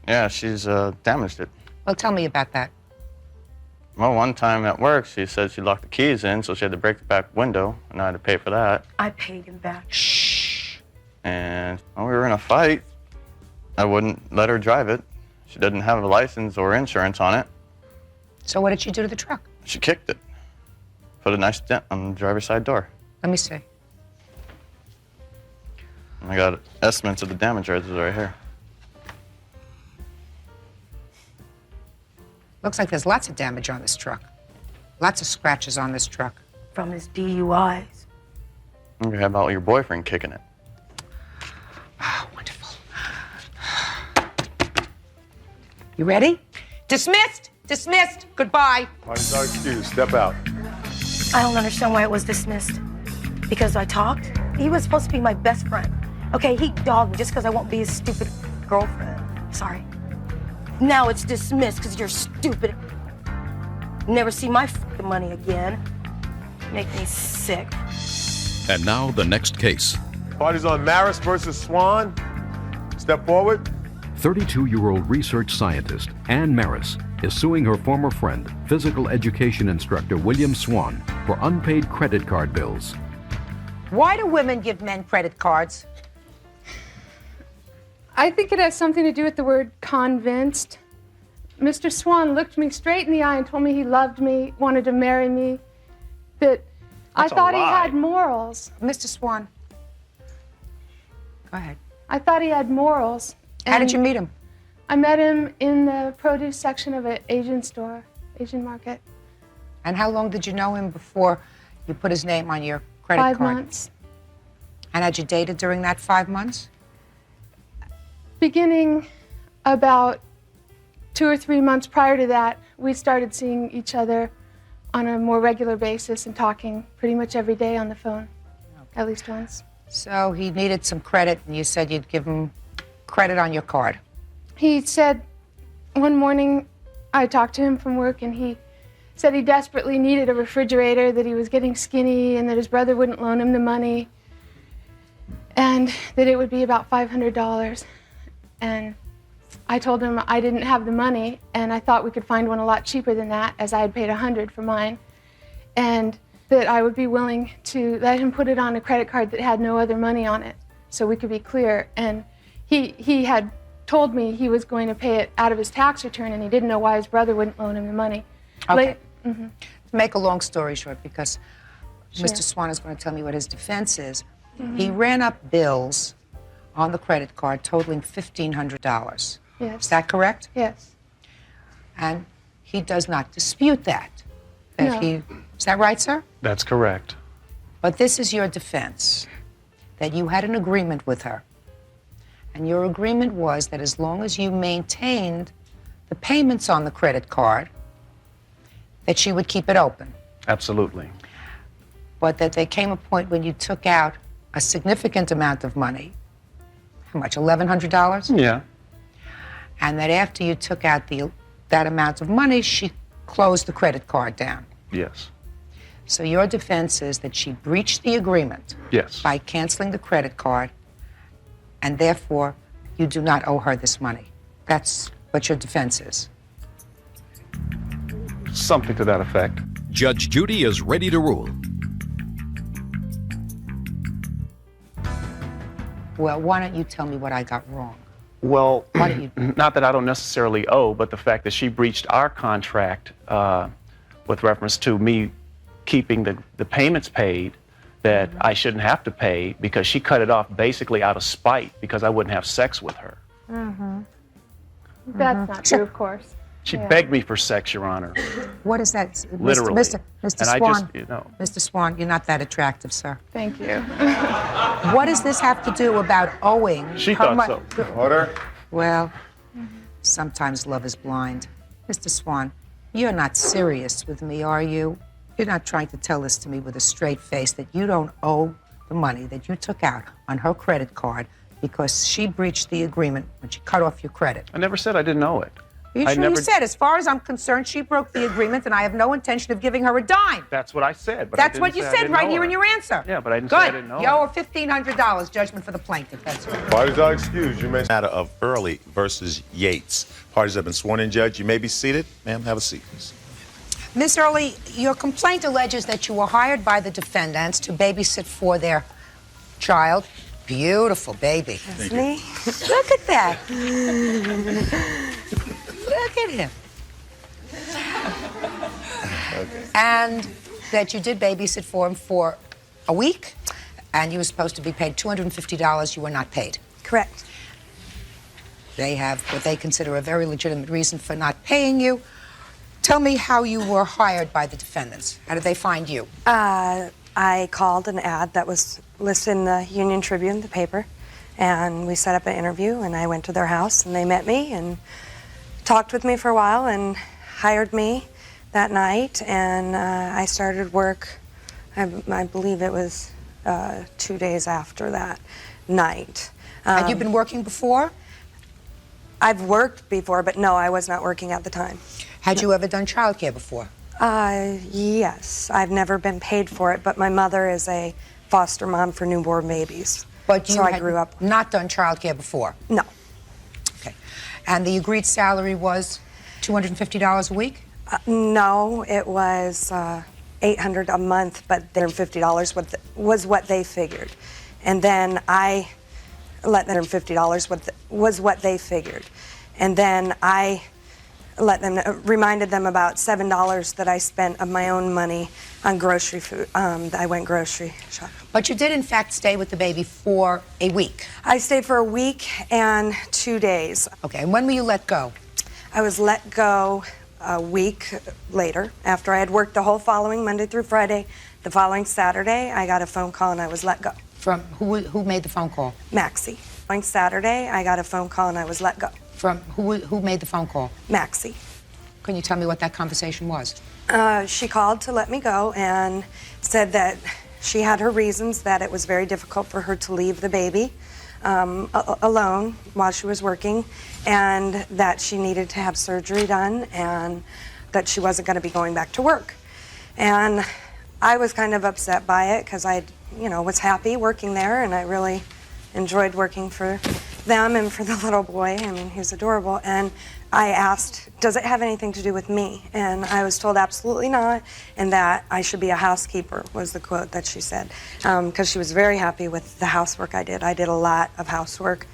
Yeah, she's damaged it. Well, tell me about that. Well, one time at work, she said she locked the keys in, so she had to break the back window, and I had to pay for that. I paid him back. Shh. And when we were in a fight, I wouldn't let her drive it. She didn't have a license or insurance on it. So what did she do to the truck? She kicked it. Put a nice dent on the driver's side door. Let me see. And I got estimates of the damage right here. Looks like there's lots of damage on this truck. Lots of scratches on this truck. From his DUIs. Okay, how about your boyfriend kicking it? Oh, wonderful. You ready? Dismissed! Dismissed! Goodbye. Party's not excused. Step out. I don't understand why it was dismissed. Because I talked? He was supposed to be my best friend. Okay, he dogged me just because I won't be his stupid girlfriend. Sorry. Now it's dismissed because you're stupid. Never see my fucking money again. Make me sick. And now the next case. Party's on Maris versus Swan. Step forward. 32-year-old research scientist Ann Maris is suing her former friend, physical education instructor William Swan, for unpaid credit card bills. Why do women give men credit cards? I think it has something to do with the word convinced. Mr. Swan looked me straight in the eye and told me he loved me, wanted to marry me, that I thought he had morals. Mr. Swan, go ahead. I thought he had morals. How did you meet him? I met him in the produce section of an Asian store, Asian market. And how long did you know him before you put his name on your credit card? 5 months. And had you dated during that 5 months? Beginning about 2 or 3 months prior to that, we started seeing each other on a more regular basis and talking pretty much every day on the phone, at least once. So he needed some credit, and you said you'd give him credit on your card. He said one morning I talked to him from work, and he said he desperately needed a refrigerator, that he was getting skinny, and that his brother wouldn't loan him the money, and that it would be about $500. And I told him I didn't have the money, and I thought we could find one a lot cheaper than that, as I had paid $100 for mine, and that I would be willing to let him put it on a credit card that had no other money on it, so we could be clear. And he had told me he was going to pay it out of his tax return, and he didn't know why his brother wouldn't loan him the money. Okay. To make a long story short, because Mr. Swan is going to tell me what his defense is, he ran up bills on the credit card totaling $1,500. Yes. Is that correct? Yes. And he does not dispute that. No. Is that right, sir? That's correct. But this is your defense, that you had an agreement with her. And your agreement was that as long as you maintained the payments on the credit card, that she would keep it open. Absolutely. But that there came a point when you took out a significant amount of money. How much, $1,100? Yeah. And that after you took out that amount of money, she closed the credit card down. Yes. So your defense is that she breached the agreement Yes. by canceling the credit card, and therefore you do not owe her this money. That's what your defense is. Something to that effect. Judge Judy is ready to rule. Well, why don't you tell me what I got wrong? Well, Why don't you? not that I don't necessarily owe, but the fact that she breached our contract with reference to me keeping the payments paid that I shouldn't have to pay, because she cut it off basically out of spite because I wouldn't have sex with her. That's not true, of course. She begged me for sex, Your Honor. What is that? Literally. Mr. And Swan, I just, you know. Mr. Swan, you're not that attractive, sir. Thank you. What does this have to do about owing? She her thought so. Order. Well, sometimes love is blind. Mr. Swan, you're not serious with me, are you? You're not trying to tell this to me with a straight face that you don't owe the money that you took out on her credit card because she breached the agreement when she cut off your credit. I never said I didn't owe it. Are you sure you said, as far as I'm concerned, she broke the agreement and I have no intention of giving her a dime? That's what I said. But That's what you said right here in your answer. Yeah, but I didn't say I didn't Good. know You owe her $1,500, judgment for the plaintiff. That's right. Parties are excused. You may. Matter of Early versus Yates. Parties have been sworn in, Judge. You may be seated. Ma'am, have a seat, please. Miss Early, your complaint alleges that you were hired by the defendants to babysit for their child. Beautiful baby. That's me. Look at that. Look at him. Okay. And that you did babysit for him for a week, and you were supposed to be paid $250. You were not paid. Correct. They have what they consider a very legitimate reason for not paying you. Tell me how you were hired by the defendants. How did they find you? I called an ad that was listed in the Union Tribune, the paper, and we set up an interview, and I went to their house, and they met me and talked with me for a while and hired me that night, and I started work, I believe it was 2 days after that night. Had you been working before? I've worked before, but no, I was not working at the time. Had you ever done childcare before? Yes. I've never been paid for it, but my mother is a foster mom for newborn babies. But you so I had grew up. not done childcare before? No. Okay. And the agreed salary was $250 a week? No, it was $800 a month, but $50 was what they figured. And then I let them $50 was what they figured. And then I let them reminded them about $7 that I spent of my own money on grocery food. I went grocery shopping. But you did in fact stay with the baby for a week? I stayed for a week and 2 days. Okay, and when were you let go? I was let go a week later after I had worked the whole following Monday through Friday. The following Saturday, I got a phone call and I was let go. From who made the phone call? Maxie. On Saturday, I got a phone call and I was let go. From who made the phone call? Maxie. Can you tell me what that conversation was? She called to let me go and said that she had her reasons, that it was very difficult for her to leave the baby alone while she was working, and that she needed to have surgery done, and that she wasn't going to be going back to work. And I was kind of upset by it because I, was happy working there, and I really enjoyed working for them and for the little boy. I mean, he's adorable. And I asked, does it have anything to do with me? And I was told absolutely not, and that I should be a housekeeper, was the quote that she said, because she was very happy with the housework I did. I did a lot of housework.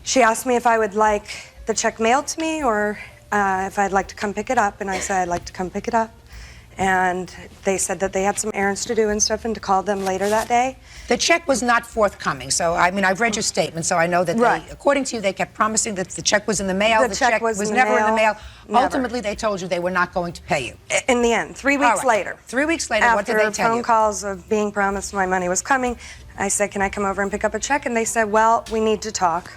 She asked me if I would like the check mailed to me or if I'd like to come pick it up, and I said I'd like to come pick it up. And they said that they had some errands to do and stuff and to call them later that day. The check was not forthcoming, so I mean, I've read your statement, so I know that right. According to you, they kept promising that the check was in the mail. The check was never in the mail. Never. Ultimately, they told you they were not going to pay you. In the end, 3 weeks later. 3 weeks later, what did they tell you? After phone calls of being promised my money was coming, I said, can I come over and pick up a check? And they said, well, we need to talk.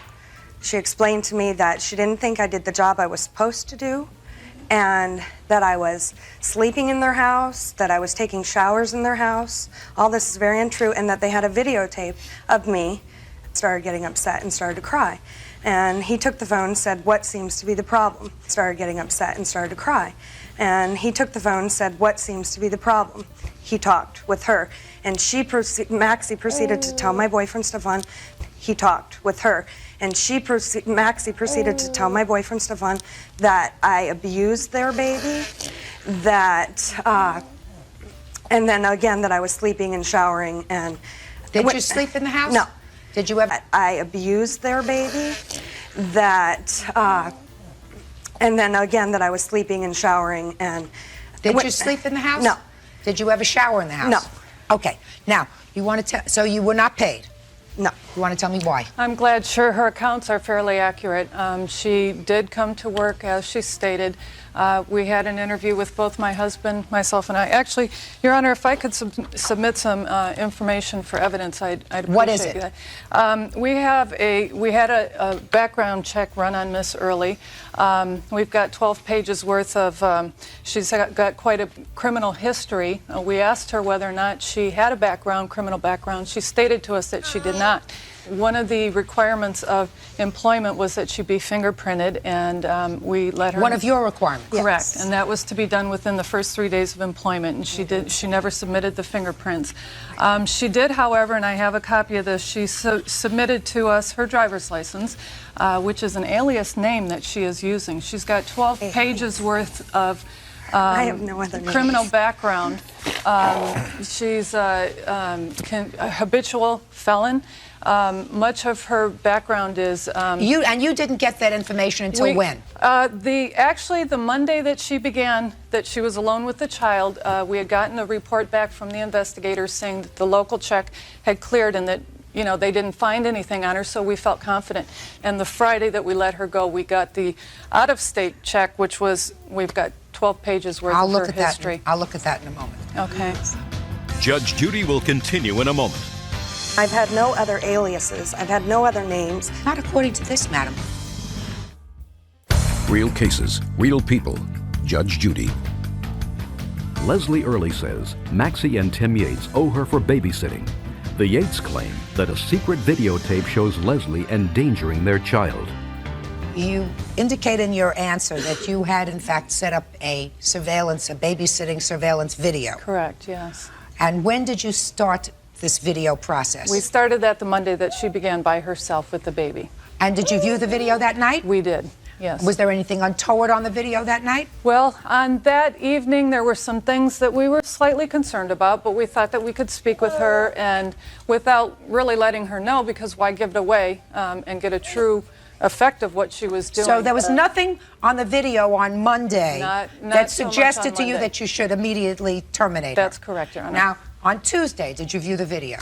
She explained to me that she didn't think I did the job I was supposed to do, and that I was sleeping in their house, that I was taking showers in their house. All this is very untrue, and that they had a videotape of me. Started getting upset and started to cry. And he took the phone and said, what seems to be the problem? Started getting upset and started to cry. And he took the phone and said, what seems to be the problem? He talked with her. And Maxie proceeded to tell my boyfriend, Stefan, he talked with her. And Maxie proceeded to tell my boyfriend, Stefan, that I abused their baby, that, and then again that I was sleeping and showering and... Did you sleep in the house? No. Did you ever... I abused their baby, that, and then again that I was sleeping and showering and... Did you sleep in the house? No. Did you ever shower in the house? No. Okay. Now, you want to tell... So you were not paid? No. You want to tell me why? I'm glad. Sure, her accounts are fairly accurate. She did come to work, as she stated. We had an interview with both my husband, myself, and I. Actually, Your Honor, if I could submit some information for evidence, I'd appreciate What is it? That. We had a background check run on Miss Early. We've got 12 pages worth of, she's got quite a criminal history. We asked her whether or not she had a criminal background. She stated to us that she did not. One of the requirements of employment was that she be fingerprinted, and we let her... One of your requirements? Correct, Yes. and that was to be done within the first 3 days of employment, and she did. She never submitted the fingerprints. She did, however, and I have a copy of this, she submitted to us her driver's license, which is an alias name that she is using. She's got 12 pages worth of I have no other names. Criminal background. She's a habitual felon. Much of her background is... You didn't get that information until when? Actually, the Monday that she began, that she was alone with the child, we had gotten a report back from the investigators saying that the local check had cleared and that they didn't find anything on her, so we felt confident. And the Friday that we let her go, we got the out-of-state check, which was, we've got 12 pages worth of her history. I'll look at that in a moment. Okay. Judge Judy will continue in a moment. I've had no other aliases. I've had no other names. Not according to this, madam. Real cases, real people. Judge Judy. Leslie Early says Maxie and Tim Yates owe her for babysitting. The Yates claim that a secret videotape shows Leslie endangering their child. You indicate in your answer that you had, in fact, set up a babysitting surveillance video. Correct, yes. And when did you start this video process? We started that the Monday that she began by herself with the baby. And did you view the video that night? We did, yes. Was there anything untoward on the video that night? Well, on that evening, there were some things that we were slightly concerned about, but we thought that we could speak with her and without really letting her know, because why give it away and get a true effect of what she was doing. So there was nothing on the video on Monday not that so much suggested on to you Monday. that you should immediately terminate That's her? correct, Your Honor. Now, on Tuesday, did you view the video?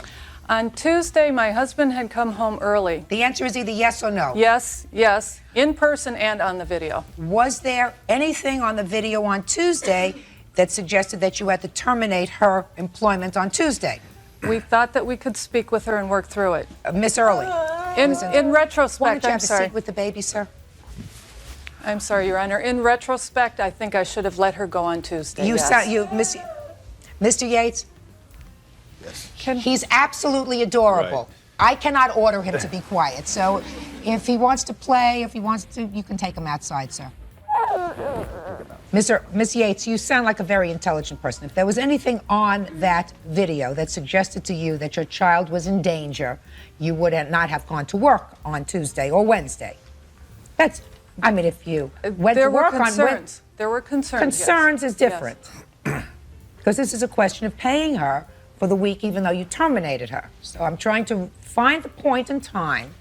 On Tuesday, my husband had come home early. The answer is either yes or no. Yes, yes, in person and on the video. Was there anything on the video on Tuesday that suggested that you had to terminate her employment on Tuesday? We thought that we could speak with her and work through it. Miss Early. In retrospect, Why don't you I'm have a sorry. seat with the baby, sir? I'm sorry, Your Honor. In retrospect, I think I should have let her go on Tuesday. You yes. sound, Mr. Yates? Yes. He's absolutely adorable. Right. I cannot order him to be quiet. So if he wants to play, if he wants to, you can take him outside, sir. Miss Yates, you sound like a very intelligent person. If there was anything on that video that suggested to you that your child was in danger, you would not have gone to work on Tuesday or Wednesday. If you went to work on there were concerns. Concerns yes. is different. Because this is a question of paying her for the week even though you terminated her. So I'm trying to find the point in time.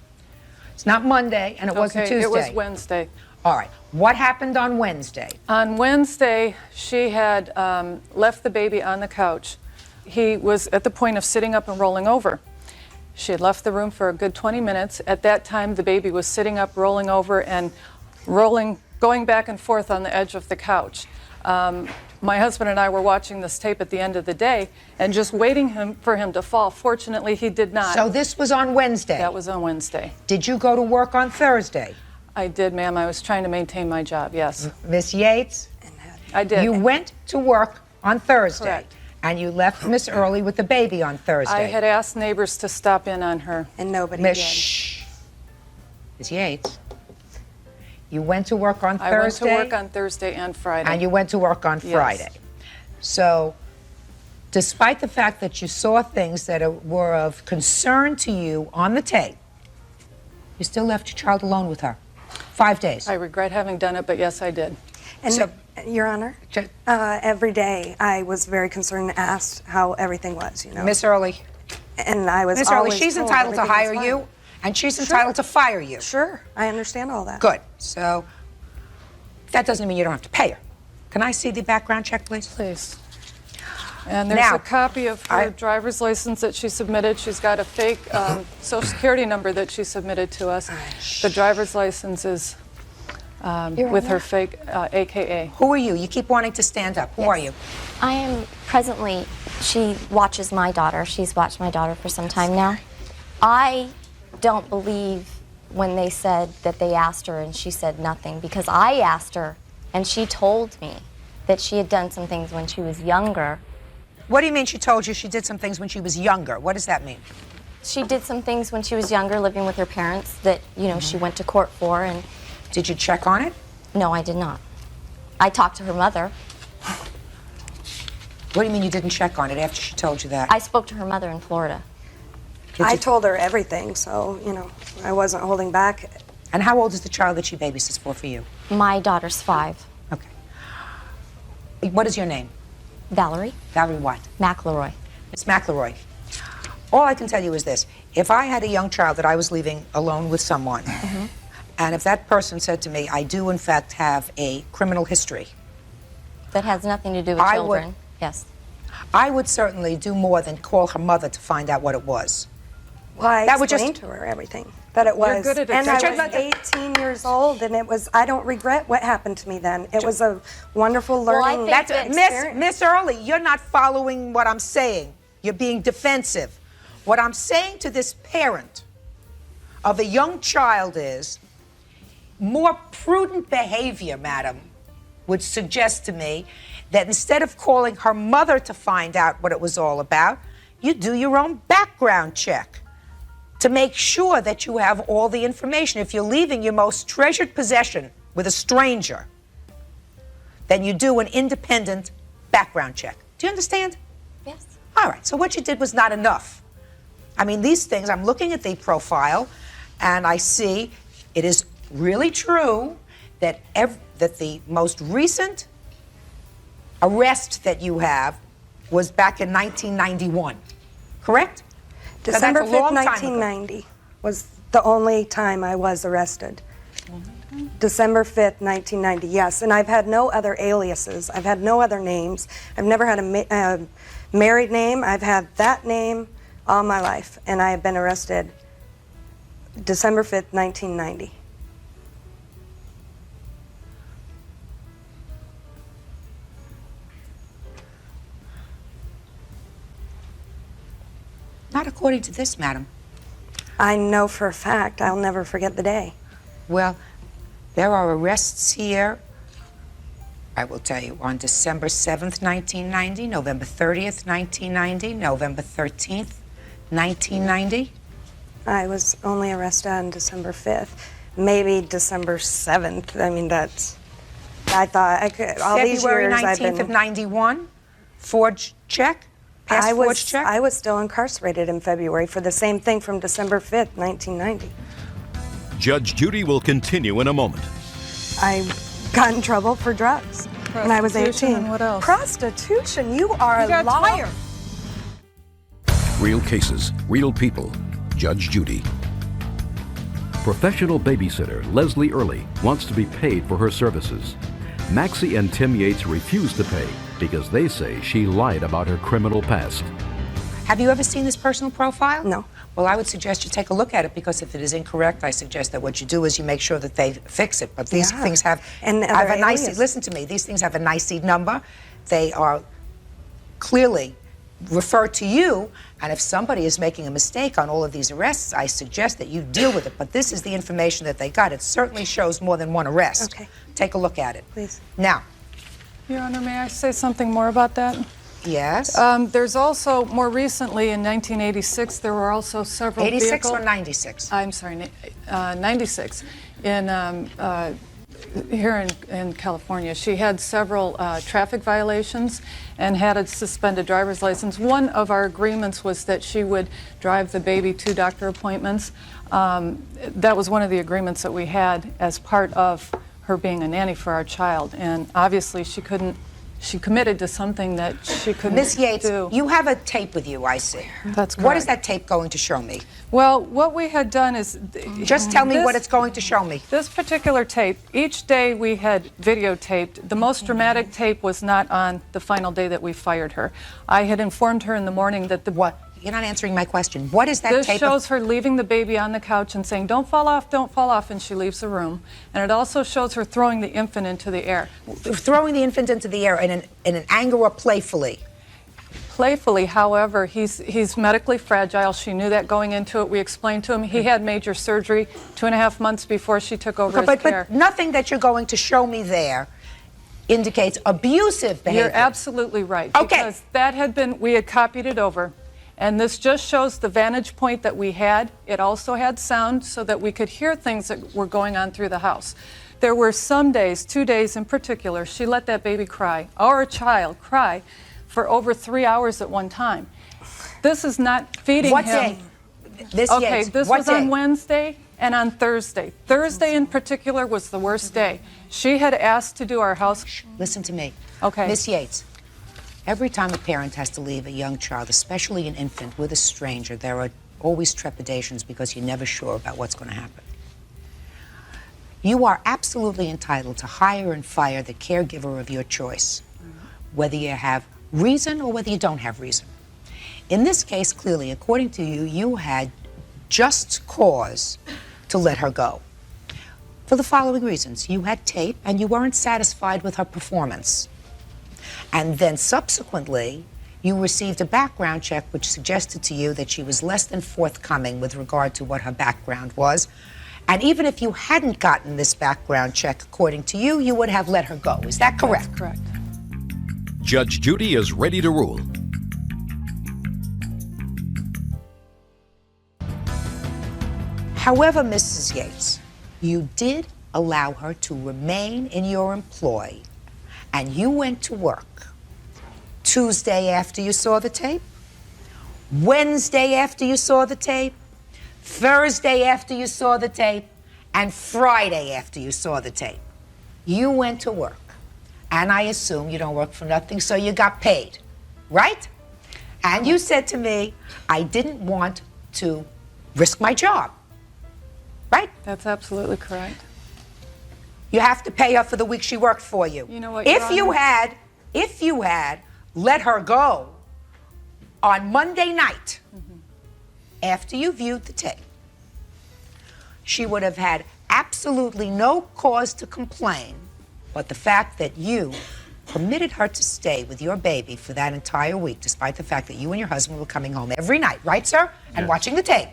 It's not Monday and it wasn't Tuesday. It was Wednesday. All right. What happened on Wednesday? On Wednesday, she had left the baby on the couch. He was at the point of sitting up and rolling over. She had left the room for a good 20 minutes. At that time, the baby was sitting up, rolling over, and going back and forth on the edge of the couch. My husband and I were watching this tape at the end of the day and just waiting for him to fall. Fortunately, he did not. So this was on Wednesday? That was on Wednesday. Did you go to work on Thursday? I did, ma'am. I was trying to maintain my job, yes. Miss Yates? I did. You went to work on Thursday. Correct. And you left Miss Early with the baby on Thursday. I had asked neighbors to stop in on her. And nobody Miss Yates, you went to work on Thursday? I went to work on Thursday and Friday. And you went to work on Friday. So, despite the fact that you saw things that were of concern to you on the tape, you still left your child alone with her. 5 days. I regret having done it, but yes, I did. And Your Honor, every day I was very concerned and asked how everything was, Miss Early. And I was Miss Early, always she's told entitled to everything hire was fine. you, and she's entitled to fire you. Sure, I understand all that. Good. So, that doesn't mean you don't have to pay her. Can I see the background check, please? Please. And there's a copy of her driver's license that she submitted. She's got a fake Social Security number that she submitted to us. The driver's license is with her fake AKA. Who are you? You keep wanting to stand up. Who are you? I am presently, she watches my daughter. She's watched my daughter for some time now. I don't believe when they said that they asked her and she said nothing, because I asked her and she told me that she had done some things when she was younger. What do you mean she told you she did some things when she was younger? What does that mean? She did some things when she was younger, living with her parents, that, she went to court for. And did you check on it? No, I did not. I talked to her mother. What do you mean you didn't check on it after she told you that? I spoke to her mother in Florida. I told her everything, so, I wasn't holding back. And how old is the child that she babysits for you? My daughter's 5. Okay. What is your name? Valerie. Valerie what? McElroy. Miss McElroy. All I can tell you is this. If I had a young child that I was leaving alone with someone, and if that person said to me, I do in fact have a criminal history. That has nothing to do with I children. Yes. I would certainly do more than call her mother to find out what it was. Well, I That would explained to her everything that it was. good at and I explaining. was 18 years old, and it was. I don't regret what happened to me then. It was a wonderful learning experience. Miss Early, you're not following what I'm saying. You're being defensive. What I'm saying to this parent of a young child is more prudent behavior, madam, would suggest to me that instead of calling her mother to find out what it was all about, you do your own background check to make sure that you have all the information. If you're leaving your most treasured possession with a stranger, then you do an independent background check. Do you understand? Yes. All right, so what you did was not enough. I mean, these things, I'm looking at the profile, and I see it is really true that that the most recent arrest that you have was back in 1991, correct? December That's a long 5th, time ago. 1990 was the only time I was arrested. December 5th, 1990, yes. And I've had no other aliases. I've had no other names. I've never had a married name. I've had that name all my life. And I have been arrested December 5th, 1990. Not according to this, madam. I know for a fact I'll never forget the day. Well, there are arrests here, I will tell you, on December 7th, 1990, November 30th, 1990, November 13th, 1990. I was only arrested on December 5th, maybe December 7th. I mean, that's, I thought I could, all these February years I've 19th been. of 91, forged check, past forged check. I was still incarcerated in February for the same thing from December 5th, 1990. Judge Judy will continue in a moment. I got in trouble for drugs when I was Prostitution 18. and what else? Prostitution, you are You a got liar. Real cases, real people. Judge Judy. Professional babysitter Leslie Early wants to be paid for her services. Maxie and Tim Yates refuse to pay because they say she lied about her criminal past. Have you ever seen this personal profile? No. Well, I would suggest you take a look at it, because if it is incorrect, I suggest that what you do is you make sure that they fix it. But these things have, And have other a nice, alias. listen to me, these things have a NICE number. They are clearly referred to you, and if somebody is making a mistake on all of these arrests, I suggest that you deal with it. But this is the information that they got. It certainly shows more than one arrest. Okay. Take a look at it. Please. Now, Your Honor, may I say something more about that? yes? There's also, more recently in 1986, there were also several 86 vehicles. or 96? I'm sorry, 96. Here in California, she had several traffic violations and had a suspended driver's license. One of our agreements was that she would drive the baby to doctor appointments. That was one of the agreements that we had as part of her being a nanny for our child. And obviously she committed to something that she couldn't Miss Yates, do. you have a tape with you, I see. That's What is correct. that tape going to show me? Well, what we had done is... Just tell me what it's going to show me. This particular tape, each day we had videotaped. The most dramatic tape was not on the final day that we fired her. I had informed her in the morning that the... What? You're not answering my question. What is that This tape? shows her leaving the baby on the couch and saying, don't fall off, and she leaves the room. And it also shows her throwing the infant into the air. Throwing the infant into the air in an anger or playfully? Playfully, however, he's medically fragile. She knew that going into it. We explained to him he had major surgery 2.5 months before she took over his care. But nothing that you're going to show me there indicates abusive behavior. You're absolutely right. Okay. Because that had been, we had copied it over. And this just shows the vantage point that we had. It also had sound so that we could hear things that were going on through the house. There were some days, 2 days in particular, she let that baby cry, our child cry, for over 3 hours at one time. This is not feeding What him. day? Okay, this what was day? on Wednesday and on Thursday. Thursday in particular was the worst day. She had asked to do our house. Listen to me. Okay. Miss Yates, every time a parent has to leave a young child, especially an infant, with a stranger, there are always trepidations because you're never sure about what's going to happen. You are absolutely entitled to hire and fire the caregiver of your choice, whether you have reason or whether you don't have reason. In this case, clearly, according to you, you had just cause to let her go. For the following reasons. You had tape and you weren't satisfied with her performance. And then subsequently, you received a background check which suggested to you that she was less than forthcoming with regard to what her background was. And even if you hadn't gotten this background check, according to you, you would have let her go. Is that correct? That's correct. Judge Judy is ready to rule. However, Mrs. Yates, you did allow her to remain in your employ, and you went to work Tuesday after you saw the tape, Wednesday after you saw the tape, Thursday after you saw the tape, and Friday after you saw the tape. You went to work, and I assume you don't work for nothing, so you got paid, right? And you said to me, I didn't want to risk my job. Right? That's absolutely correct. You have to pay her for the week she worked for you. You know what, If Your Honor? you had let her go on Monday night after you viewed the tape, she would have had absolutely no cause to complain, but the fact that you permitted her to stay with your baby for that entire week, despite the fact that you and your husband were coming home every night, right, sir? And watching the tape.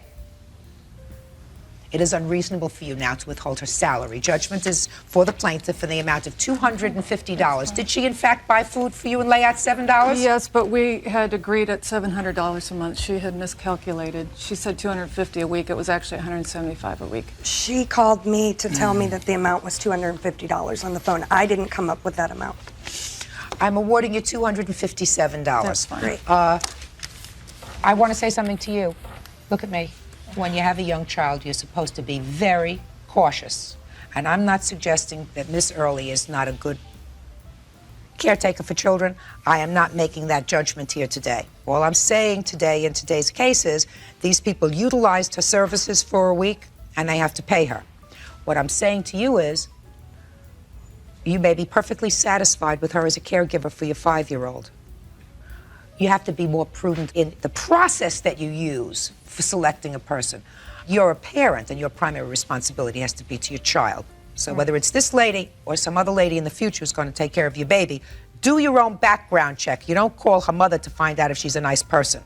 It is unreasonable for you now to withhold her salary. Judgment is for the plaintiff in the amount of $250. Did she, in fact, buy food for you and lay out $7? Yes, but we had agreed at $700 a month. She had miscalculated. She said $250 a week. It was actually $175 a week. She called me to tell me that the amount was $250 on the phone. I didn't come up with that amount. I'm awarding you $257. That's fine. Great. I want to say something to you. Look at me. When you have a young child, you're supposed to be very cautious. And I'm not suggesting that Miss Early is not a good caretaker for children. I am not making that judgment here today. All I'm saying today in today's case is these people utilized her services for a week and they have to pay her. What I'm saying to you is you may be perfectly satisfied with her as a caregiver for your 5-year-old. You have to be more prudent in the process that you use for selecting a person. You're a parent, and your primary responsibility has to be to your child. So whether it's this lady or some other lady in the future who's going to take care of your baby, do your own background check. You don't call her mother to find out if she's a nice person.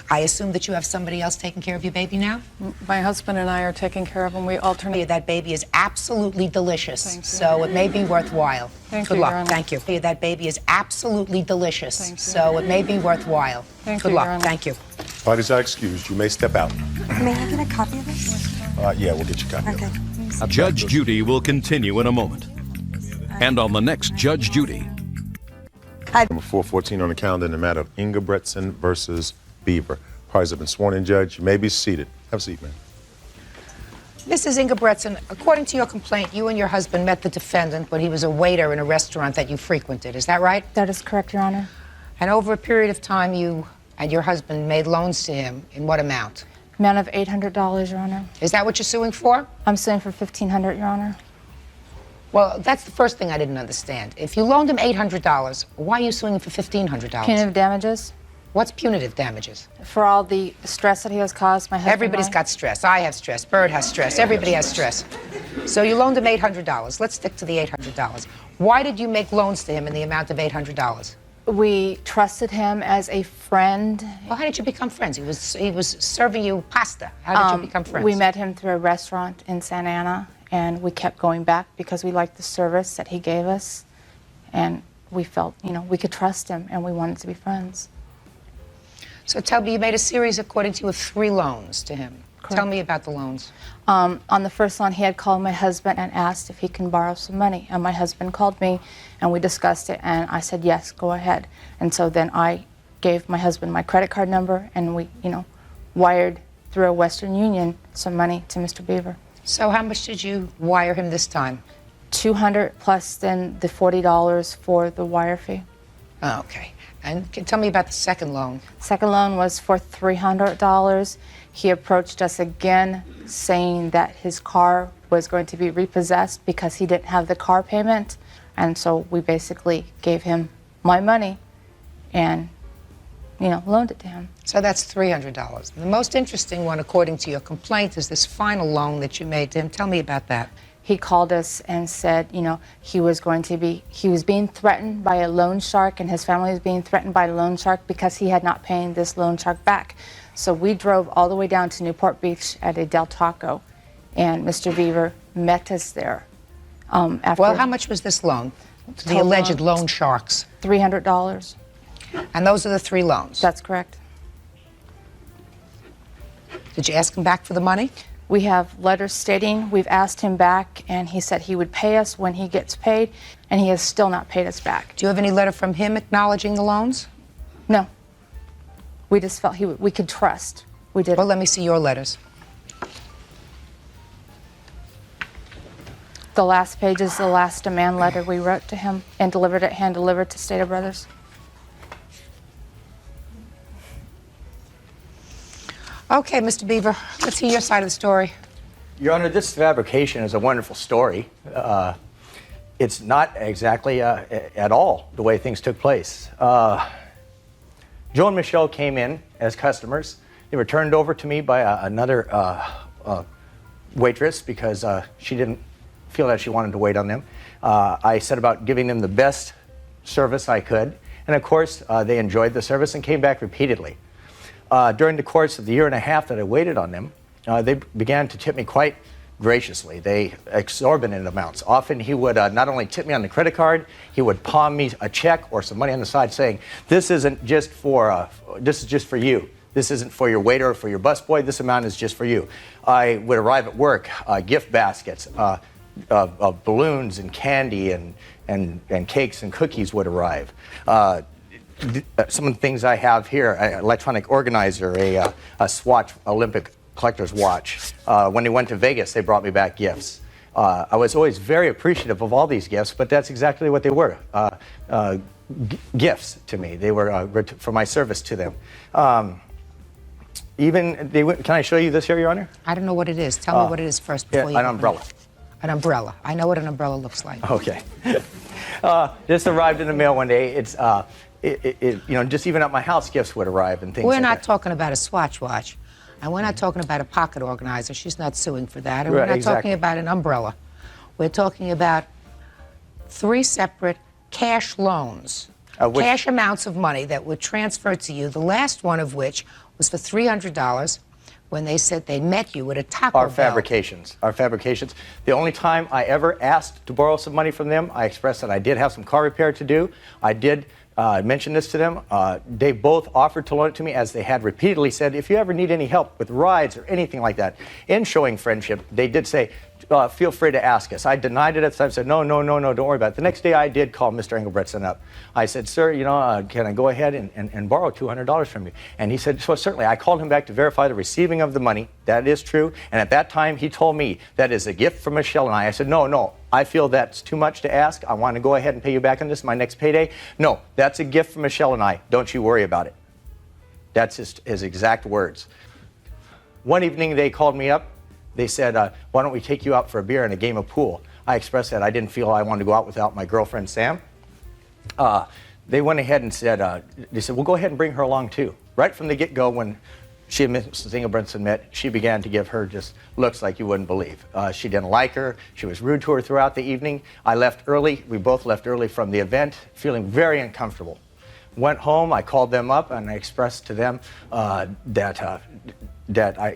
I assume that you have somebody else taking care of your baby now? My husband and I are taking care of him. We alternate. That baby is absolutely delicious, Thank you. So it may be worthwhile. Thank Good you, luck. Your Honor. Thank you. That baby is absolutely delicious, Thank you. so it may be worthwhile. Thank Good you, luck. Your Honor. Thank you. Parties are excused. You may step out. May I get a copy of this? Yeah, we'll get you a copy. Okay. Judge Judy will continue in a moment. And on the next Judge Judy. Number 414 on the calendar in the matter of Ingebretson versus Beaver. Parties have been sworn in, Judge. You may be seated. Have a seat, man. Mrs. Ingebretson, according to your complaint, you and your husband met the defendant when he was a waiter in a restaurant that you frequented. Is that right? That is correct, Your Honor. And over a period of time, you and your husband made loans to him. In what amount? Amount of $800, Your Honor. Is that what you're suing for? I'm suing for $1,500, Your Honor. Well, that's the first thing I didn't understand. If you loaned him $800, why are you suing him for $1,500? Punitive damages. What's punitive damages? For all the stress that he has caused my husband. Everybody's got stress. I have stress. Byrd has stress. Everybody has stress. So you loaned him $800. Let's stick to the $800. Why did you make loans to him in the amount of $800? We trusted him as a friend. Well, how did you become friends? He was serving you pasta. How did you become friends? We met him through a restaurant in Santa Ana, and we kept going back because we liked the service that he gave us, and we felt, we could trust him, and we wanted to be friends. So tell me, you made a series, according to you, of 3 loans to him. Correct. Tell me about the loans. On the first loan, he had called my husband and asked if he can borrow some money. And my husband called me, and we discussed it, and I said, yes, go ahead. And so then I gave my husband my credit card number, and we, wired through a Western Union some money to Mr. Beaver. So how much did you wire him this time? $200 plus then the $40 for the wire fee. Oh, okay. And tell me about the second loan. Second loan was for $300. He approached us again saying that his car was going to be repossessed because he didn't have the car payment. And so we basically gave him my money and, loaned it to him. So that's $300. The most interesting one, according to your complaint, is this final loan that you made to him. Tell me about that. He called us and said, he was being threatened by a loan shark, and his family was being threatened by a loan shark because he had not paid this loan shark back. So we drove all the way down to Newport Beach at a Del Taco, and Mr. Beaver met us there. Well, how much was this loan to the alleged loan sharks? $300. And those are the 3 loans? That's correct. Did you ask him back for the money? We have letters stating we've asked him back, and he said he would pay us when he gets paid, and he has still not paid us back. Do you have any letter from him acknowledging the loans? No. We just felt we could trust. We did. Well, let me see your letters. The last page is the last demand letter we wrote to him and delivered it, hand-delivered to Stater Brothers. Okay, Mr. Beaver, let's hear your side of the story. Your Honor, this fabrication is a wonderful story. It's not exactly at all the way things took place. Joe and Michelle came in as customers. They were turned over to me by another waitress because she didn't feel that she wanted to wait on them. I set about giving them the best service I could, and of course they enjoyed the service and came back repeatedly. During the course of the year and a half that I waited on them, they began to tip me quite graciously. They exorbitant amounts. Often he would not only tip me on the credit card, he would palm me a check or some money on the side saying, this isn't just for, this is just for you. This isn't for your waiter or for your busboy. This amount is just for you. I would arrive at work, gift baskets of balloons and candy and cakes and cookies would arrive. Some of the things I have here, an electronic organizer, a Swatch Olympic collector's watch. When they went to Vegas, they brought me back gifts. I was always very appreciative of all these gifts, but that's exactly what they were, gifts to me. They were for my service to them. Can I show you this here, Your Honor? I don't know what it is. Tell me what it is first before you... An umbrella. An umbrella. I know what an umbrella looks like. Okay. This arrived in the mail one day. It's... just even at my house, gifts would arrive and things We're like not that. talking about a Swatch watch, and we're not talking about a pocket organizer. She's not suing for that. And Right, we're not exactly. talking about an umbrella. We're talking about 3 separate cash loans, cash amounts of money that were transferred to you, the last one of which was for $300 when they said they met you at a Taco Bell. Our fabrications. The only time I ever asked to borrow some money from them, I expressed that I did have some car repair to do. I did mention this to them. They both offered to loan it to me, as they had repeatedly said, if you ever need any help with rides or anything like that. In showing friendship, they did say, feel free to ask us. I denied it at the time, said, no, don't worry about it. The next day I did call Mr. Engelbretson up. I said, sir, can I go ahead and borrow $200 from you? And he said, well, certainly. I called him back to verify the receiving of the money. That is true. And at that time, he told me that is a gift from Michelle and I. I said, no, I feel that's too much to ask. I want to go ahead and pay you back on this my next payday. No, that's a gift from Michelle and I. Don't you worry about it. That's his exact words. One evening, they called me up. They said, why don't we take you out for a beer and a game of pool? I expressed that I didn't feel I wanted to go out without my girlfriend, Sam. They went ahead and said, they said, well, go ahead and bring her along too. Right from the get-go, when she and Mrs. Engelbretson met, she began to give her just looks like you wouldn't believe. She didn't like her. She was rude to her throughout the evening. I left early. We both left early from the event, feeling very uncomfortable. Went home, I called them up, and I expressed to them that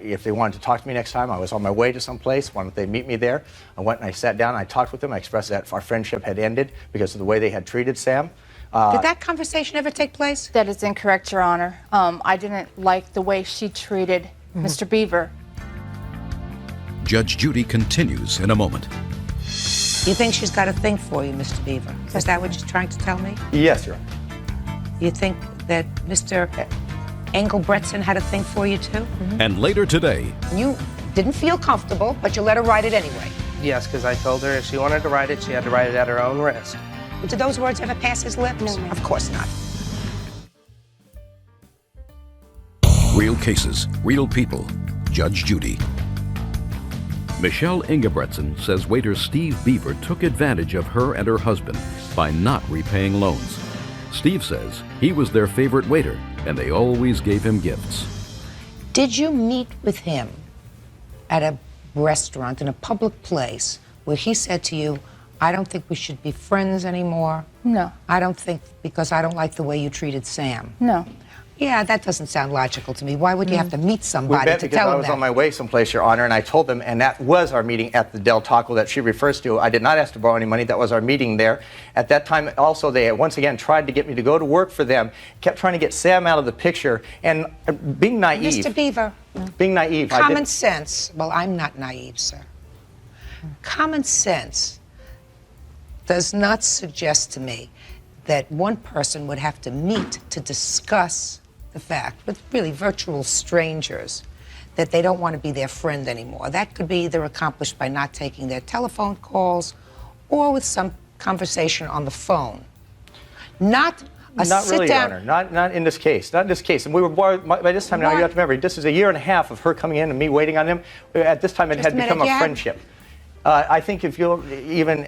if they wanted to talk to me next time, I was on my way to some place. Why don't they meet me there? I went and I sat down, and I talked with them. I expressed that our friendship had ended because of the way they had treated Sam. Did that conversation ever take place? That is incorrect, Your Honor. I didn't like the way she treated Mr. Beaver. Judge Judy continues in a moment. You think she's got a thing for you, Mr. Beaver? Is that what you're trying to tell me? Yes, Your Honor. You think that Mr. Engelbretson had a thing for you, too? And later today, You didn't feel comfortable, but you let her write it anyway. Yes, because I told her if she wanted to write it, she had to write it at her own risk. Did those words ever pass his lips? No, of course not. Real cases, real people. Judge Judy. Michelle Ingebretson says waiter Steve Beaver took advantage of her and her husband by not repaying loans. Steve says he was their favorite waiter and they always gave him gifts. Did you meet with him at a restaurant in a public place where he said to you, I don't think we should be friends anymore? No. I don't think, because I don't like the way you treated Sam. No. Yeah, that doesn't sound logical to me. Why would you have to meet We somebody met to because tell I him was that? on my way someplace, Your Honor, and I told them, and that was our meeting at the Del Taco that she refers to. I did not ask to borrow any money. That was our meeting there. At that time, also, they once again tried to get me to go to work for them, kept trying to get Sam out of the picture, and being naive. Mr. Beaver. Being naive. Common sense. Well, I'm not naive, sir. Common sense does not suggest to me that one person would have to meet to discuss the fact with really virtual strangers that they don't want to be their friend anymore. That could be either accomplished by not taking their telephone calls or with some conversation on the phone. Not a Not really, Your sit-down. Honor. Not in this case. Not in this case. And we were by this time now. You have to remember, this is a year and a half of her coming in and me waiting on them. At this time, it had become a friendship. I think if you'll even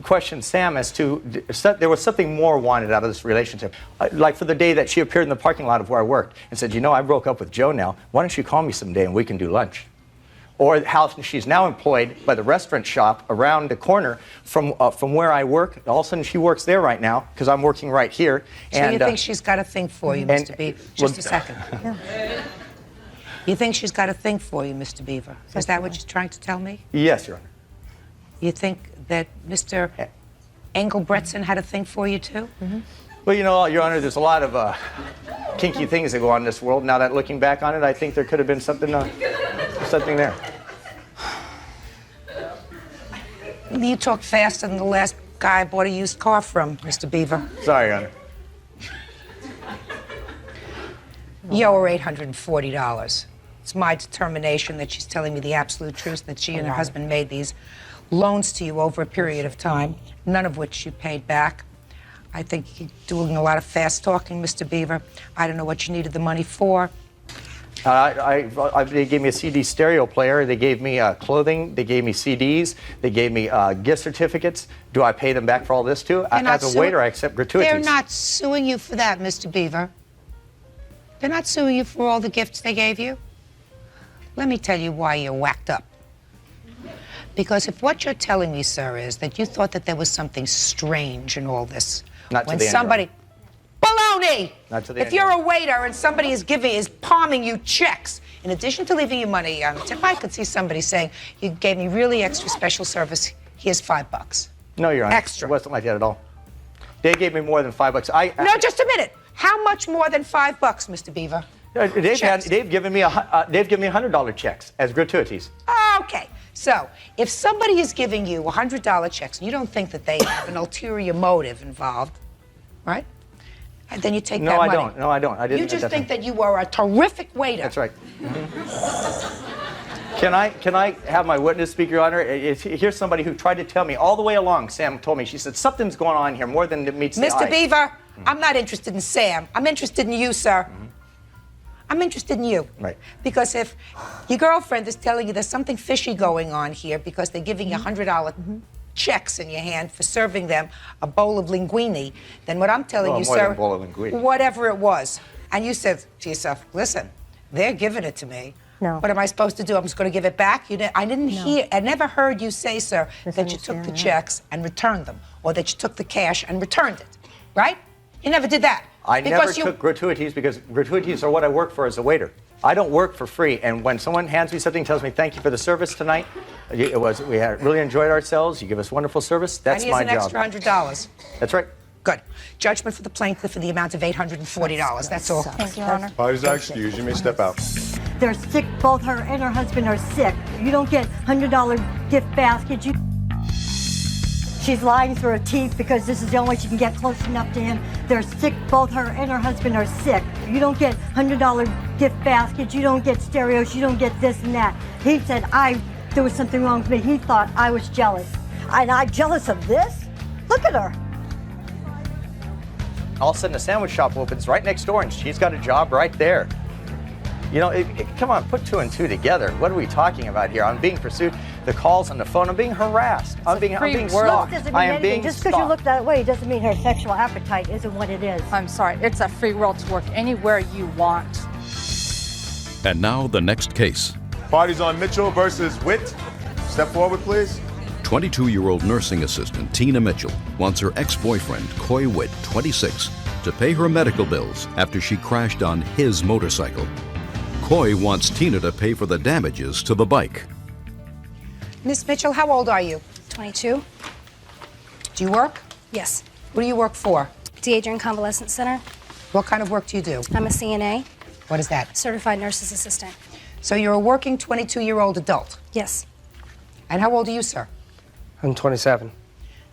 question Sam as to there was something more wanted out of this relationship. Like for the day that she appeared in the parking lot of where I worked and said, you know, I broke up with Joe now. Why don't you call me someday and we can do lunch? Or how she's now employed by the restaurant shop around the corner from where I work. All of a sudden, she works there right now because I'm working right here. So and, you think she's got a thing for you, Mr. Beaver? Just a second. You think she's got a thing for you, Mr. Beaver? Is that what you're trying to tell me? Yes, Your Honor. You think that Mr. Engelbretson had a thing for you, too? Well, you know, Your Honor, there's a lot of kinky things that go on in this world. Now that looking back on it, I think there could have been something there. You talk faster than the last guy I bought a used car from, Mr. Beaver. Sorry, Your Honor. You owe her $840. It's my determination that she's telling me the absolute truth, that she and her husband made these loans to you over a period of time, none of which you paid back. I think you're doing a lot of fast talking, Mr. Beaver. I don't know what you needed the money for. They gave me a CD stereo player. They gave me clothing. They gave me CDs. They gave me gift certificates. Do I pay them back for all this too? As a waiter, I accept gratuities. They're not suing you for that, Mr. Beaver. They're not suing you for all the gifts they gave you. Let me tell you why you're whacked up. Because if what you're telling me, sir, is that you thought that there was something strange in all this, Not when to the somebody... Baloney! Not to the If you're a waiter and somebody is palming you checks, in addition to leaving you money on the tip, I could see somebody saying, you gave me really extra special service, here's $5. No, Your Honor. Extra. It wasn't like that at all. They gave me more than $5. No, just a minute. How much more than $5, Mr. Beaver? They've given me $100 checks as gratuities. Okay. So, if somebody is giving you $100 checks and you don't think that they have an ulterior motive involved, right? And then you take that money. No, I don't. I didn't. You just think that you are a terrific waiter. That's right. Can I have my witness speak, Your Honor? Here's somebody who tried to tell me all the way along. Sam told me, she said, something's going on here more than meets the eye. Mr. Beaver, I'm not interested in Sam. I'm interested in you, sir. I'm interested in you. Right. Because if your girlfriend is telling you there's something fishy going on here because they're giving you $100 checks in your hand for serving them a bowl of linguine, then what I'm telling you, more sir, than a bowl of linguine. whatever it was, and you said to yourself, listen, they're giving it to me. No. What am I supposed to do? I'm just going to give it back? I never heard you say, sir, that you took the checks and returned them, or that you took the cash and returned it, right? You never did that. I never took gratuities because gratuities are what I work for as a waiter. I don't work for free, and when someone hands me something, tells me thank you for the service tonight, we really enjoyed ourselves. You give us wonderful service. That's my job. And here's an extra $100. That's right. Good. Judgment for the plaintiff in the amount of $840. That's all. Thank you, Your Honor. Parties are excused. You may step out. They're sick. Both her and her husband are sick. You don't get $100 gift baskets. She's lying through her teeth because this is the only way she can get close enough to him. They're sick. Both her and her husband are sick. You don't get $100 gift baskets. You don't get stereos. You don't get this and that. He said, I there was something wrong with me. He thought I was jealous. And I'm jealous of this? Look at her. All of a sudden, a sandwich shop opens right next door, and she's got a job right there. You know, come on, put 2 and 2 together. What are we talking about here? I'm being pursued. The calls on the phone. I'm being harassed. I'm being stalked. I am being Just because you look that way doesn't mean her sexual appetite isn't what it is. I'm sorry, it's a free world to work anywhere you want. And now the next case. Parties on Mitchell versus Witt. Step forward, please. 22-year-old nursing assistant Tina Mitchell wants her ex-boyfriend, Coy Witt, 26, to pay her medical bills after she crashed on his motorcycle. Coy wants Tina to pay for the damages to the bike. Miss Mitchell, how old are you? 22. Do you work? Yes. What do you work for? Adrian Convalescent Center. What kind of work do you do? I'm a CNA. What is that? Certified Nurse's Assistant. So you're a working 22-year-old adult? Yes. And how old are you, sir? I'm 27.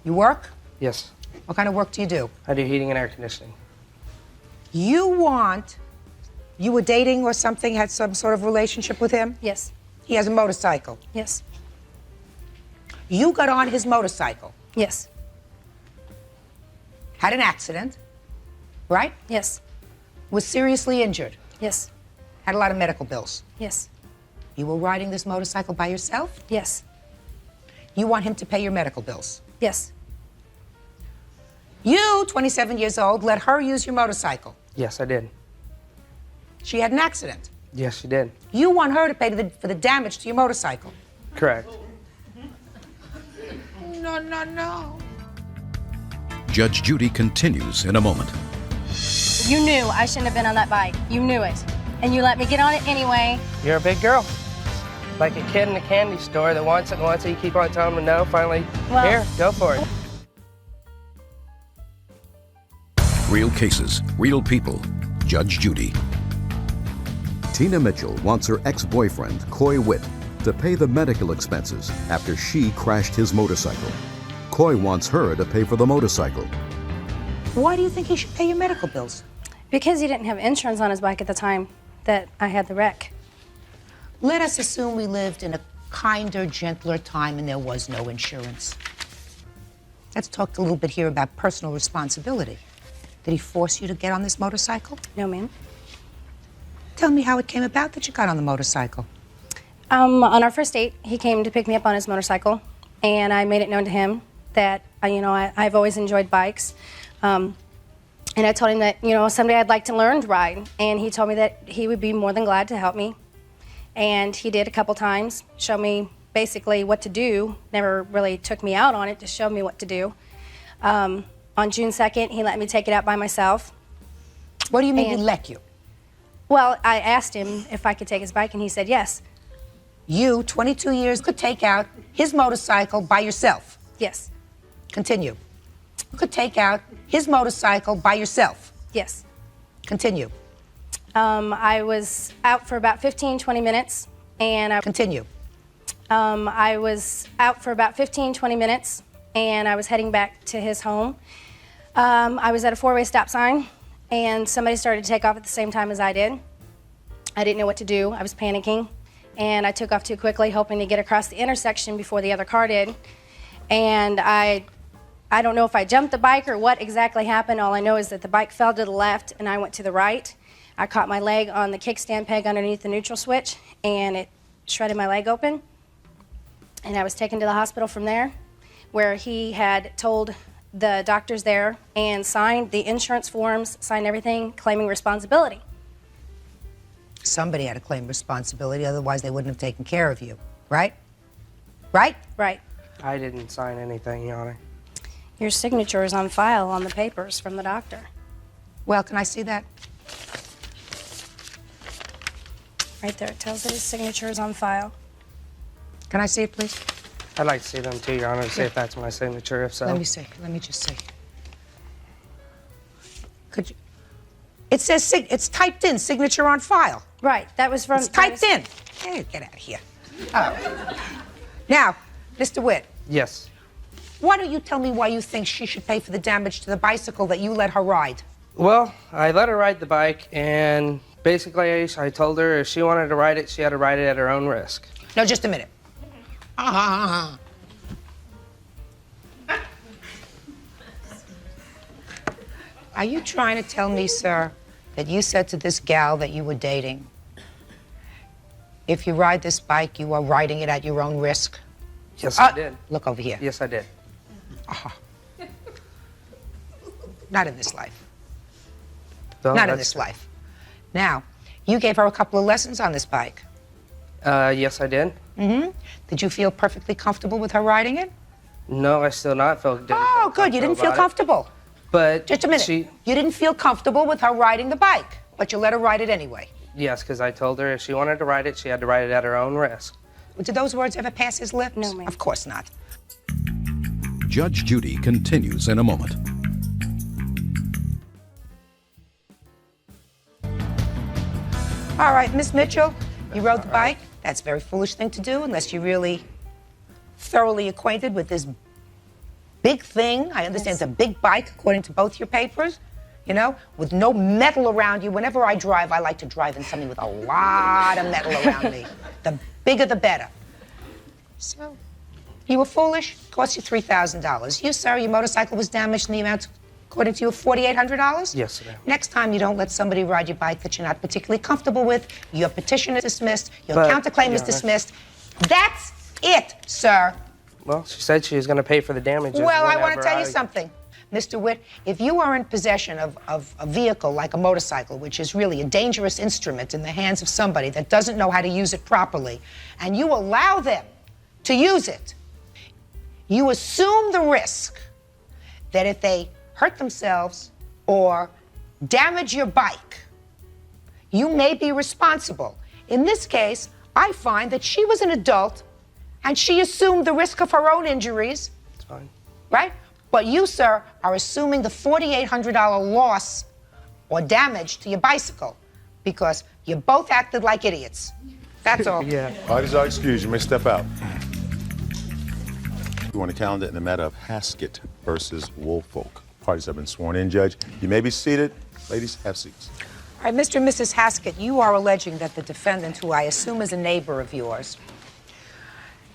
You work? Yes. What kind of work do you do? I do heating and air conditioning. You were dating or something, had some sort of relationship with him? Yes. He has a motorcycle? Yes. You got on his motorcycle? Yes. Had an accident, right? Yes. Was seriously injured? Yes. Had a lot of medical bills? Yes. You were riding this motorcycle by yourself? Yes. You want him to pay your medical bills? Yes. You, 27 years old, let her use your motorcycle? Yes, I did. She had an accident? Yes, she did. You want her to pay for the damage to your motorcycle? Correct. No. Judge Judy continues in a moment. You knew I shouldn't have been on that bike. You knew it. And you let me get on it anyway. You're a big girl. Like a kid in a candy store that wants it and wants it. You keep on telling them no. Finally, Well, here, go for it. Real cases, real people. Judge Judy. Tina Mitchell wants her ex-boyfriend, Coy Witt, to pay the medical expenses after she crashed his motorcycle. Coy wants her to pay for the motorcycle. Why do you think he should pay your medical bills? Because he didn't have insurance on his bike at the time that I had the wreck. Let us assume we lived in a kinder, gentler time and there was no insurance. Let's talk a little bit here about personal responsibility. Did he force you to get on this motorcycle? No, ma'am. Tell me how it came about that you got on the motorcycle. On our first date, he came to pick me up on his motorcycle, and I made it known to him that, I've always enjoyed bikes. And I told him that, someday I'd like to learn to ride. And he told me that he would be more than glad to help me. And he did a couple times, show me basically what to do. Never really took me out on it, just showed me what to do. On June 2nd, he let me take it out by myself. What do you mean he let you? Well, I asked him if I could take his bike, and he said yes. You, 22 years, could take out his motorcycle by yourself? Yes. Continue. You could take out his motorcycle by yourself? Yes. Continue. I was out for about 15, 20 minutes, and I... Continue. I was out for about 15, 20 minutes, and I was heading back to his home. I was at a four-way stop sign, and somebody started to take off at the same time as I did. I didn't know what to do. I was panicking, and I took off too quickly, hoping to get across the intersection before the other car did. And I don't know if I jumped the bike or what exactly happened. All I know is that the bike fell to the left, and I went to the right. I caught my leg on the kickstand peg underneath the neutral switch, and it shredded my leg open. And I was taken to the hospital from there, where he had told the doctors there and signed the insurance forms, signed everything, claiming responsibility. Somebody had to claim responsibility, otherwise they wouldn't have taken care of you, right? Right? Right. I didn't sign anything, Your Honor. Your signature is on file on the papers from the doctor. Well, can I see that? Right there, it tells that his signature is on file. Can I see it, please? I'd like to see them too, Your Honor, to see if that's my signature, if so. Let me see. Let me just see. Could you? It says it's typed in, signature on file. Right, that was from... It's typed in. Hey, get out of here. Now, Mr. Witt. Yes. Why don't you tell me why you think she should pay for the damage to the bicycle that you let her ride? Well, I let her ride the bike, and basically I told her if she wanted to ride it, she had to ride it at her own risk. No, just a minute. Are you trying to tell me, sir, that you said to this gal that you were dating, if you ride this bike, you are riding it at your own risk? Yes, I did. Look over here. Yes, I did. Not in this life. No, Not in that's- this life. Now, you gave her a couple of lessons on this bike. Yes, I did. Mm-hmm. Did you feel perfectly comfortable with her riding it? No, I still not felt. Oh, good. You didn't feel comfortable. But Just a minute. You didn't feel comfortable with her riding the bike, but you let her ride it anyway. Yes, because I told her if she wanted to ride it, she had to ride it at her own risk. Did those words ever pass his lips? No, ma'am. Of course not. Judge Judy continues in a moment. All right, Miss Mitchell, you rode the bike. That's a very foolish thing to do unless you're really thoroughly acquainted with this big thing. I understand it's a big bike, according to both your papers, you know, with no metal around you. Whenever I drive, I like to drive in something with a lot of metal around me. The bigger, the better. So, you were foolish, cost you $3,000. You, sir, your motorcycle was damaged in the amount, according to you, of $4,800? Yes, ma'am. Next time you don't let somebody ride your bike that you're not particularly comfortable with, your petition is dismissed, your counterclaim is dismissed. That's it, sir. Well, she said she was going to pay for the damages. Well, I want to whenever tell you something, Mr. Witt. If you are in possession of a vehicle like a motorcycle, which is really a dangerous instrument in the hands of somebody that doesn't know how to use it properly, and you allow them to use it, you assume the risk that if they hurt themselves or damage your bike, you may be responsible. In this case, I find that she was an adult and she assumed the risk of her own injuries. It's fine. Right? But you, sir, are assuming the $4,800 loss or damage to your bicycle because you both acted like idiots. That's all. Yeah. Parties are excused. You may step out. You want a calendar in the matter of Haskett versus Woolfolk. Parties have been sworn in, Judge. You may be seated. Ladies, have seats. All right, Mr. and Mrs. Haskett, you are alleging that the defendant, who I assume is a neighbor of yours,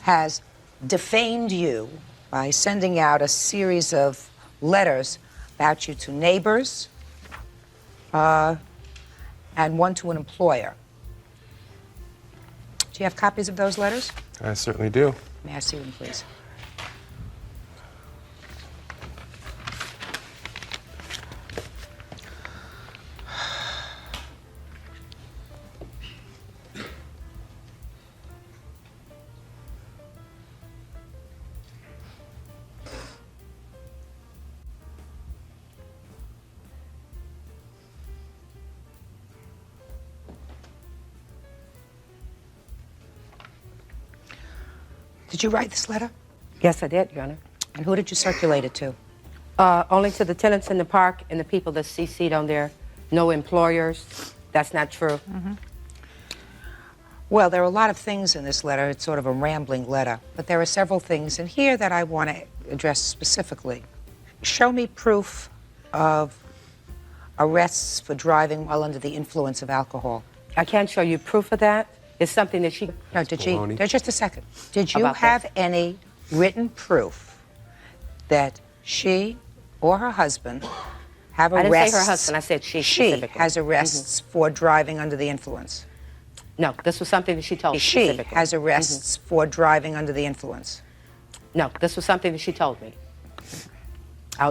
has defamed you by sending out a series of letters about you to neighbors and one to an employer. Do you have copies of those letters? I certainly do. May I see them, please? Did you write this letter? Yes, I did, Your Honor. And who did you circulate it to? Only to the tenants in the park and the people that CC'd on there. No employers. That's not true. Mm-hmm. Well, there are a lot of things in this letter. It's sort of a rambling letter. But there are several things in here that I want to address specifically. Show me proof of arrests for driving while under the influence of alcohol. I can't show you proof of that. It's something that she... No, did you... Just a second. Did you About have that? any written proof that she or her husband have I arrests... didn't say her husband. I said she She specifically. has arrests for driving under the influence. No, this was something that she told me She specifically. has arrests for driving under the influence. No, this was something that she told me.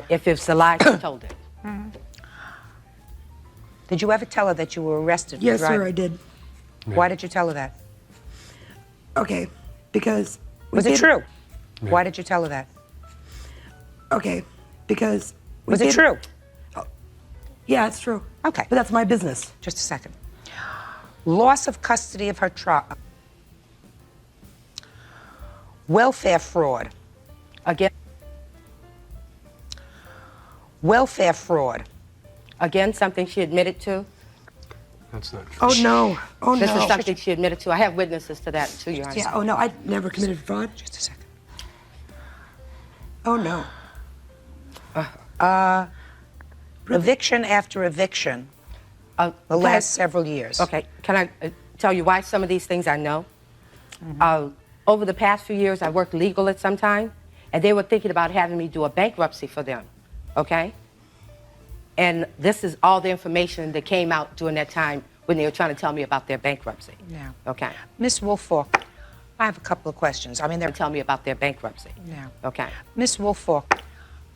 If it's a lie, she told it. Did you ever tell her that you were arrested for Yes, driving? sir, I did. Why did you tell her that? Okay, because... Was it true? Why did you tell her that? Okay, because... Was it true? Yeah, it's true. Okay. But that's my business. Just a second. Loss of custody of her child. Welfare fraud. Again? Welfare fraud. Again, something she admitted to. That's not true. Oh, no. Oh, no. This is something she admitted to. I have witnesses to that, too, Your Honor. Yeah, oh, no, I never committed fraud. Just a second. Oh, no. Eviction after eviction. The go last ahead. several years. Okay, can I tell you why some of these things I know? over the past few years, I worked legal at some time, and they were thinking about having me do a bankruptcy for them, okay? And this is all the information that came out during that time when they were trying to tell me about their bankruptcy. Yeah. Okay. Miss Woolfolk, I have a couple of questions. I mean, they're tell me about their bankruptcy. Yeah. Okay. Miss Woolfolk,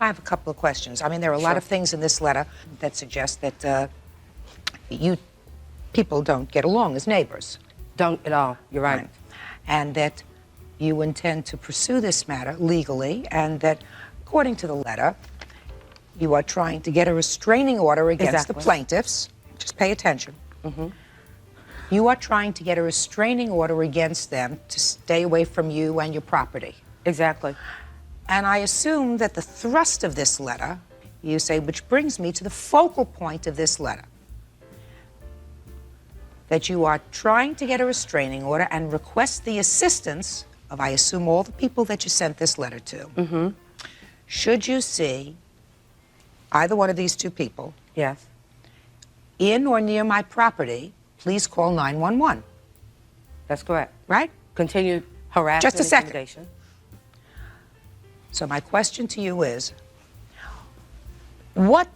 I have a couple of questions. I mean, there are a lot Sure. of things in this letter that suggest that you people don't get along as neighbors. Don't at all. You're right. And that you intend to pursue this matter legally, and that, according to the letter, you are trying to get a restraining order against the Exactly. plaintiffs. Just pay attention. Mm-hmm. You are trying to get a restraining order against them to stay away from you and your property. Exactly. And I assume that the thrust of this letter, you say, which brings me to the focal point of this letter, that you are trying to get a restraining order and request the assistance of, I assume, all the people that you sent this letter to. Mm-hmm. Should you see either one of these two people Yes. in or near my property, please call 911. That's correct. Right? Continued harassment. Just a second. Intimidation. So my question to you is, what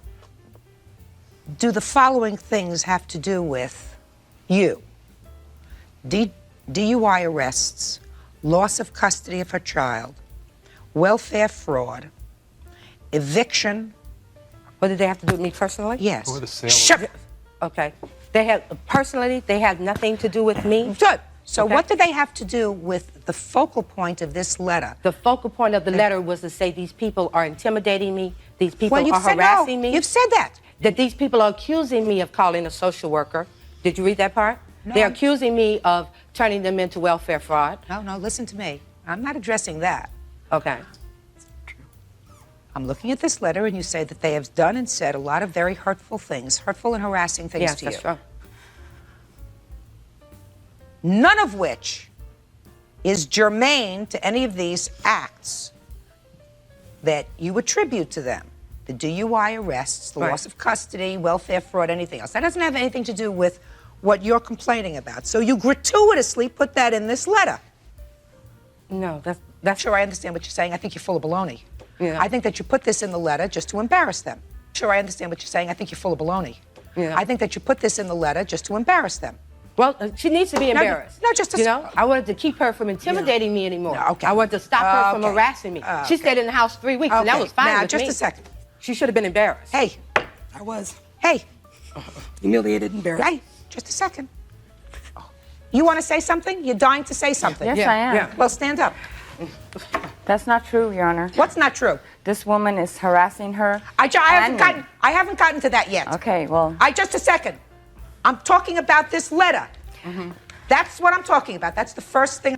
do the following things have to do with you? DUI arrests, loss of custody of her child, welfare fraud, eviction. What did they have to do with me personally? Yes. Or the sale. Shut. Okay. They have personally. They have nothing to do with me. Good. So Okay. what do they have to do with the focal point of this letter? The focal point of the letter was to say these people are intimidating me. These people Well, you've are said harassing no. me. You've said that. That these people are accusing me of calling a social worker. Did you read that part? No. They're accusing me of turning them into welfare fraud. No, listen to me. I'm not addressing that. Okay. I'm looking at this letter, and you say that they have done and said a lot of very hurtful things, hurtful and harassing things Yes, to that's you. true. None of which is germane to any of these acts that you attribute to them. The DUI arrests, the Right. loss of custody, welfare fraud, anything else. That doesn't have anything to do with what you're complaining about. So you gratuitously put that in this letter. No, that's Sure, I understand what you're saying. I think you're full of baloney. Yeah. I think that you put this in the letter just to embarrass them. Sure, I understand what you're saying. I think you're full of baloney. Yeah. I think that you put this in the letter just to embarrass them. Well, she needs to be embarrassed. No, just a you know, I wanted to keep her from intimidating me anymore. No, okay. I wanted to stop her from Okay. harassing me. She Okay. stayed in the house 3 weeks, and that Okay. was fine Now, with just me. a second. She should have been embarrassed. Hey. I was Hey. humiliated, embarrassed. Hey, just a second. You want to say something? You're dying to say something. Yes, I am. Yeah. Well, stand up. That's not true, Your Honor. What's not true? This woman is harassing her. I haven't and me. gotten to that yet. Okay, well, Just a second. I'm talking about this letter. Mm-hmm. That's what I'm talking about. That's the first thing.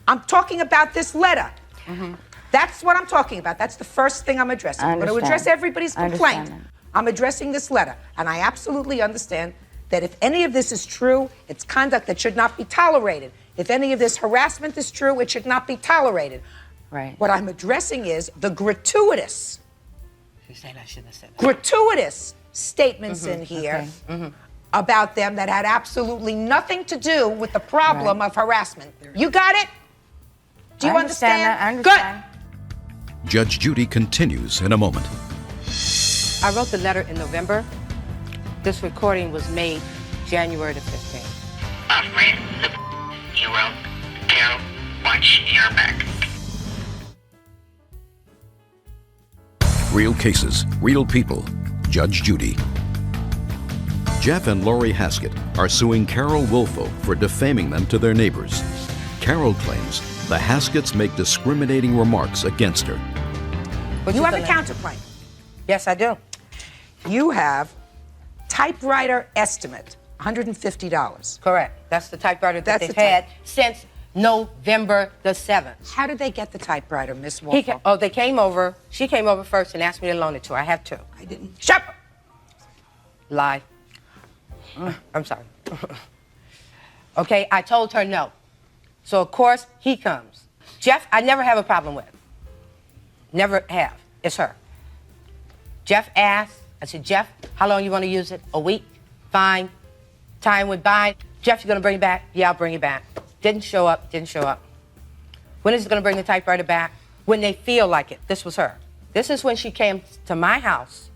I'm talking about this letter. Mm-hmm. That's what I'm talking about. That's the first thing I'm addressing. I I'm going to understand. address everybody's I complaint. understand I'm addressing this letter. And I absolutely understand that if any of this is true, it's conduct that should not be tolerated. If any of this harassment is true, it should not be tolerated. right. What I'm addressing is the gratuitous She's saying I shouldn't have said that. gratuitous statements in here Mm-hmm. about them that had absolutely nothing to do with the problem of harassment. You got it? Do you I understand that. I understand. Judge Judy continues in a moment. I wrote the letter in November. This recording was made January the 15th. You wrote, Carol, watch your back. Real cases, real people. Judge Judy. Jeff and Lori Haskett are suing Carol Woolfolk for defaming them to their neighbors. Carol claims the Hasketts make discriminating remarks against her. You have a counterclaim. Yes, I do. You have typewriter estimate, $150. Correct. That's the typewriter that That's they've the type- had since November the 7th. How did they get the typewriter, Miss Woolfolk? They came over. She came over first and asked me to loan it to her. I have two. I didn't. Shut up! Lie. I'm sorry. Okay, I told her no. So, of course, he comes. Jeff, I never have a problem with. Never have. It's her. Jeff asked. I said, Jeff, how long you want to use it? A week? Fine. Time went by. Jeff, you going to bring it back? Yeah, I'll bring it back. Didn't show up. When is it going to bring the typewriter back? When they feel like it. This was her. This is when she came to my house,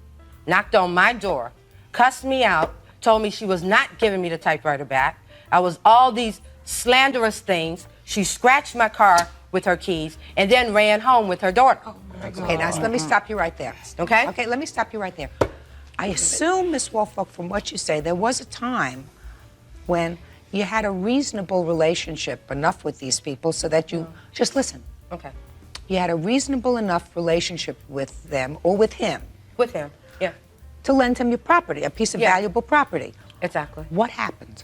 knocked on my door, cussed me out, told me she was not giving me the typewriter back. I was all these slanderous things. She scratched my car with her keys and then ran home with her daughter. Okay, now let me stop you right there. Okay? Okay, let me stop you right there. I assume, Miss Woolfolk, from what you say, there was a time when you had a reasonable relationship enough with these people so that you just listen. Okay. You had a reasonable enough relationship with them or with him. With him, yeah. To lend him your property, a piece of valuable property. Exactly. What happened?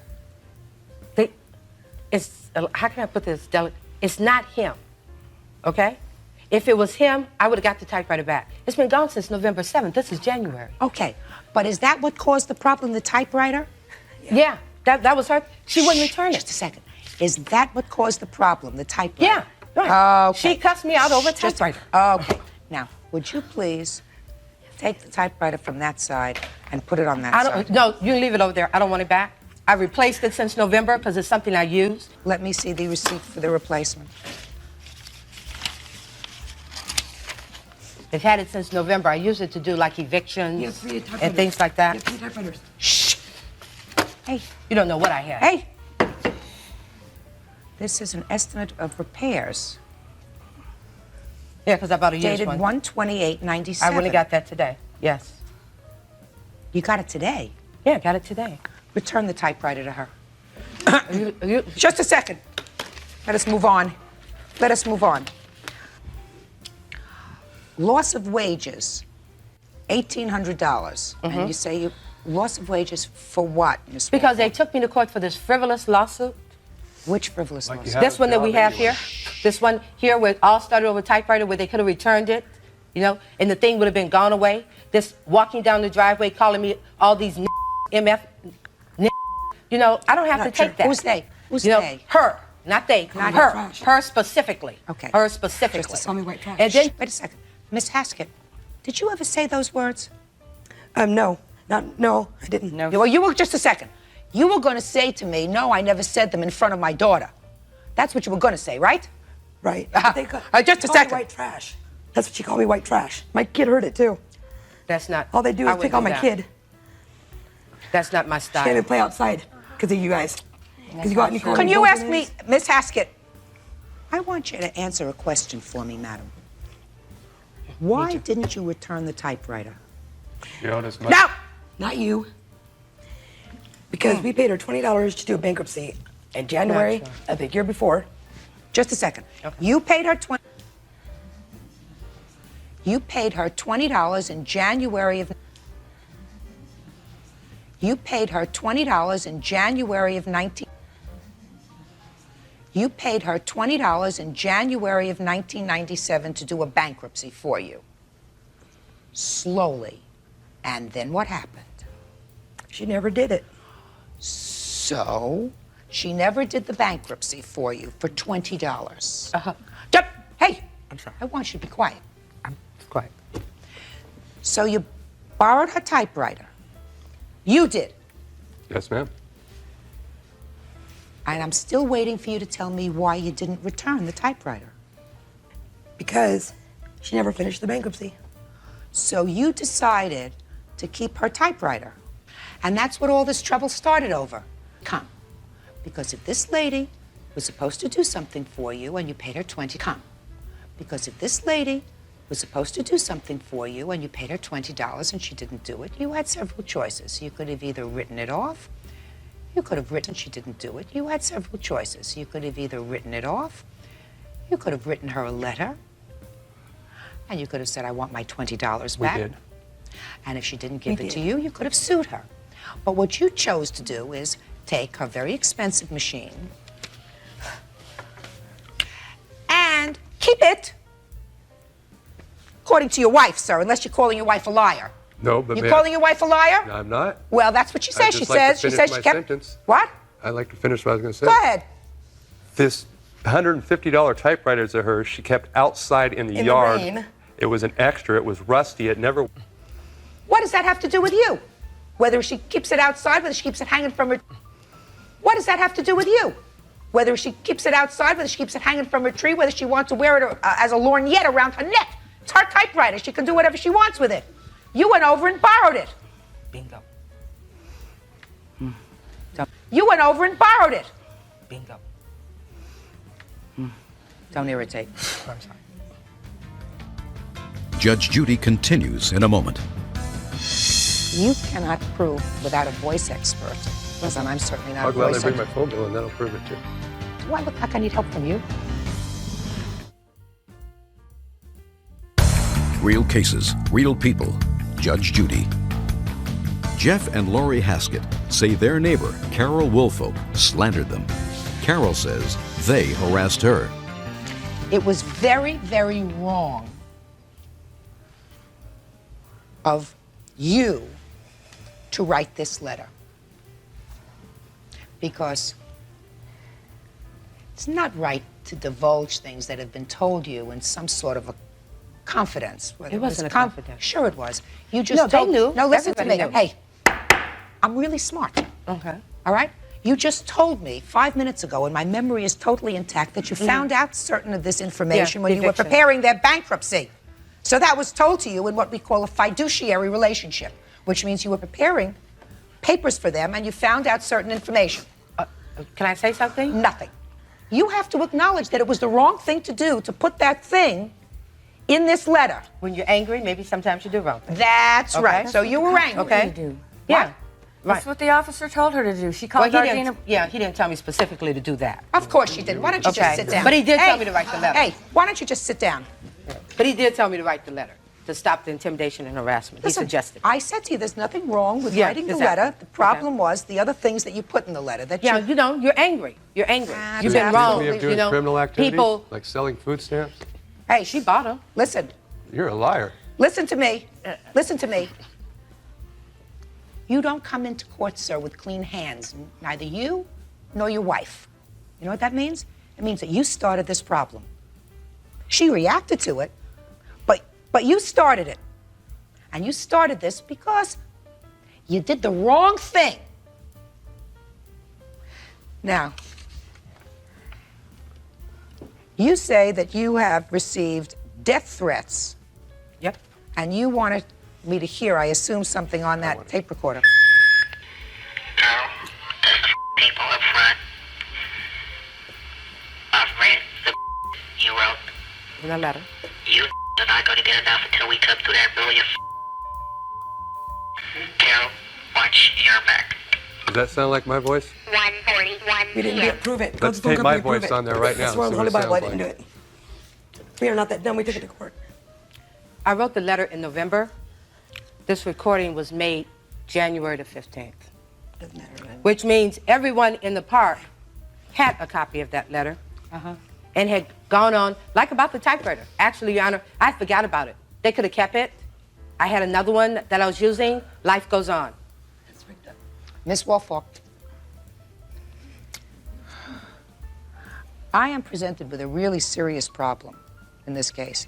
How can I put this delicate? It's not him, okay? If it was him, I would have got the typewriter back. It's been gone since November 7th. This is January. Okay, but is that what caused the problem, the typewriter? Yeah, that was her. She wouldn't return it. Just a second. Is that what caused the problem, the typewriter? Yeah, right. Okay. She cussed me out over a typewriter. Okay. Now, would you please take the typewriter from that side and put it on that side? No, you leave it over there. I don't want it back. I replaced it since November because it's something I used. Let me see the receipt for the replacement. It had it since November. I used it to do like evictions and things like that. Shh. Hey. You don't know what I had. Hey. This is an estimate of repairs. Yeah, because I bought a used dated one. 1/28/97. I wouldn't have got that today. Yes. You got it today? Yeah, I got it today. Return the typewriter to her. Just a second. Let us move on. Let us move on. Loss of wages, $1,800. And you say loss of wages for what, Ms. Because they took me to court for this frivolous lawsuit. Which frivolous lawsuit? This one that we have here. This one here where it all started over typewriter where they could have returned it, you know, and the thing would have been gone away. This walking down the driveway calling me all these MF, you know, I don't have to take that. Who's they? Who's you know, they? Her, not they. Not her. trash. Her specifically. Okay. Her specifically. Just tell me white trash. And then, wait a second. Miss Haskett, did you ever say those words? No. No, I didn't. No. Well, you were, just a second. You were going to say to me, no, I never said them in front of my daughter. That's what you were going to say, right? Right. Just a second. White trash. That's what she called me, white trash. My kid heard it too. That's not. All they do is pick on my kid. That's not my style. She can't even play outside because of you guys. Because you go out and you call Can me you both ask your me, names. Miss Haskett, I want you to answer a question for me, madam. Why didn't you return the typewriter? No! Not you. Because we paid her $20 to do a bankruptcy in January of the year before. Just a second. You paid her You paid her $20 in January of. You paid her $20 in January of 19. You paid her $20 in January of 1997 to do a bankruptcy for you. Slowly. And then what happened? She never did it. So, she never did the bankruptcy for you for $20. Hey! I'm sorry. I want you to be quiet. I'm quiet. So you borrowed her typewriter. You did. Yes, ma'am. And I'm still waiting for you to tell me why you didn't return the typewriter. Because she never finished the bankruptcy. So you decided to keep her typewriter. And that's what all this trouble started over. Come. Because if this lady was supposed to do something for you and you paid her $20, because if this lady was supposed to do something for you and you paid her $20 and she didn't do it, you had several choices. You could have either written it off. You could have written she didn't do it. You had several choices. You could have either written it off. You could have written her a letter. And you could have said, I want my $20 back. We did. And if she didn't give it to you, you could have sued her. But what you chose to do is take her very expensive machine and keep it. According to your wife, sir, unless you're calling your wife a liar. No, but You're calling your wife a liar? No, I'm not. Well, that's what she says. She says she kept. Sentence. What? I'd like to finish what I was going to say. Go ahead. This $150 typewriters of hers, she kept outside in the yard. rain. It was an extra. It was rusty. It never. What does that have to do with you? Whether she keeps it outside, whether she keeps it hanging from her. What does that have to do with you? Whether she keeps it outside, whether she keeps it hanging from her tree, whether she wants to wear it as a lorgnette around her neck. It's her typewriter. She can do whatever she wants with it. You went over and borrowed it. Bingo. You went over and borrowed it. Bingo. Don't irritate. I'm sorry. Judge Judy continues in a moment. You cannot prove without a voice expert, because I'm certainly not I'll a gladly voice bring my expert. phone bill and that'll prove it too. Do I look like I need help from you? Real cases, real people. Judge Judy. Jeff and Lori Haskett say their neighbor, Carol Woolfolk, slandered them. Carol says they harassed her. It was very, very wrong of you to write this letter, because it's not right to divulge things that have been told you in some sort of a confidence. It wasn't a confidence. Sure it was. You just No, they told knew. No, listen to me. Everybody knew. Hey, I'm really smart. Okay. All right? You just told me 5 minutes ago, and my memory is totally intact, that you found out certain of this information when you were eviction. preparing their bankruptcy. So that was told to you in what we call a fiduciary relationship, which means you were preparing papers for them and you found out certain information. Can I say something? Nothing. You have to acknowledge that it was the wrong thing to do to put that thing in this letter. When you're angry, maybe sometimes you do wrong things. That's Okay. right. So you were angry. Okay. Yeah. That's what the officer told her to do. She Well, called he Dardina. he didn't tell me specifically to do that. Of course she did. Why don't you just sit down? But he did Hey, tell me to write the letter. Hey, why don't you just sit down? But he did tell me to write the letter to stop the intimidation and harassment. Listen, He suggested. I said to you, there's nothing wrong with Yeah, writing the exactly. letter. The problem was the other things that you put in the letter. That Yeah, you, you know, you're angry. You're angry. That's You've been wrong. Guilty of doing You know, criminal activities, people. like selling food stamps. Hey, She bought them. listen. You're a liar. Listen to me. Listen to me. You don't come into court, sir, with clean hands. Neither you nor your wife. You know what that means? It means that you started this problem. She reacted to it, but you started it. And you started this because you did the wrong thing. Now, you say that you have received death threats. Yep. And you wanted me to hear, I assume, something on that tape recorder. Carol, there's the people up front. I've read the you wrote. In a letter. You are not going to get enough until we come through that brilliant. Carol, watch your back. Does that sound like my voice? 141. We didn't do it. Prove it. Let's Go to tape my Book, prove voice it. on there right now. That's wrong see with the what Holy it Bible. I sounds didn't do it. We are not that dumb. We took it to court. I wrote the letter in November. This recording was made January the 15th. Doesn't matter. Which means everyone in the park had a copy of that letter and had gone on, like about the typewriter. Actually, Your Honor, I forgot about it. They could have kept it. I had another one that I was using. Life goes on. Miss Woolfolk, I am presented with a really serious problem in this case.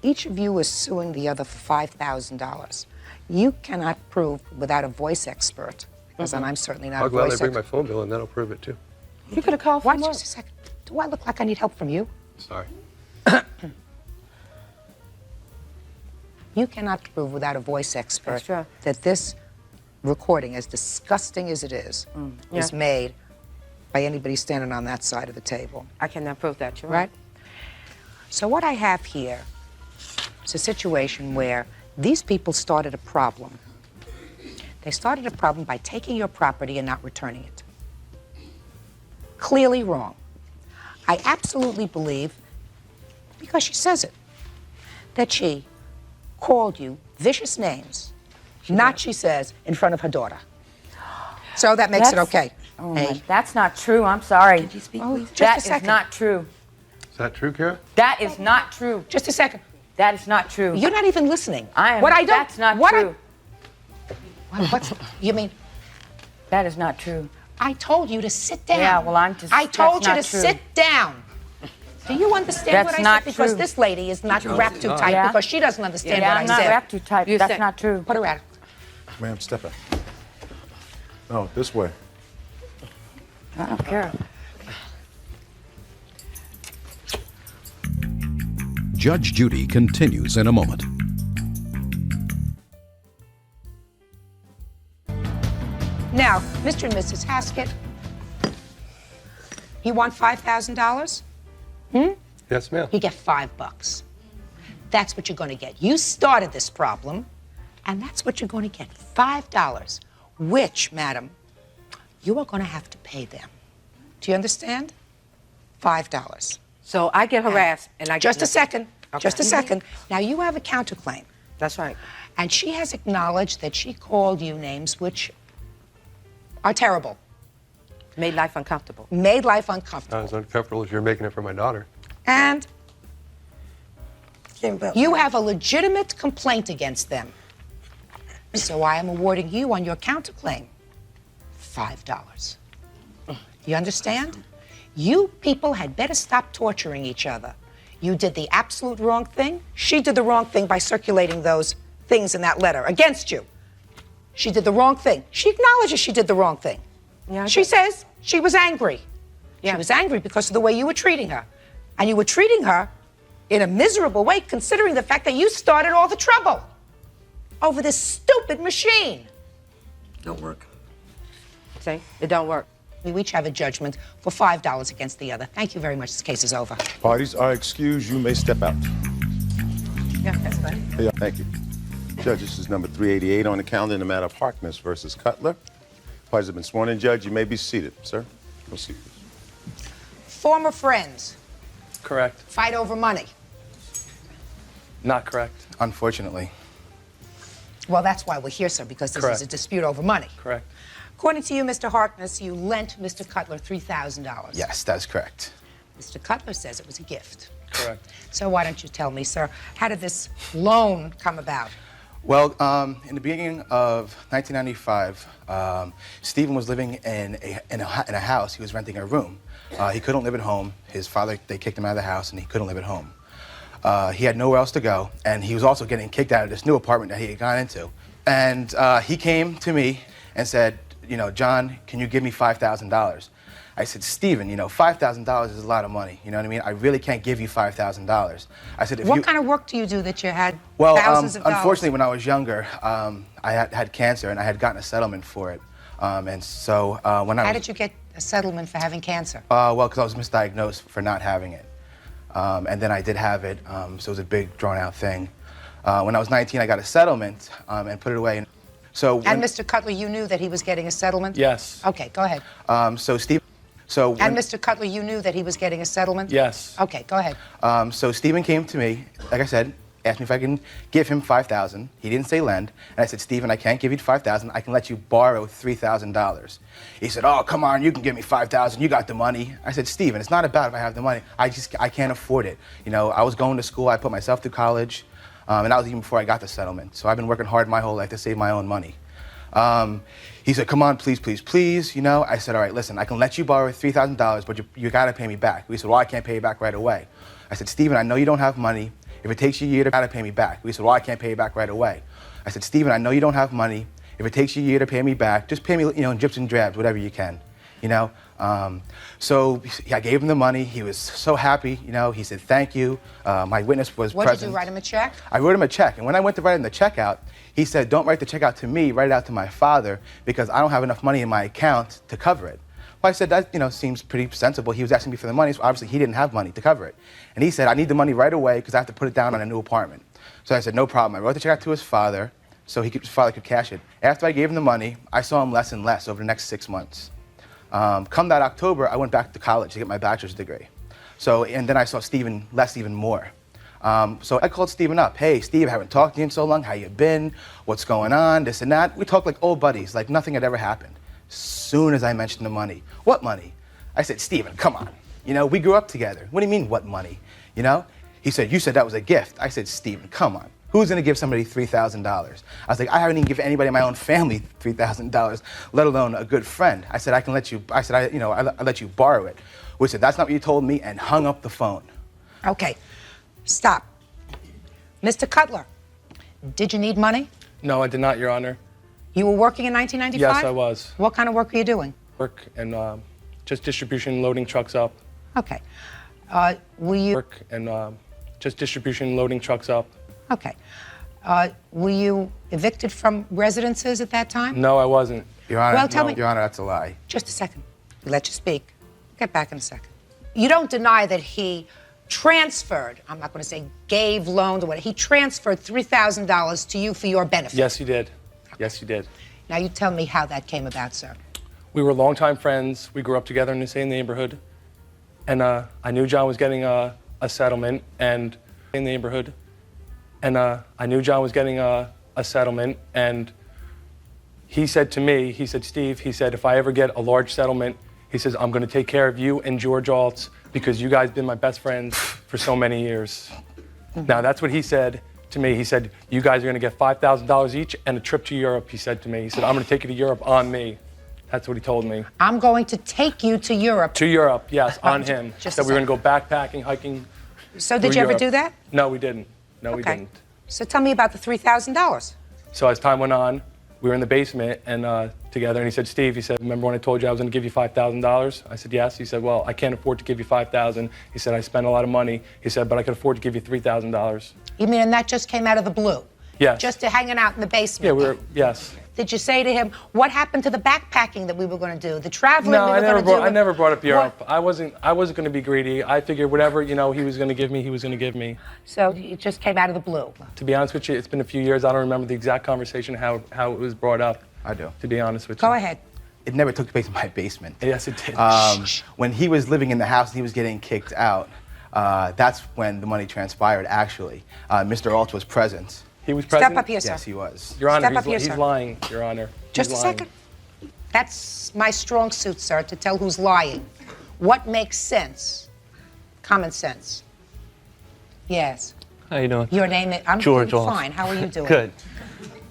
Each of you is suing the other for $5,000. You cannot prove without a voice expert, because I'm certainly not I'll a gladly voice bring my expert. phone bill and that'll prove it too. You could have called Why, for just a second. Do I look like I need help from you? Sorry. You cannot prove without a voice expert That's true. that this recording, as disgusting as it is Yeah. made by anybody standing on that side of the table. I cannot prove that, you're Right? So what I have here is a situation where these people started a problem. They started a problem by taking your property and not returning it. Clearly wrong. I absolutely believe, because she says it, that she called you vicious names, she says, in front of her daughter. So that makes it okay. Oh Hey. my, that's not true. I'm sorry. Could you speak, please? Just That a is second. not true. Is that true, Kara? That is not true. Just a second. That is not true. You're not even listening. I am. What I don't, That's not what true. What's, you mean? That is not true. I told you to sit down. Yeah, well, I'm just. I told you to that's not true. sit down. Do you understand That's what I not said? Because true. this lady is not No, wrapped it's too not. tight Yeah. because she doesn't understand Yeah, what I'm I not said. wrapped too tight. You That's said- not true. Put her out. Ma'am, step in. No, this way. I don't care. Judge Judy continues in a moment. Now, Mr. and Mrs. Haskett, you want $5,000? Yes, ma'am. You get $5. That's what you're going to get. You started this problem, and that's what you're going to get, $5, which, madam, you are going to have to pay them. Do you understand? $5. So I get harassed, and I get Just a nothing. second. Okay. Just a second. Now, you have a counterclaim. That's right. And she has acknowledged that she called you names which are terrible. Made life uncomfortable. Made life uncomfortable. Not as uncomfortable as you're making it for my daughter. And you have a legitimate complaint against them. So I am awarding you on your counterclaim $5. You understand? You people had better stop torturing each other. You did the absolute wrong thing. She did the wrong thing by circulating those things in that letter against you. She did the wrong thing. She acknowledges she did the wrong thing. Yeah, She says she was angry. Yeah. She was angry because of the way you were treating her. And you were treating her in a miserable way, considering the fact that you started all the trouble over this stupid machine. Don't work. See, it don't work. We each have a judgment for $5 against the other. Thank you very much. This case is over. Parties are excused. You may step out. Yeah, that's fine. Yeah, thank you. Judge, this is number 388 on the calendar in the matter of Harkness versus Cutler. Parties have been sworn in. Judge, you may be seated. Sir, proceed, please. Former friends Correct. fight over money. Not correct. Unfortunately. Well, that's why we're here, sir, because this is Correct. a dispute over money. Correct. According to you, Mr. Harkness, you lent Mr. Cutler $3,000. Yes, that's correct. Mr. Cutler says it was a gift. Correct. So why don't you tell me, sir, how did this loan come about? Well, in the beginning of 1995, Stephen was living in a house. He was renting a room. He couldn't live at home. His father, they kicked him out of the house, and he couldn't live at home. He had nowhere else to go, and he was also getting kicked out of this new apartment that he had gone into. And he came to me and said, you know, John, can you give me $5,000? I said, Stephen, you know, $5,000 is a lot of money. You know what I mean? I really can't give you $5,000. I said, if What you... kind of work do you do that you had Well, thousands of dollars? unfortunately, when I was younger, I had cancer, and I had gotten a settlement for it. And so when I How was... did you get a settlement for having cancer? Well, because I was misdiagnosed for not having it. And then I did have it, so it was a big, drawn-out thing. When I was 19, I got a settlement and put it away. So And Mr. Cutler, you knew that he was getting a settlement? Yes. Okay, go ahead. So Steve... So And Mr. Cutler, you knew that he was getting a settlement? Yes. Okay, go ahead. So Stephen came to me, like I said, asked me if I can give him $5,000. He didn't say lend. And I said, Stephen, I can't give you $5,000. I can let you borrow $3,000. He said, oh, come on, you can give me $5,000. You got the money. I said, Stephen, it's not about if I have the money. I can't afford it. You know, I was going to school. I put myself through college. And that was even before I got the settlement. So I've been working hard my whole life to save my own money. He said, come on, please, please, please, you know. I said, all right, listen, I can let you borrow $3,000, but you got to pay me back. He said, well, I can't pay you back right away. I said, Stephen, I know you don't have money. If it takes you a year to pay me back. He said, well, I can't pay you back right away. I said, Stephen, I know you don't have money. If it takes you a year to pay me back, just pay me, you know, in drips and drabs, whatever you can, you know. So I gave him the money. He was so happy, you know. He said, thank you. My witness was What present. did you write him a check? I wrote him a check, and when I went to write him the check out, he said, don't write the check out to me, write it out to my father, because I don't have enough money in my account to cover it. Well, I said, that, you know, seems pretty sensible. He was asking me for the money, so obviously he didn't have money to cover it. And he said, I need the money right away because I have to put it down on a new apartment. So I said, no problem. I wrote the check out to his father so his father could cash it. After I gave him the money, I saw him less and less over the next 6 months. Come that October, I went back to college to get my bachelor's degree. So, and then I saw Stephen less even more. So I called Stephen up. Hey, Steve, I haven't talked to you in so long. How you been? What's going on? This and that. We talked like old buddies, like nothing had ever happened. Soon as I mentioned the money. What money? I said, Stephen, come on. You know, we grew up together. What do you mean, what money? You know? He said, you said that was a gift. I said, Stephen, come on. Who's gonna give somebody $3,000? I was like, I haven't even given anybody in my own family $3,000, let alone a good friend. I said, I can let you, I let you borrow it. We said, that's not what you told me, and hung up the phone. Okay, stop. Mr. Cutler, did you need money? No, I did not, Your Honor. You were working in 1995? Yes, I was. What kind of work were you doing? Work and just distribution, loading trucks up. Okay. Were you... Work and just distribution, loading trucks up. Okay. Were you evicted from residences at that time? No, I wasn't. Your Honor, Well, tell me- Your Honor, that's a lie. Just a second. We let you speak. Get back in a second. You don't deny that he transferred, I'm not going to say gave, loaned, or whatever, he transferred $3,000 to you for your benefit. Yes, he did. Yes, he did. Now you tell me how that came about, sir. We were longtime friends. We grew up together in the same neighborhood. And I knew John was getting a settlement and in the neighborhood. And I knew John was getting a settlement. And he said to me, he said, Steve, he said, if I ever get a large settlement, he says, I'm going to take care of you and George Altz because you guys been my best friends for so many years. Now, that's what he said to me. He said, you guys are going to get $5,000 each and a trip to Europe, he said to me. He said, I'm going to take you to Europe on me. That's what he told me. I'm going to take you to Europe. To Europe, yes, on him. Just That a we were going to go backpacking, hiking. So did you ever do that? No, we didn't. No, we Okay. didn't. So tell me about the $3,000. So as time went on, we were in the basement and together, and he said, Steve, he said, remember when I told you I was going to give you $5,000? I said, yes. He said, well, I can't afford to give you $5,000. He said, I spend a lot of money. He said, but I could afford to give you $3,000. You mean, and that just came out of the blue? Yes. Just to hanging out in the basement? Yeah, we were, yes. Did you say to him, what happened to the backpacking that we were going to do? The traveling No, we were I going to do? I never brought up Europe. I wasn't going to be greedy. I figured whatever, he was going to give me, he was going to give me. So it just came out of the blue? To be honest with you, it's been a few years. I don't remember the exact conversation, how it was brought up. I do. To be honest with you. Go ahead. It never took place in my basement. Yes, it did. When he was living in the house and he was getting kicked out, that's when the money transpired, actually. Mr. Alt was present. He was present? Step up here, sir. Yes, he was. Your Honor, Step up here, he's sir. lying, Your Honor. Just a He's lying. second. That's my strong suit, sir, to tell who's lying. What makes sense? Common sense. Yes. How you doing? Your name is... I'm George doing Waltz. fine. How are you doing? Good.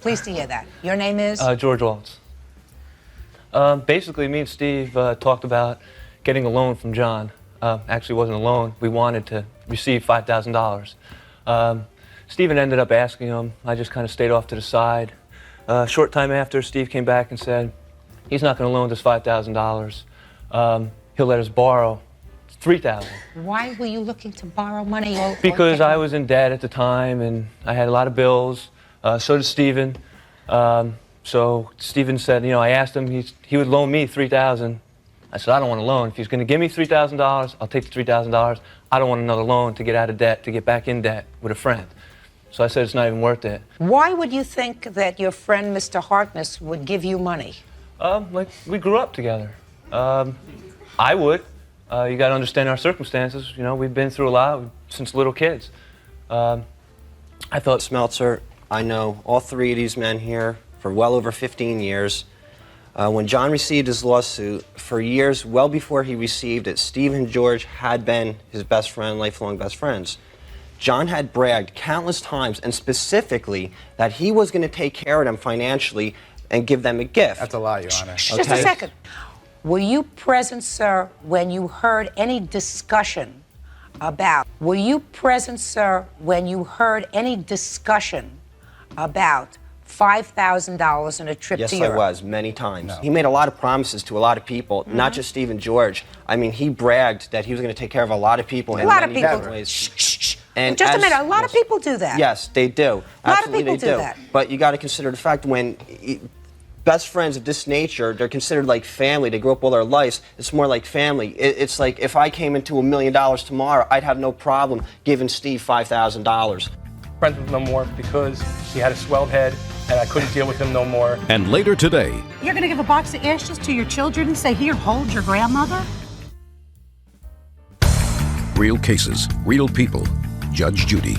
Pleased to hear that. Your name is? George Waltz. Basically, me and Steve talked about getting a loan from John. Actually, it wasn't a loan. We wanted to receive $5,000. Stephen ended up asking him. I just kind of stayed off to the side. A short time after, Steve came back and said, he's not going to loan us $5,000. He'll let us borrow $3,000. Why were you looking to borrow money? Because I was in debt at the time and I had a lot of bills. So did Stephen. So Stephen said, I asked him, he would loan me $3,000. I said, I don't want a loan. If he's going to give me $3,000, I'll take the $3,000. I don't want another loan to get out of debt, to get back in debt with a friend. So I said, it's not even worth it. Why would you think that your friend, Mr. Harkness, would give you money? Like, we grew up together. I would. You got to understand our circumstances. We've been through a lot since little kids. I thought... Smeltzer, I know all three of these men here for well over 15 years. When John received his lawsuit, for years, well before he received it, Steve and George had been his best friend, lifelong best friends. John had bragged countless times, and specifically, that he was going to take care of them financially and give them a gift. That's a lie, Your Honor. Just a second. Were you present, sir, when you heard any discussion about... Were you present, sir, when you heard any discussion about $5,000 and a trip Yes, to I Europe? was, many times. He made a lot of promises to a lot of people, not just Steve and George. I mean, he bragged that he was going to take care of a lot of people in many different ways. And Just a minute, a lot of people do that. Yes, they do. A lot of Absolutely, people they do that. But you got to consider the fact when best friends of this nature, they're considered like family. They grew up all their lives. It's more like family. It's like if I came into $1 million tomorrow, I'd have no problem giving Steve $5,000. Friends with him no more because he had a swelled head and I couldn't deal with him no more. And later today, You're going to give a box of ashes to your children and say, here, hold your grandmother? Real cases, real people. Judge Judy.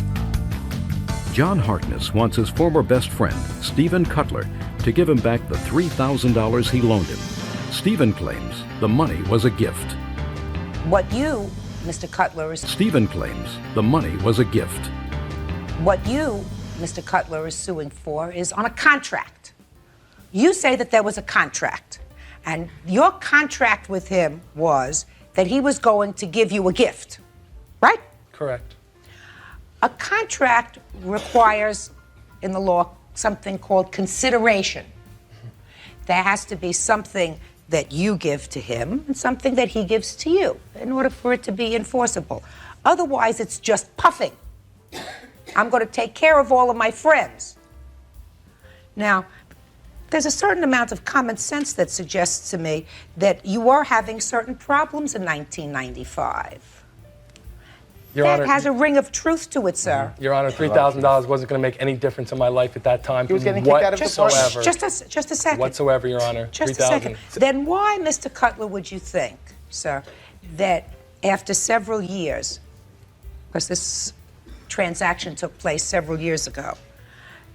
John Harkness wants his former best friend, Stephen Cutler, to give him back the $3,000 he loaned him. Stephen claims the money was a gift. What you, Mr. Cutler, is... Stephen claims the money was a gift. What you, Mr. Cutler, is suing for is on a contract. You say that there was a contract, and your contract with him was that he was going to give you a gift, right? Correct. A contract requires, in the law, something called consideration. There has to be something that you give to him and something that he gives to you in order for it to be enforceable. Otherwise, it's just puffing. I'm going to take care of all of my friends. Now, there's a certain amount of common sense that suggests to me that you are having certain problems in 1995. Your That Honor, has a ring of truth to it, sir. Your Honor, $3,000 wasn't going to make any difference in my life at that time. He was getting kicked out of the whatsoever. Just a second. Whatsoever, Your Honor. Just a second. Then why, Mr. Cutler, would you think, sir, that after several years, because this transaction took place several years ago,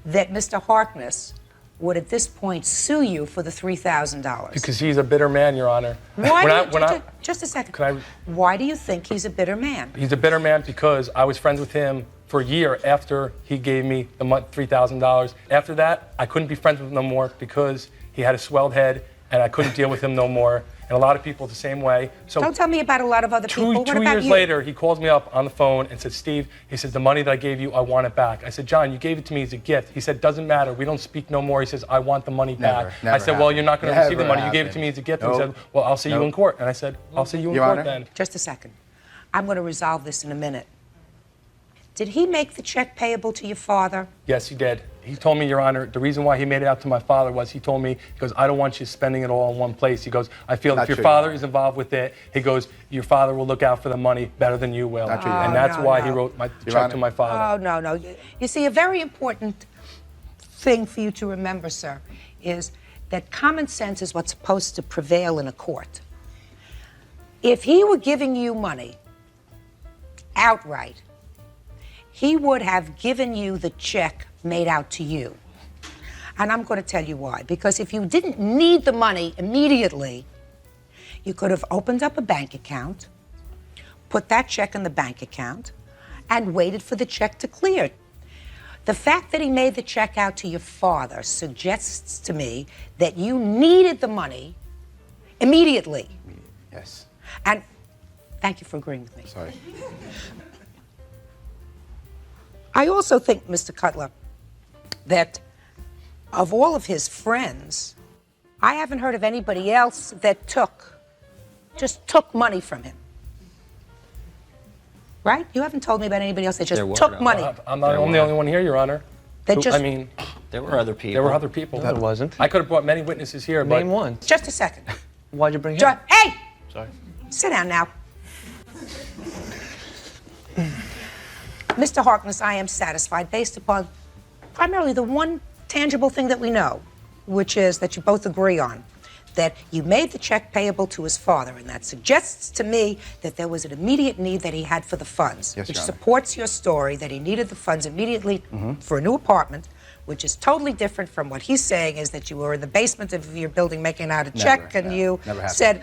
that Mr. Harkness would at this point sue you for the $3,000? Because he's a bitter man, Your Honor. Why? Just a second. Why do you think he's a bitter man? He's a bitter man because I was friends with him for a year after he gave me the $3,000. After that, I couldn't be friends with him no more because he had a swelled head and I couldn't deal with him no more. And a lot of people the same way. So don't tell me about a lot of other people. What two about years you? later, he calls me up on the phone and said, Steve, he says, the money that I gave you, I want it back. I said, John, you gave it to me as a gift. He said, doesn't matter. We don't speak no more. He says, I want the money back. I said, well, you're not going to receive the money. You gave it to me as a gift. Nope. He said, well, I'll see you in court. And I said, I'll see you in Your court Honor? then. Just a second. I'm going to resolve this in a minute. Did he make the check payable to your father? Yes, he did. He told me, Your Honor, the reason why he made it out to my father was he told me, he goes, I don't want you spending it all in one place. He goes, I feel if your father is involved with it, he goes, your father will look out for the money better than you will. And that's why he wrote my check to my father. Oh, no. You see, a very important thing for you to remember, sir, is that common sense is what's supposed to prevail in a court. If he were giving you money outright, he would have given you the check made out to you. And I'm going to tell you why. Because if you didn't need the money immediately, you could have opened up a bank account, put that check in the bank account, and waited for the check to clear. The fact that he made the check out to your father suggests to me that you needed the money immediately. Yes. And thank you for agreeing with me. Sorry. I also think, Mr. Cutler, that of all of his friends, I haven't heard of anybody else that just took money from him. Right? You haven't told me about anybody else that just took money. I'm not the only one here, Your Honor. There were other people. There were other people. No, there wasn't. I could have brought many witnesses here, but... Name one. Just a second. Why'd you bring him? Hey! Sorry. Sit down now. Mr. Harkness, I am satisfied based upon primarily the one tangible thing that we know, which is that you both agree on, that you made the check payable to his father, and that suggests to me that there was an immediate need that he had for the funds, Yes, which Your Honor. supports your story that he needed the funds immediately for a new apartment, which is totally different from what he's saying is that you were in the basement of your building making out a check and you never happened. said,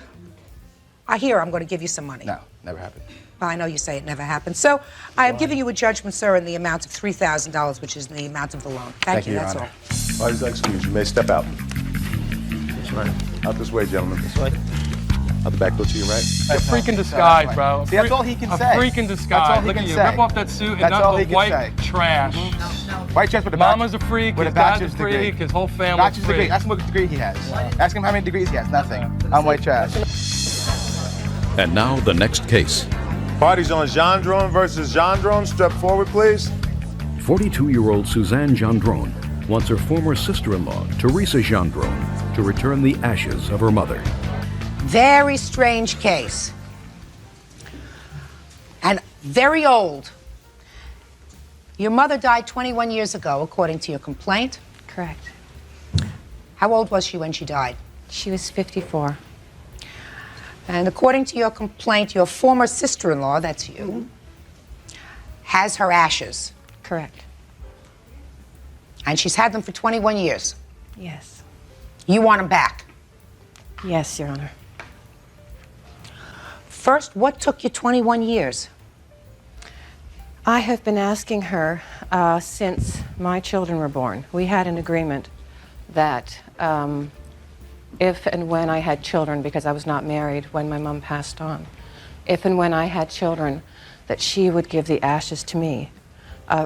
I'm going to give you some money. No, never happened. I know you say it never happened. So I have given you a judgment, sir, in the amount of $3,000, which is the amount of the loan. Thank you, Your that's Honor. all. Parties are excused. You may step out. Out this way, gentlemen. This way. Out the back door to your right. A freak in disguise, bro. See, that's all he can say. A freak in disguise. That's all he Look can at you. say. Rip off that suit and That's all nothing he but can white say. trash. White trash with a Mama's a freak, with his a dad's a bachelor's degree. freak, his whole family's Bachelor's degree. freak. Ask him what degree he has. Ask him how many degrees he has. Nothing. I'm white trash. And now the next case. Parties on Gendron versus Gendron. Step forward, please. 42-year-old Suzanne Gendron wants her former sister-in-law, Teresa Gendron, to return the ashes of her mother. Very strange case. And very old. Your mother died 21 years ago, according to your complaint. Correct. How old was she when she died? She was 54. And according to your complaint, your former sister-in-law, that's you, has her ashes. Correct. And she's had them for 21 years. Yes. You want them back? Yes, Your Honor. First, what took you 21 years? I have been asking her since my children were born. We had an agreement that if and when I had children, because I was not married when my mom passed on, if and when I had children, that she would give the ashes to me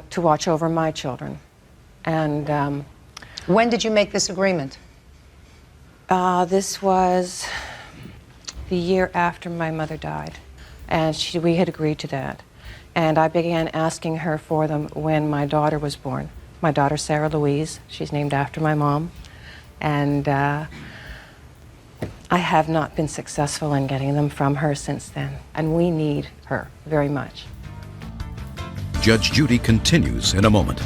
to watch over my children. And when did you make this agreement? This was the year after my mother died, and we had agreed to that. And I began asking her for them when my daughter was born. My daughter, Sarah Louise, she's named after my mom. And I have not been successful in getting them from her since then. And we need her very much. Judge Judy continues in a moment.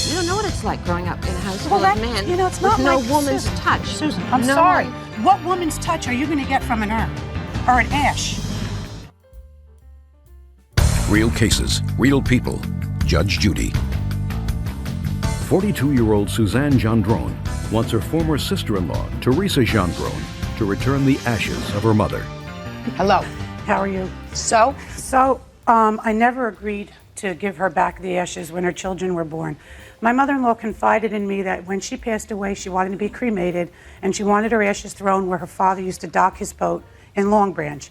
You don't know what it's like growing up in a house full Well, that, of men you know, it's not with no like woman's Susan. touch. Susan, I'm No sorry. one- What woman's touch are you going to get from an urn or an ash? Real cases, real people. Judge Judy. 42-year-old Suzanne Gendron wants her former sister-in-law, Teresa Gendron, to return the ashes of her mother. Hello. How are you? So, I never agreed to give her back the ashes when her children were born. My mother-in-law confided in me that when she passed away, she wanted to be cremated, and she wanted her ashes thrown where her father used to dock his boat in Long Branch.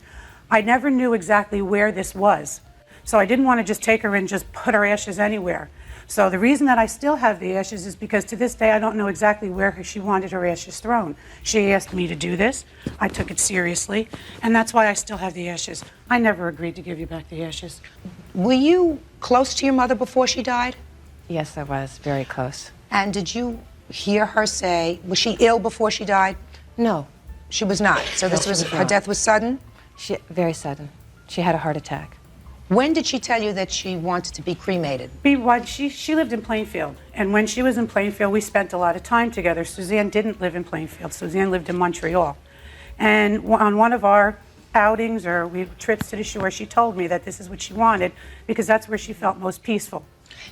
I never knew exactly where this was, so I didn't want to just take her and just put her ashes anywhere. So the reason that I still have the ashes is because to this day I don't know exactly where she wanted her ashes thrown. She asked me to do this. I took it seriously, and that's why I still have the ashes. I never agreed to give you back the ashes. Were you close to your mother before she died? Yes, I was very close. And did you hear her say, was she ill before she died? No. She was not. So No, this she was, was her not. death was sudden? Very sudden. She had a heart attack. When did she tell you that she wanted to be cremated? She lived in Plainfield, and when she was in Plainfield, we spent a lot of time together. Suzanne didn't live in Plainfield. Suzanne lived in Montreal. And on one of our outings or trips to the shore, she told me that this is what she wanted because that's where she felt most peaceful.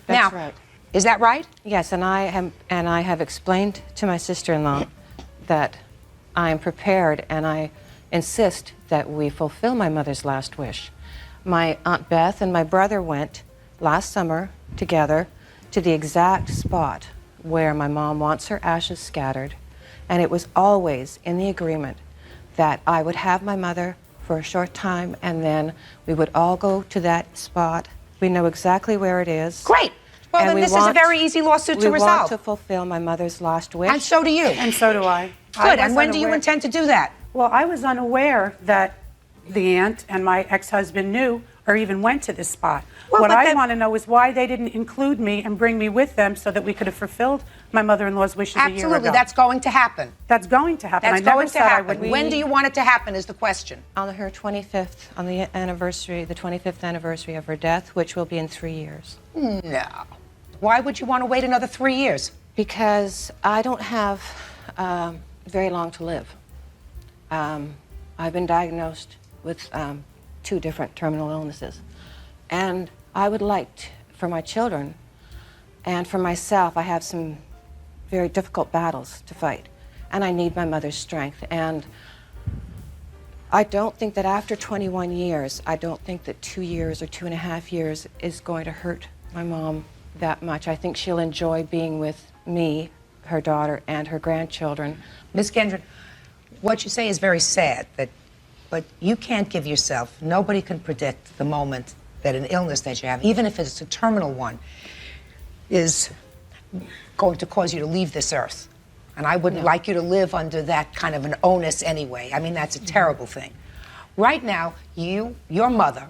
That's Now, right. Is that right? Yes, and I have explained to my sister-in-law that I am prepared and I insist that we fulfill my mother's last wish. My Aunt Beth and my brother went last summer together to the exact spot where my mom wants her ashes scattered, and it was always in the agreement that I would have my mother for a short time and then we would all go to that spot. We know exactly where it is. Great. Well, And then we this is a want- very easy lawsuit to We resolve. want to fulfill my mother's last wish. And so do you. And so do I. Good. And when do you intend to do that? Well, I was unaware that the aunt and my ex-husband knew or even went to this spot. Well, what but I that- want to know is why they didn't include me and bring me with them so that we could have fulfilled my mother-in-law's wishes a year ago. Absolutely. That's going to happen. That's going to happen. That's I never going to said I happen. wouldn't. When do you want it to happen is the question. On her 25th, on the anniversary, the 25th anniversary of her death, which will be in 3 years. No. Why would you want to wait another 3 years? Because I don't have very long to live. I've been diagnosed with 2 different terminal illnesses. And I would like, for my children and for myself, I have some very difficult battles to fight. And I need my mother's strength. And I don't think that after 21 years, I don't think that 2 years or 2.5 years is going to hurt my mom that much. I think she'll enjoy being with me, her daughter, and her grandchildren. Ms. Gendron, what you say is very sad, but you can't give yourself, nobody can predict the moment that an illness that you have, even if it's a terminal one, is going to cause you to leave this earth. And I wouldn't like you to live under that kind of an onus anyway. I mean, that's a terrible thing. Right now, your mother,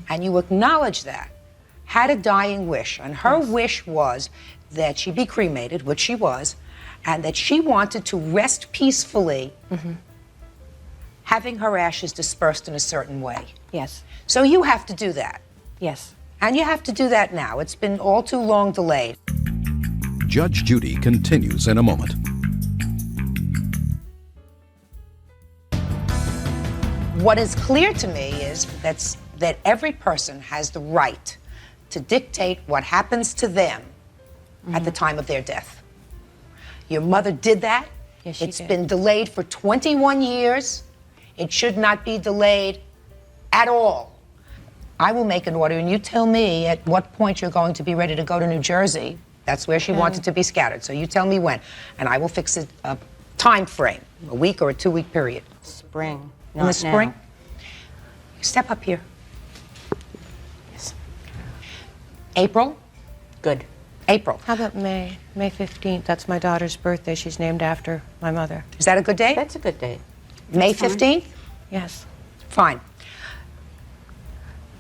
and you acknowledge that, had a dying wish. And her wish was that she be cremated, which she was, and that she wanted to rest peacefully, having her ashes dispersed in a certain way. Yes. So you have to do that. Yes. And you have to do that now. It's been all too long delayed. Judge Judy continues in a moment. What is clear to me is that every person has the right to dictate what happens to them at the time of their death. Your mother did that. Yes, she It's did. been delayed for 21 years. It should not be delayed at all. I will make an order, and you tell me at what point you're going to be ready to go to New Jersey. That's where she wanted to be scattered. So you tell me when, and I will fix a time frame, a week or a 2-week period. Spring. In the spring? Step up here. Yes. April? Good. April. How about May? May 15th. That's my daughter's birthday. She's named after my mother. Is that a good date? That's a good date. May 15th? Yes. Fine.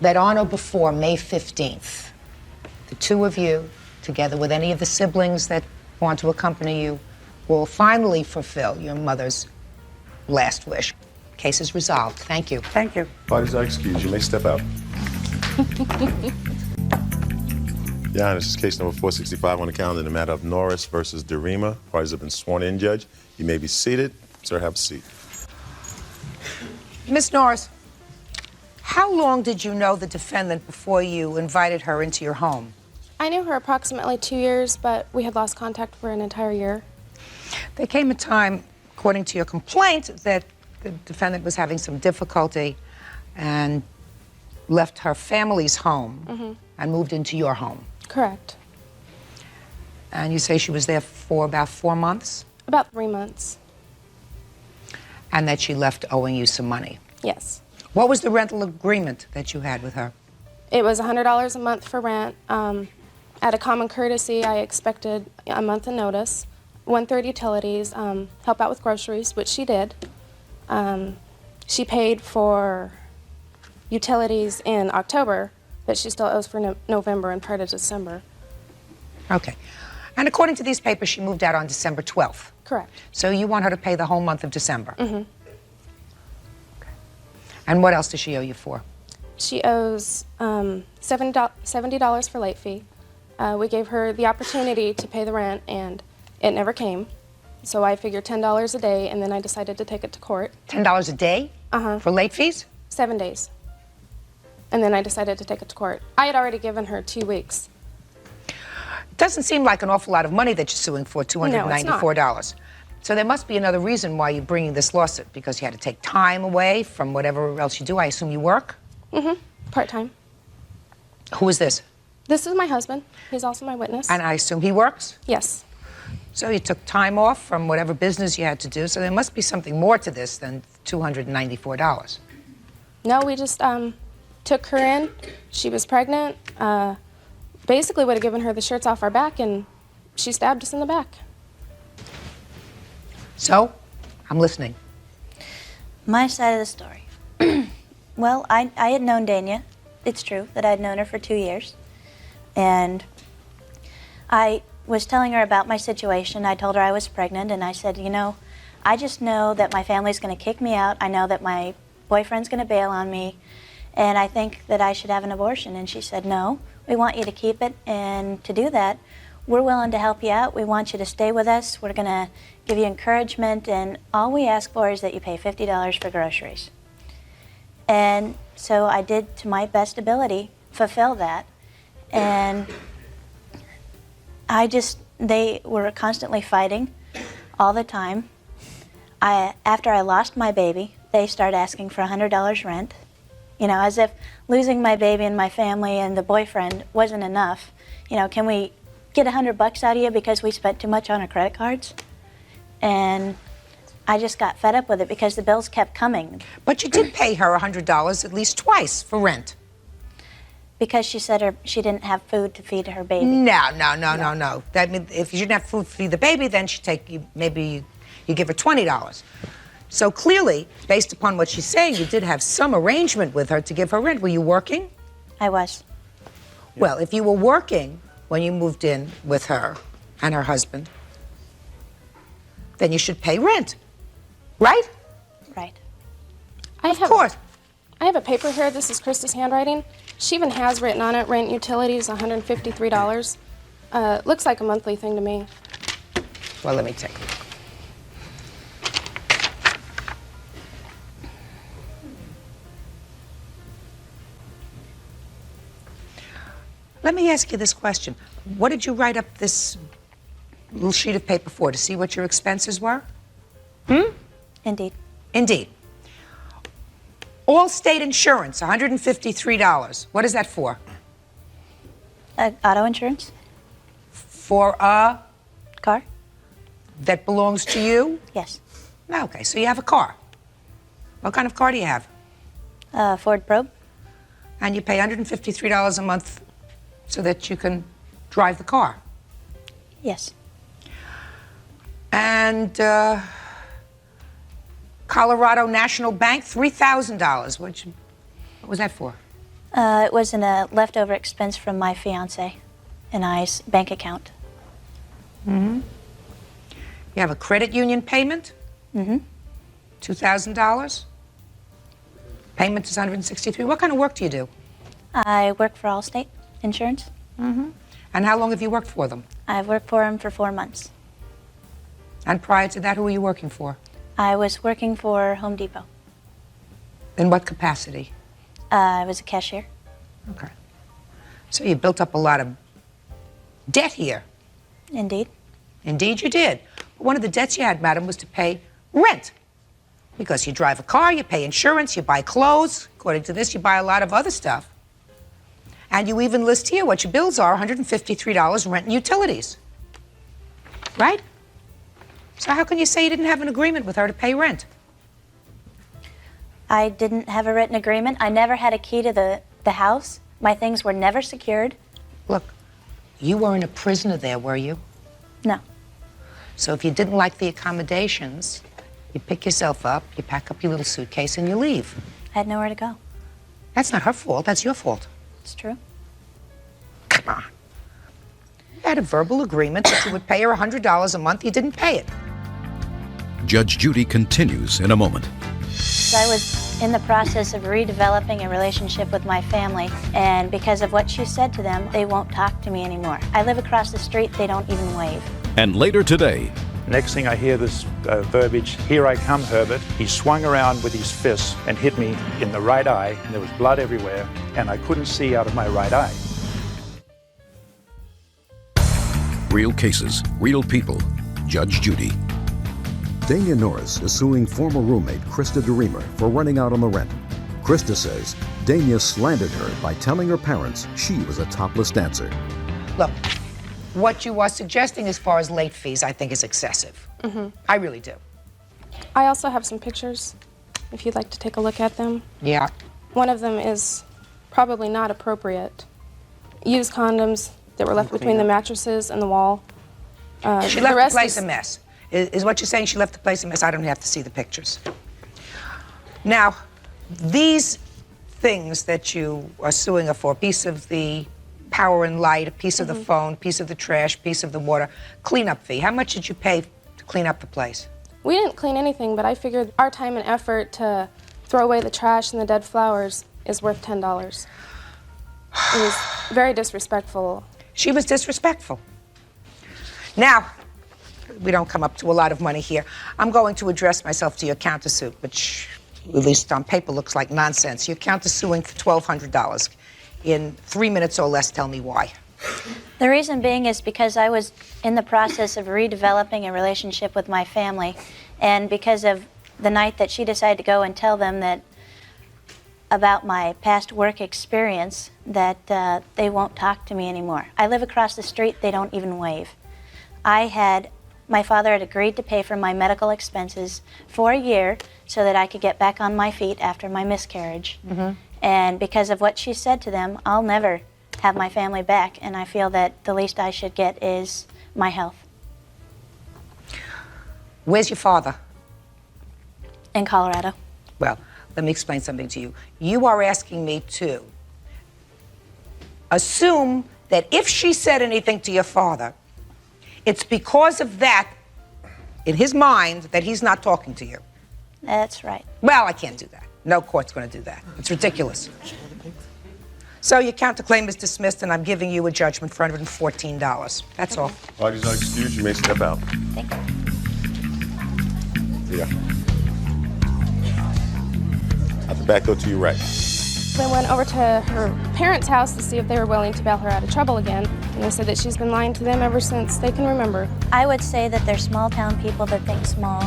that on or before May 15th, the two of you, together with any of the siblings that want to accompany you, will finally fulfill your mother's last wish. Case is resolved. Thank you. Thank you. Parties are excused. You may step out. Your Honor, this is case number 465 on the calendar in the matter of Norris versus Derima. Parties have been sworn in, Judge. You may be seated. Sir, have a seat. Miss Norris, how long did you know the defendant before you invited her into your home? I knew her approximately 2 years, but we had lost contact for an entire year. There came a time, according to your complaint, that the defendant was having some difficulty and left her family's home and moved into your home. Correct. And you say she was there for about 4 months? About 3 months. And that she left owing you some money? Yes. What was the rental agreement that you had with her? It was $100 a month for rent. At a common courtesy, I expected a month of notice, 1/3 utilities, help out with groceries, which she did. She paid for utilities in October, but she still owes for November and part of December. Okay. And according to these papers, she moved out on December 12th. Correct. So you want her to pay the whole month of December? Mm-hmm. And what else does she owe you for? She owes $70 for late fee. We gave her the opportunity to pay the rent, and it never came. So I figured $10 a day, and then I decided to take it to court. $10 a day? Uh-huh. For late fees? 7 days. And then I decided to take it to court. I had already given her 2 weeks. It doesn't seem like an awful lot of money that you're suing for, $294. So there must be another reason why you're bringing this lawsuit, because you had to take time away from whatever else you do. I assume you work? Mm-hmm. Part-time. Who is this? This is my husband. He's also my witness. And I assume he works? Yes. So you took time off from whatever business you had to do, so there must be something more to this than $294. No, we just took her in. She was pregnant. Basically would have given her the shirts off our back, and she stabbed us in the back. So, I'm listening. My side of the story. Well, I had known Dania. It's true that I'd known her for 2 years. And I was telling her about my situation. I told her I was pregnant, and I said, you know, I just know that my family's going to kick me out. I know that my boyfriend's going to bail on me, and I think that I should have an abortion. And she said, no, we want you to keep it, and to do that, we're willing to help you out. We want you to stay with us. We're going to give you encouragement, and all we ask for is that you pay $50 for groceries. And so I did, to my best ability, fulfill that. And they were constantly fighting all the time. After I lost my baby, they started asking for $100 rent. You know, as if losing my baby and my family and the boyfriend wasn't enough. You know, can we get $100 out of you because we spent too much on our credit cards? And I just got fed up with it because the bills kept coming. But you did pay her $100 at least twice for rent. Because she said she didn't have food to feed her baby. No. That means if you didn't have food to feed the baby, then maybe you give her $20. So clearly, based upon what she's saying, you did have some arrangement with her to give her rent. Were you working? I was. Well, if you were working when you moved in with her and her husband, then you should pay rent, right? Right. Of course. I have a paper here. This is Krista's handwriting. She even has written on it, rent utilities, $153. Looks like a monthly thing to me. Well, let me take a look. Let me ask you this question. What did you write up this little sheet of paper for? To see what your expenses were? Indeed. Indeed. All state insurance, $153. What is that for? Auto insurance. For a car that belongs to you? Yes. Okay, so you have a car. What kind of car do you have? Ford Probe. And you pay $153 a month so that you can drive the car? Yes. And Colorado National Bank, $3,000. What was that for? It was in a leftover expense from my fiance and I's bank account. Mm-hmm. You have a credit union payment? Mm-hmm. $2,000? Payment is $163. What kind of work do you do? I work for Allstate Insurance. Mm-hmm. And how long have you worked for them? I've worked for them for 4 months. And prior to that, who were you working for? I was working for Home Depot. In what capacity? I was a cashier. Okay. So you built up a lot of debt here. Indeed. Indeed you did. But one of the debts you had, madam, was to pay rent. Because you drive a car, you pay insurance, you buy clothes. According to this, you buy a lot of other stuff. And you even list here what your bills are, $153 rent and utilities. Right? So how can you say you didn't have an agreement with her to pay rent? I didn't have a written agreement. I never had a key to the house. My things were never secured. Look, you weren't a prisoner there, were you? No. So if you didn't like the accommodations, you pick yourself up, you pack up your little suitcase, and you leave. I had nowhere to go. That's not her fault, that's your fault. It's true. Come on. You had a verbal agreement that you would pay her $100 a month, you didn't pay it. Judge Judy continues in a moment. So I was in the process of redeveloping a relationship with my family, and because of what she said to them, they won't talk to me anymore. I live across the street, they don't even wave. And later today, next thing I hear this verbiage, "Here I come, Herbert." He swung around with his fist and hit me in the right eye, and there was blood everywhere, and I couldn't see out of my right eye. real cases, real people. Judge Judy. Dania Norris is suing former roommate Krista DeReamer for running out on the rent. Krista says Dania slandered her by telling her parents she was a topless dancer. Look, what you are suggesting as far as late fees, I think is excessive. I really do. I also have some pictures, if you'd like to take a look at them. Yeah. One of them is probably not appropriate. Used condoms that were left between the mattresses and the wall. She left the place a mess. Is what you're saying, she left the place a mess? I don't have to see the pictures. Now, these things that you are suing her for, a piece of the power and light, a piece of the phone, piece of the trash, piece of the water, cleanup fee. How much did you pay to clean up the place? We didn't clean anything, but I figured our time and effort to throw away the trash and the dead flowers is worth $10. It was very disrespectful. She was disrespectful. Now, we don't come up to a lot of money here. I'm going to address myself to your countersuit, which, at least on paper, looks like nonsense. You're countersuing for $1,200. In 3 minutes or less, tell me why. The reason being is because I was in the process of redeveloping a relationship with my family, and because of the night that she decided to go and tell them that about my past work experience, that they won't talk to me anymore. I live across the street, they don't even wave. My father had agreed to pay for my medical expenses for a year so that I could get back on my feet after my miscarriage. And because of what she said to them, I'll never have my family back, and I feel that the least I should get is my health. Where's your father? In Colorado. Well, let me explain something to you. You are asking me to assume that if she said anything to your father, it's because of that, in his mind, that he's not talking to you. That's right. Well, I can't do that. No court's going to do that. It's ridiculous. So your counterclaim is dismissed, and I'm giving you a judgment for $114. That's all. Party's not excused. You may step out. Thank you. Yeah. At the back door to your right. We went over to her parents' house to see if they were willing to bail her out of trouble again, and they said that she's been lying to them ever since they can remember. I would say that they're small-town people that think small.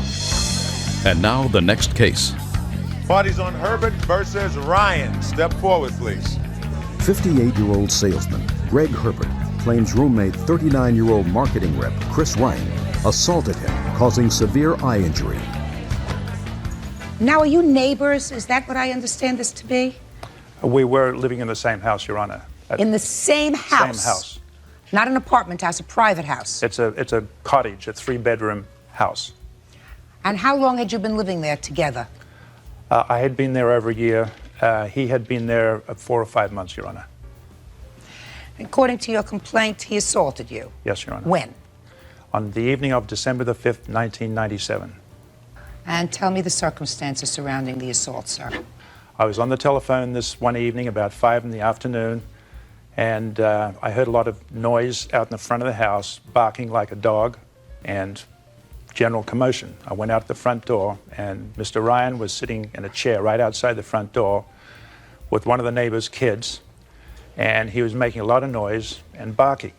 And now the next case. Party's on Herbert versus Ryan. Step forward, please. 58-year-old salesman Greg Herbert claims roommate 39-year-old marketing rep Chris Ryan assaulted him, causing severe eye injury. Now, are you neighbors? Is that what I understand this to be? We were living in the same house, Your Honor. In the same house? Same house. Not an apartment house, a private house. It's a cottage, a 3-bedroom house. And how long had you been living there together? I had been there over a year, He had been there 4 or 5 months, Your Honor. According to your complaint, he assaulted you. Yes, Your Honor. When? On the evening of December the 5th, 1997. And tell me the circumstances surrounding the assault, sir. I was on the telephone this one evening about 5 in the afternoon, and I heard a lot of noise out in the front of the house, barking like a dog, and general commotion. I went out the front door, and Mr. Ryan was sitting in a chair right outside the front door with one of the neighbor's kids, and he was making a lot of noise and barking.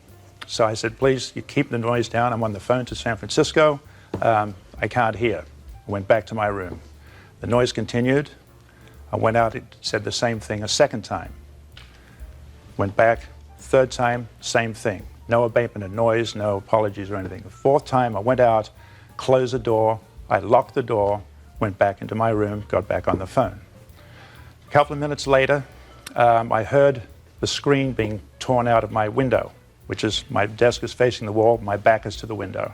So I said, please, you keep the noise down. I'm on the phone to San Francisco. I can't hear. I went back to my room. The noise continued. I went out, it said the same thing a second time. Went back, third time, same thing. No abatement of noise, no apologies or anything. The fourth time, I went out, closed the door, I locked the door, went back into my room, got back on the phone. A couple of minutes later, I heard the screen being torn out of my window, which is, my desk is facing the wall, my back is to the window.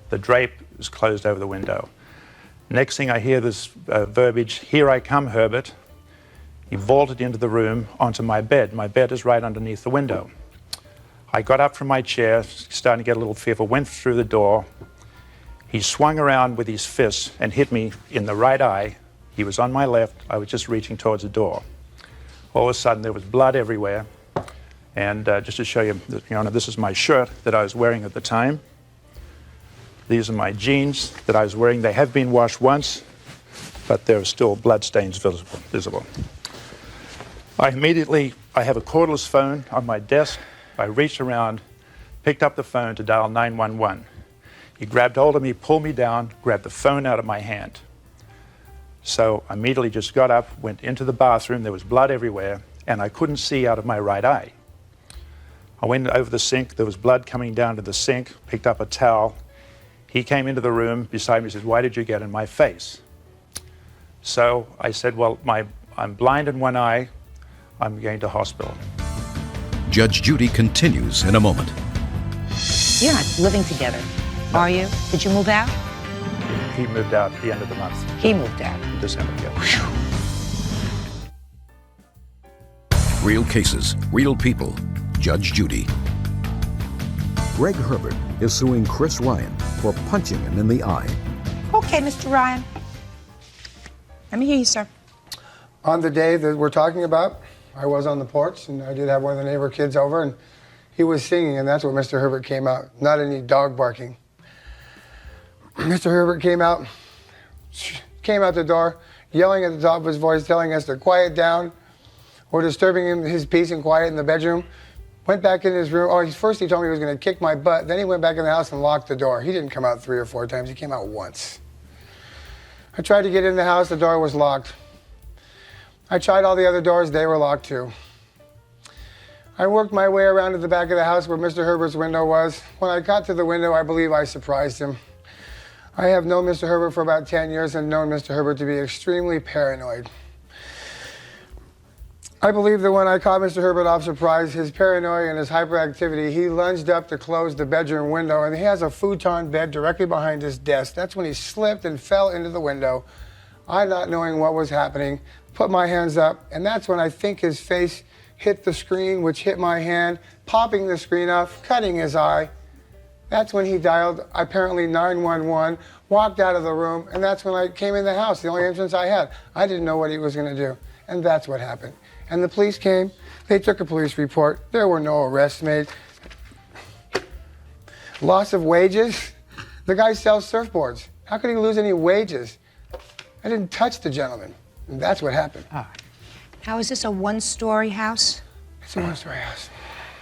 The drape is closed over the window. Next thing I hear this verbiage, "Here I come, Herbert." He vaulted into the room onto my bed. My bed is right underneath the window. I got up from my chair, starting to get a little fearful, went through the door. He swung around with his fists and hit me in the right eye. He was on my left. I was just reaching towards the door. All of a sudden, there was blood everywhere. And just to show you, Your Honor, this is my shirt that I was wearing at the time. These are my jeans that I was wearing. They have been washed once, but there are still blood stains visible. I have a cordless phone on my desk. I reached around, picked up the phone to dial 911. He grabbed hold of me, pulled me down, grabbed the phone out of my hand. So I immediately just got up, went into the bathroom. There was blood everywhere, and I couldn't see out of my right eye. I went over the sink. There was blood coming down to the sink, picked up a towel. He came into the room beside me and said, "Why did you get in my face?" So I said, well, I'm blind in one eye. I'm going to hospital. Judge Judy continues in a moment. You're not living together, are you? Did you move out? He moved out at the end of the month. He moved out. In December, yeah. Real cases, real people. Judge Judy. Greg Herbert is suing Chris Ryan for punching him in the eye. Okay, Mr. Ryan. Let me hear you, sir. On the day that we're talking about, I was on the porch, and I did have one of the neighbor kids over, and he was singing, and that's what Mr. Herbert came out, not any dog barking. Mr. Herbert came out the door, yelling at the top of his voice, telling us to quiet down. We're disturbing his peace and quiet in the bedroom. Went back in his room. First he told me he was going to kick my butt. Then he went back in the house and locked the door. He didn't come out 3 or 4 times. He came out once. I tried to get in the house. The door was locked. I tried all the other doors. They were locked too. I worked my way around to the back of the house where Mr. Herbert's window was. When I got to the window, I believe I surprised him. I have known Mr. Herbert for about 10 years and known Mr. Herbert to be extremely paranoid. I believe that when I caught Mr. Herbert off surprise, his paranoia and his hyperactivity, he lunged up to close the bedroom window, and he has a futon bed directly behind his desk. That's when he slipped and fell into the window. I, not knowing what was happening, put my hands up, and that's when I think his face hit the screen, which hit my hand, popping the screen off, cutting his eye. That's when he dialed, apparently, 911, walked out of the room, and that's when I came in the house, the only entrance I had. I didn't know what he was going to do, and that's what happened. And the police came, they took a police report, there were no arrests made. Loss of wages? The guy sells surfboards. How could he lose any wages? I didn't touch the gentleman, and that's what happened. Now, is this a one-story house? It's a one-story house.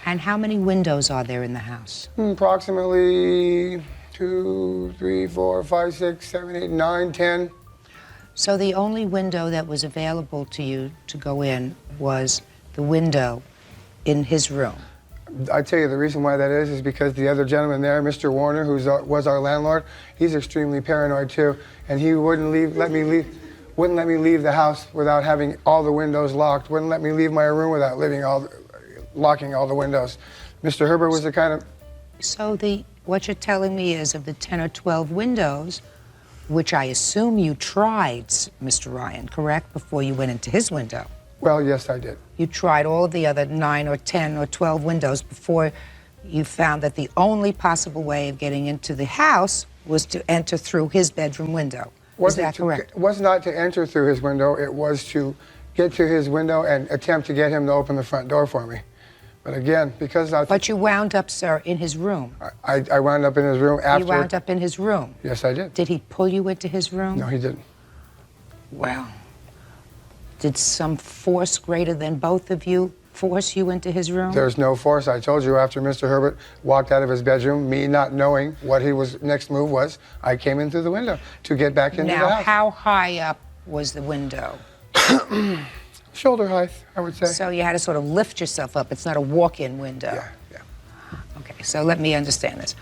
And how many windows are there in the house? Approximately 2, 3, 4, 5, 6, 7, 8, 9, 10. So the only window that was available to you to go in was the window in his room. I tell you, the reason why that is because the other gentleman there, Mr. Warner, who was our landlord, he's extremely paranoid too, and he wouldn't let me leave the house without having all the windows locked. Wouldn't let me leave my room without locking all the windows. Mr. Herbert was the kind of. So what you're telling me is of the 10 or 12 windows, which I assume you tried, Mr. Ryan, correct, before you went into his window. Well, yes, I did. You tried all of the other 9 or 10 or 12 windows before you found that the only possible way of getting into the house was to enter through his bedroom window. Is that correct? It was not to enter through his window. It was to get to his window and attempt to get him to open the front door for me. But again, because I... But you wound up, sir, in his room. I wound up in his room after... You wound up in his room? Yes, I did. Did he pull you into his room? No, he didn't. Well, did some force greater than both of you force you into his room? There's no force. I told you after Mr. Herbert walked out of his bedroom, me not knowing what his next move was, I came in through the window to get back into the house. Now, how high up was the window? Shoulder height, I would say. So you had to sort of lift yourself up. It's not a walk-in window. Yeah. Okay, so let me understand this.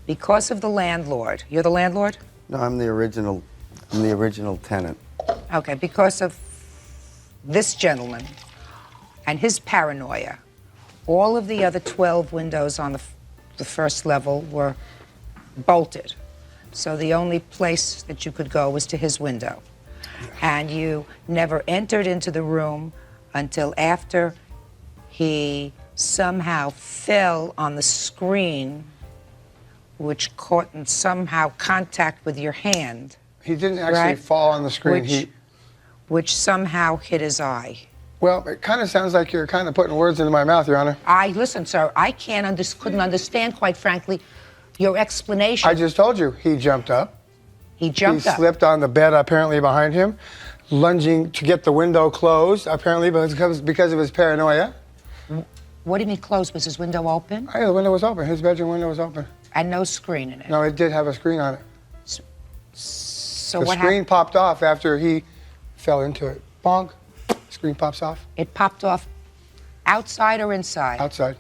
Because of the landlord, you're the landlord? No, I'm the original tenant. Okay, because of this gentleman and his paranoia, all of the other 12 windows on the first level were bolted. So the only place that you could go was to his window. And you never entered into the room until after he somehow fell on the screen, which caught in somehow contact with your hand. He didn't actually fall on the screen. Which somehow hit his eye. Well, it kind of sounds like you're kind of putting words into my mouth, Your Honor. Listen, sir, I couldn't understand, quite frankly, your explanation. I just told you, he jumped up. He jumped up. He slipped on the bed apparently behind him, lunging to get the window closed, apparently because of his paranoia. What do you mean closed? Was his window open? The window was open. His bedroom window was open. And no screen in it? No, it did have a screen on it. So the what screen popped off after he fell into it. Bonk. Screen pops off. It popped off outside or inside? Outside.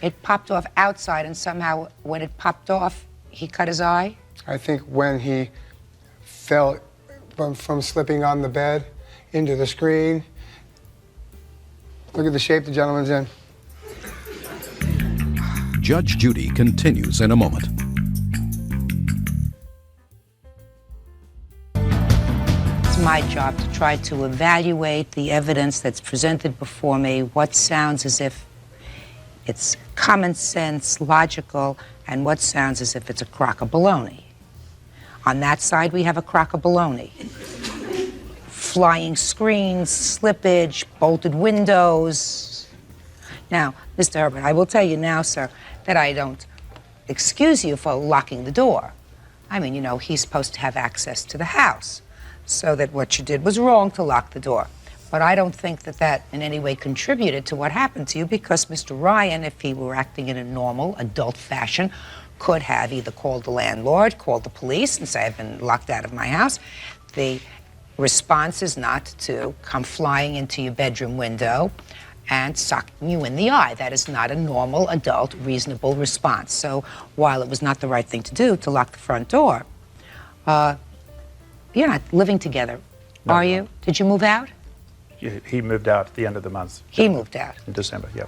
It popped off outside, and somehow when it popped off, he cut his eye? I think when he fell from slipping on the bed into the screen. Look at the shape the gentleman's in. Judge Judy continues in a moment. It's my job to try to evaluate the evidence that's presented before me, what sounds as if it's common sense, logical, and what sounds as if it's a crock of baloney. On that side, we have a crock of baloney. Flying screens, slippage, bolted windows. Now, Mr. Herbert, I will tell you now, sir, that I don't excuse you for locking the door. I mean, you know, he's supposed to have access to the house, so that what you did was wrong to lock the door. But I don't think that that in any way contributed to what happened to you, because Mr. Ryan, if he were acting in a normal, adult fashion, could have either called the landlord, called the police, and say, I've been locked out of my house. The response is not to come flying into your bedroom window and socking you in the eye. That is not a normal, adult, reasonable response. So while it was not the right thing to do to lock the front door, you're not living together, are you? Did you move out? He moved out at the end of the month. He moved out. In December, yeah.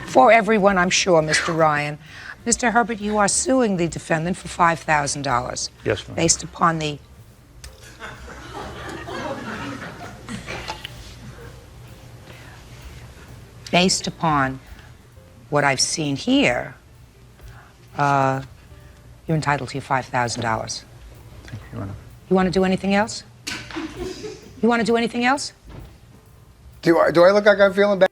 For everyone, I'm sure, Mr. Ryan. Mr. Herbert, you are suing the defendant for $5,000. Yes, ma'am. Based upon the... Based upon what I've seen here, you're entitled to your $5,000. Thank you, Your Honor. You want to do anything else? You want to do anything else? Do I look like I'm feeling bad?